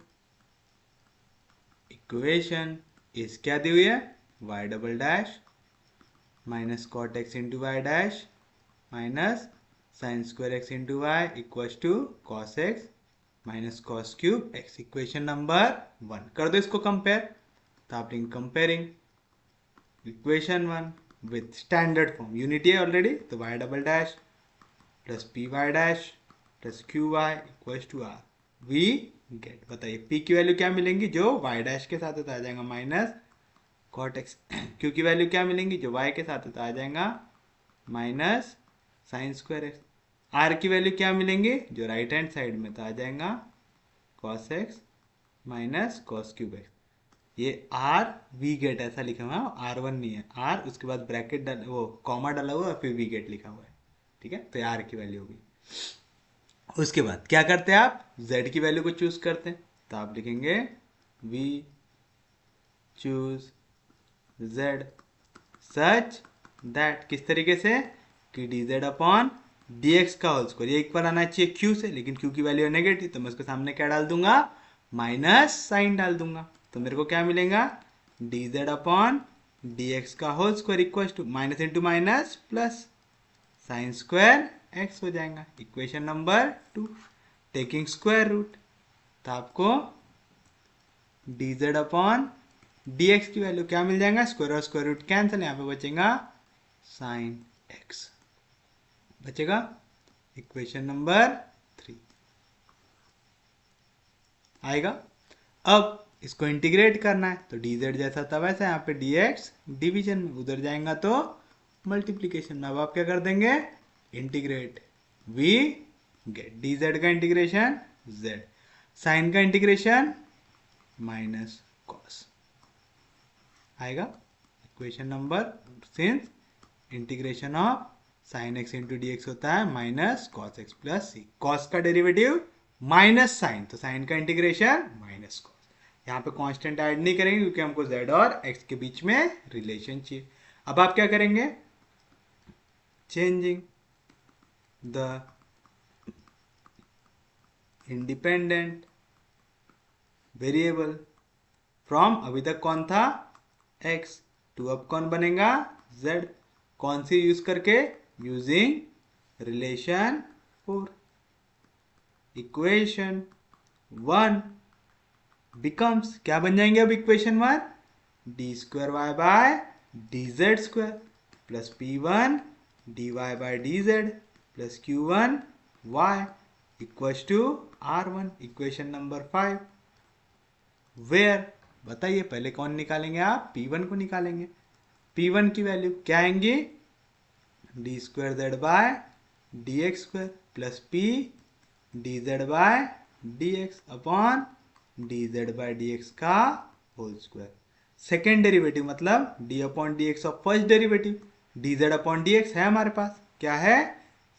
equation is क्या दी हुई है? y double dash minus cot x into y dash minus sin² x into y equals to cos x minus cos³ x। Equation number 1 कर दो इसको कंपेयर। तो आप लिखेंगे comparing equation 1 with standard form, unity है ऑलरेडी, तो y double dash plus p y dash plus q y equals to r. We get, बताइए P की वैल्यू क्या मिलेंगी? जो वाई डैश के साथ होता आ जाएगा माइनस कॉट एक्स। क्यू की वैल्यू क्या मिलेंगी? जो वाई के साथ होता आ जाएगा माइनस sin² x। आर की वैल्यू क्या मिलेंगी? जो राइट हैंड साइड में तो आ जाएगा cos x minus cos³ x। ये आर वी गेट ऐसा लिखा हुआ है, R1 नहीं है, आर उसके बाद ब्रैकेट डाल, वो कॉमा डाला हुआ है, फिर वी गेट लिखा हुआ है। ठीक है, तो आर की वैल्यू होगी। उसके बाद क्या करते हैं आप? z की वैल्यू को चूज करते हैं। तो आप लिखेंगे we choose z such that, किस तरीके से कि dz अपॉन dx का होल स्क्वायर, ये इक्वल आना चाहिए q से, लेकिन q की वैल्यू है नेगेटिव, तो मैं उसके सामने क्या डाल दूंगा, माइनस साइन डाल दूंगा। तो मेरे को क्या मिलेगा, dz अपॉन dx का whole square equal to minus into minus plus sine square x हो जाएगा। Equation number 2, taking square root, तो आपको dz अपॉन dx की वैल्यू क्या मिल जाएगा, स्क्वायर और स्क्वायर रूट कैंसिल, यहाँ पे बचेगा साइन x बचेगा। इक्वेशन नंबर 3 आएगा। अब इसको इंटीग्रेट करना है, तो dz जैसा था वैसा यहाँ पे dx डिवीजन में, उधर जाएगा तो मल्टीप्लीकेशन में। अब आप क्या कर देंगे, इंटीग्रेट, वी गेट dz का इंटीग्रेशन z, साइन का इंटीग्रेशन माइनस कॉस आएगा। Equation number, since integration of sine x into d x होता है माइनस कॉस एक्स प्लस सी, कॉस का डेरिवेटिव माइनस साइन, तो साइन का इंटीग्रेशन माइनस कॉस। यहाँ पे कांस्टेंट ऐड नहीं करेंगे क्योंकि हमको z और x के बीच में रिलेशन चाहिए। अब आप क्या करेंगे, changing the independent variable from, अभी तक कौन था x, टू अब कौन बनेगा z, कौन सी यूज करके, यूजिंग रिलेशन 4, इक्वेशन 1 बिकम्स, क्या बन जाएंगे अब equation 1, d square y by d z square plus p1 dy by d z plus q1 y equals to r1। Equation number 5, where, बताइए पहले कौन निकालेंगे आप, p1 को निकालेंगे। p1 की वैल्यू क्या आएंगी, d square z by d x square plus p d z by d x upon d z by d x का होल स्क्वायर। सेकेंड डेरिवेटिव मतलब d upon d x of first derivative, d z upon d x है हमारे पास, क्या है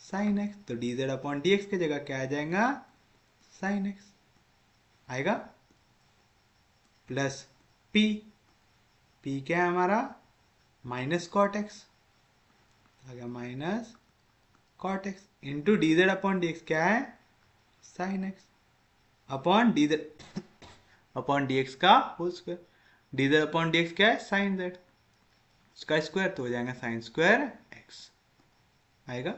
sine x, तो d z upon d x की जगह क्या आ जाएगा, साइन एक्स आएगा, प्लस p, p क्या है हमारा माइनस कॉट एक्स आ गया, minus cot x into d z upon d x क्या है sine x upon d z upon d x का whole square, d z upon d x क्या है साइन जेड, उसका स्क्वायर तो हो जाएगा साइन स्क्वायर एक्स आएगा।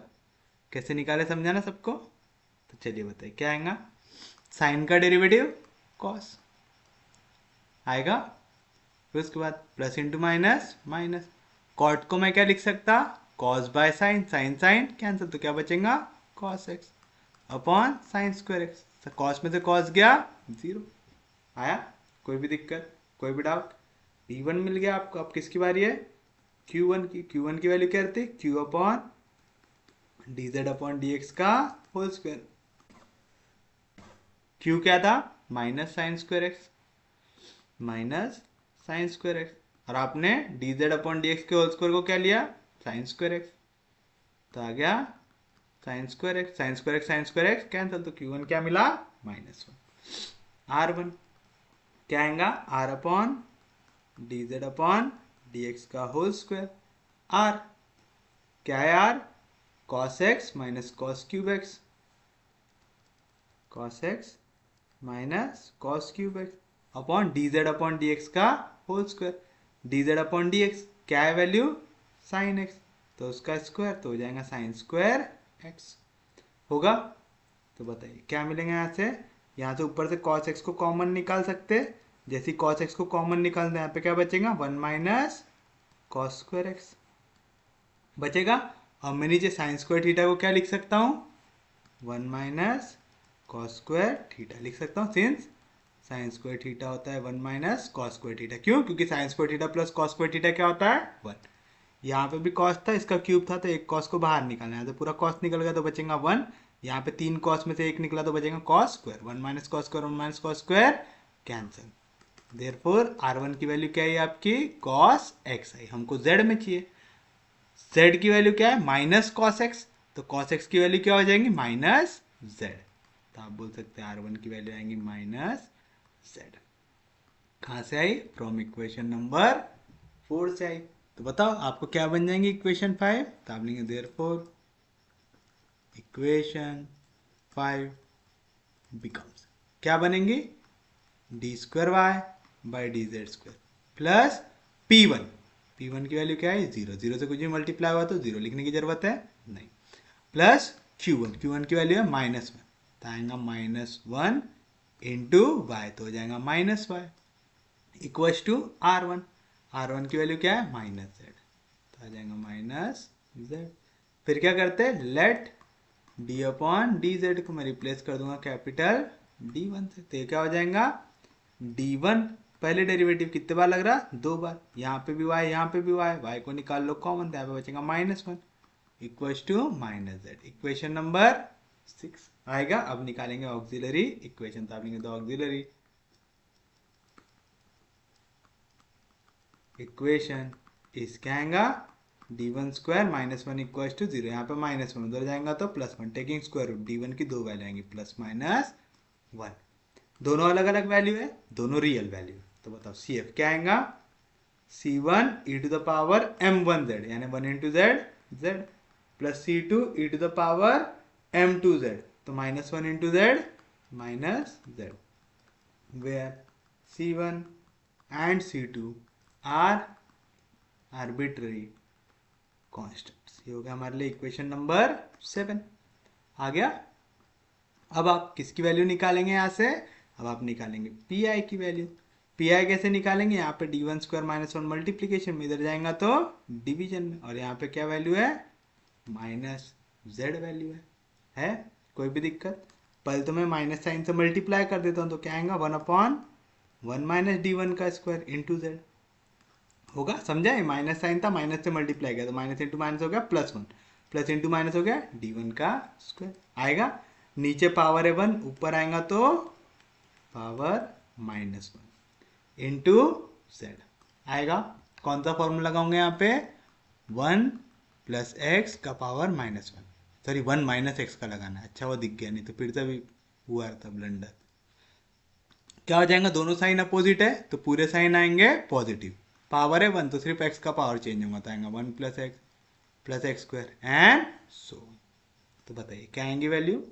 कैसे निकाले समझाना सबको, तो चलिए बताइए क्या आएगा, साइन का डेरिवेटिव कॉस आएगा, फिर उसके बाद plus into minus minus, cot को मैं क्या लिख सकता, cos by sine, sine sine cancel, तो क्या बचेगा cos x upon sine square x, cos में से कॉस गया जीरो आया। कोई भी दिक्कत, कोई भी डाउट, p1 मिल गया आपको। अब किसकी बारी है, q1 की। q1 की वैल्यू क्या रहती है, q upon d z upon d x का होल स्क्वायर, q क्या था minus sine square x, minus sine square x, और आपने D z upon d x के होल स्क्वायर को क्या लिया, साइन स्क्वायर एक्स, तो आ गया sign square x, sign square x sign square x cancel, तो q1 क्या मिला -1। r1 क्या आएगा, r upon d z upon d x का होल स्क्वायर, r क्या है, r cos x minus cos cube x, cos x minus cos cube x upon d z upon d x का whole square, d z upon d x क्या है value sign x, तो उसका square तो हो जाएगा साइन स्क्वायर एक्स होगा। तो बताइए क्या मिलेंगे यहाँ से ऊपर से cos x को कॉमन निकाल सकते, जैसे cos x को कॉमन निकालते हैं यहाँ पे क्या बचेगा 1 माइनस कॉस स्क्वायर एक्स बचेगा, और मैं नीचे साइन स्क्वायर थीटा को क्या लिख सकता हूँ 1 माइनस कॉस स्क्वायर थीटा लिख सकता हूँ, सिंस साइन स्क्वायर थीटा होता है 1 माइनस कॉस स्क्वायर थीटा, क्यों, क्योंकि sign square theta plus cos square theta क्या होता है 1। यहाँ पे भी कॉस था, इसका क्यूब था, तो एक कॉस को बाहर निकालना है, तो पूरा कॉस निकल गया तो बचेगा 1, यहाँ पे 3 कॉस में से एक निकला तो बचेगा cos square, 1 minus cos square 1 minus cos square cancel, therefore r1 की वैल्यू क्या है आपकी कॉस एक्स आई, हमको z में चाहिए, z की वैल्यू क्या है माइनस कॉस एक्स, तो कॉस एक्स की वैल्यू क्या हो जाएंगी माइनस z, तो आप बोल सकते हैं r1 की वैल्यू आएंगी माइनस z। कहाँ से आई, फ्रॉम इक्वेशन नंबर 4 से आई। तो बताओ आपको क्या बन जाएंगी इक्वेशन 5, तो आप लेंगे देयरफॉर इक्वेशन 5 बिकम्स, क्या बनेंगी, d square y by d z square plus P1, P1 की वैल्यू क्या है, जीरो, जीरो से कुछ भी मल्टीप्लाई हुआ तो जीरो लिखने की जरूरत है नहीं, प्लस Q1, Q1 की वैल्यू है -1, तो आएगा -1 इंटू वाई, तो हो जाएगा -y equals to R1, R1 की वैल्यू क्या है, -z, तो आ जाएगा -z। फिर क्या करते हैं, let d upon d z को मैं रिप्लेस कर दूंगा कैपिटल D1 से, तो ये क्या हो जाएगा, D1 पहले डेरिवेटिव कितने बार लग रहा, 2 बार, यहाँ पे भी y, यहाँ पे भी y को निकाल लो कॉमन, तो यहाँ पे बचेगा -1 equals to -z। Equation number 6 आएगा। अब निकालेंगे ऑक्सिलरी इक्वेशन, तो आप लिखेंगे द ऑक्सिलरी इक्वेशन इस क्या आएगा, d1 स्क्वायर -1 इक्वल्स टू 0, यहाँ पे -1 उधर जाएगा तो +1, टेकिंग स्क्वायर रूट, d1 की दो वैल्यू आएंगी +-1, दोनों अलग अलग वैल्यू है, दोनों रियल वैल्यू, तो बताओ CF क्या आएगा, C1 e to the power m1z यानी 1 into z z plus C2 e to the power m2z, तो -1 into z -z, where C1 and C2 are arbitrary constants। ये हो गया हमारे लिए इक्वेशन नंबर 7 आ गया। अब आप किसकी वैल्यू निकालेंगे यहाँ से, अब आप निकालेंगे Pi की वैल्यू। Pi कैसे निकालेंगे, यहाँ पे d1 स्क्वायर -1 मल्टीप्लीकेशन में, इधर जाएगा तो डिवीजन में, और यहाँ पे क्या वैल्यू है, -z वैल्यू है कोई भी दिक्कत, पहले तो मैं माइनस साइन से मल्टीप्लाई कर देता हूँ, तो क्या आएगा 1/1 - d1 का स्क्वायर इंटू जेड होगा, समझा, ये माइनस साइन था, माइनस से मल्टीप्लाई किया तो माइनस इंटू माइनस हो गया +1, प्लस इंटू माइनस हो गया d1 का स्क्वायर आएगा, नीचे पावर है 1, ऊपर आएगा तो पावर -1 इंटू जेड आएगा। कौन सा फॉर्मूला लगाऊंगे यहाँ पे, 1 + x का पावर -1, सॉरी 1 - x का लगाना है, अच्छा वो दिख गया, नहीं तो फिर से भी हुआ था ब्लंडर। क्या हो जाएगा, दोनों साइन अपोजिट है तो पूरे साइन आएंगे पॉजिटिव, पावर है 1 तो सिर्फ x का पावर चेंज होगा, तो आएगा 1 + x स्क्वायर एंड सो। तो बताइए क्या आएंगी वैल्यू,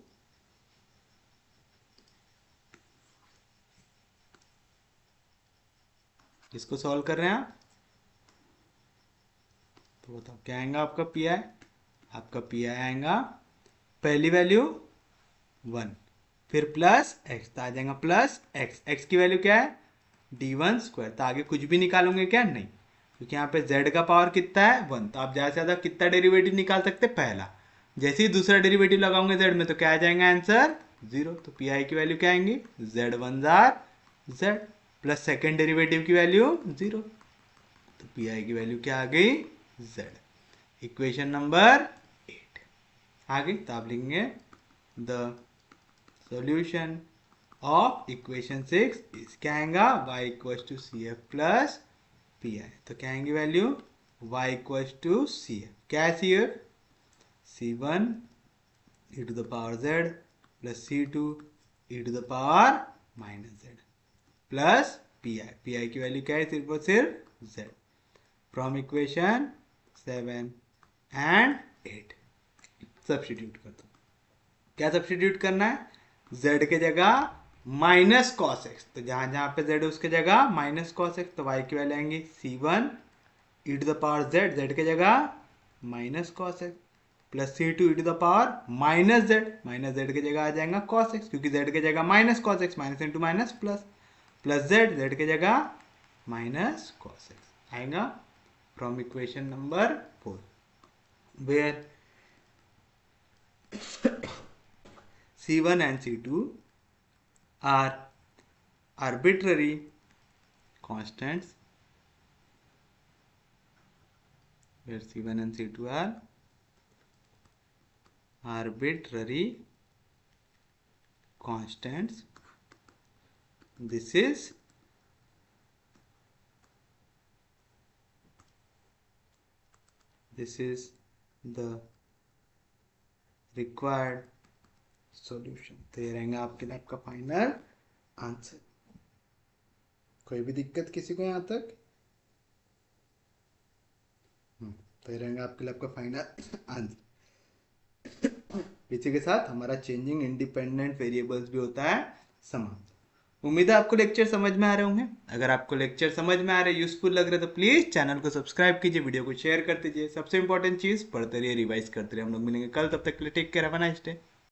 इसको सॉल्व कर रहे हैं आप, तो बताओ क्या आएगा आपका Pi, आपका Pi आएगा पहली वैल्यू 1, फिर प्लस x, तो आ जाएगा +x, x की वैल्यू क्या है, d1 स्क्वायर, तो आगे कुछ भी निकालोगे क्या, नहीं, क्योंकि यहाँ पे z का पावर कितना है 1, तो आप ज़्यादा से ज़्यादा कितना डेरिवेटिव निकाल सकते हैं, पहला, जैसे ही दूसरा डेरिवेटिव लगाओगे z में तो क्या आ जाएगा आंसर 0, तो Pi की वैल्यू क्या आएंगी, z1 z plus second derivative की वैल्यू 0, तो Pi की वैल्यू क्या आ गई, z। इक्वेशन नंबर 8 आ गई, तो आप लिखेंगे द सॉल्यूशन ऑफ इक्वेशन 6 इस क्या आएगा, y = CF प्लस Pi, तो क्या आएंगी वैल्यू, y = CF, क्या है CF, C1 e to the power z plus C2 e to the power -z plus Pi की वैल्यू क्या है, सिर्फ और सिर्फ z, from equation 7 and 8 substitute कर दो। क्या सब्स्टिट्यूट करना है, z के जगह -cos x, तो जहां जहां पे z है उसके जगह -cos x, तो y की वैल्यू आएंगी C1 e to the power z, z के जगह -cos x plus C2 e to the power -z के जगह आ जाएगा cos x, क्योंकि z के जगह -cos x, minus into minus plus z के जगह -cos x आएगा, from equation number 4 where C1 and C2 are arbitrary constants, where C1 and C2 are arbitrary constants. This is the required solution, तो ये रहेगा आपके लिए आपका final answer. कोई भी दिक्कत किसी को यहाँ तक, तो ये रहेगा आपके लिए आपका फाइनल आंसर। इसी के साथ हमारा चेंजिंग इंडिपेंडेंट वेरिएबल्स भी होता है समाप्त। उम्मीद है आपको लेक्चर समझ में आ रहे होंगे। अगर आपको लेक्चर समझ में आ रहे, यूजफुल लग रहे, तो प्लीज चैनल को सब्सक्राइब कीजिए, वीडियो को शेयर कर दीजिए। सबसे इंपॉर्टेंट चीज, पढ़ते रहिए, रिवाइज करते रहिए। हम लोग मिलेंगे कल, तब तक के लिए take care, have a nice day.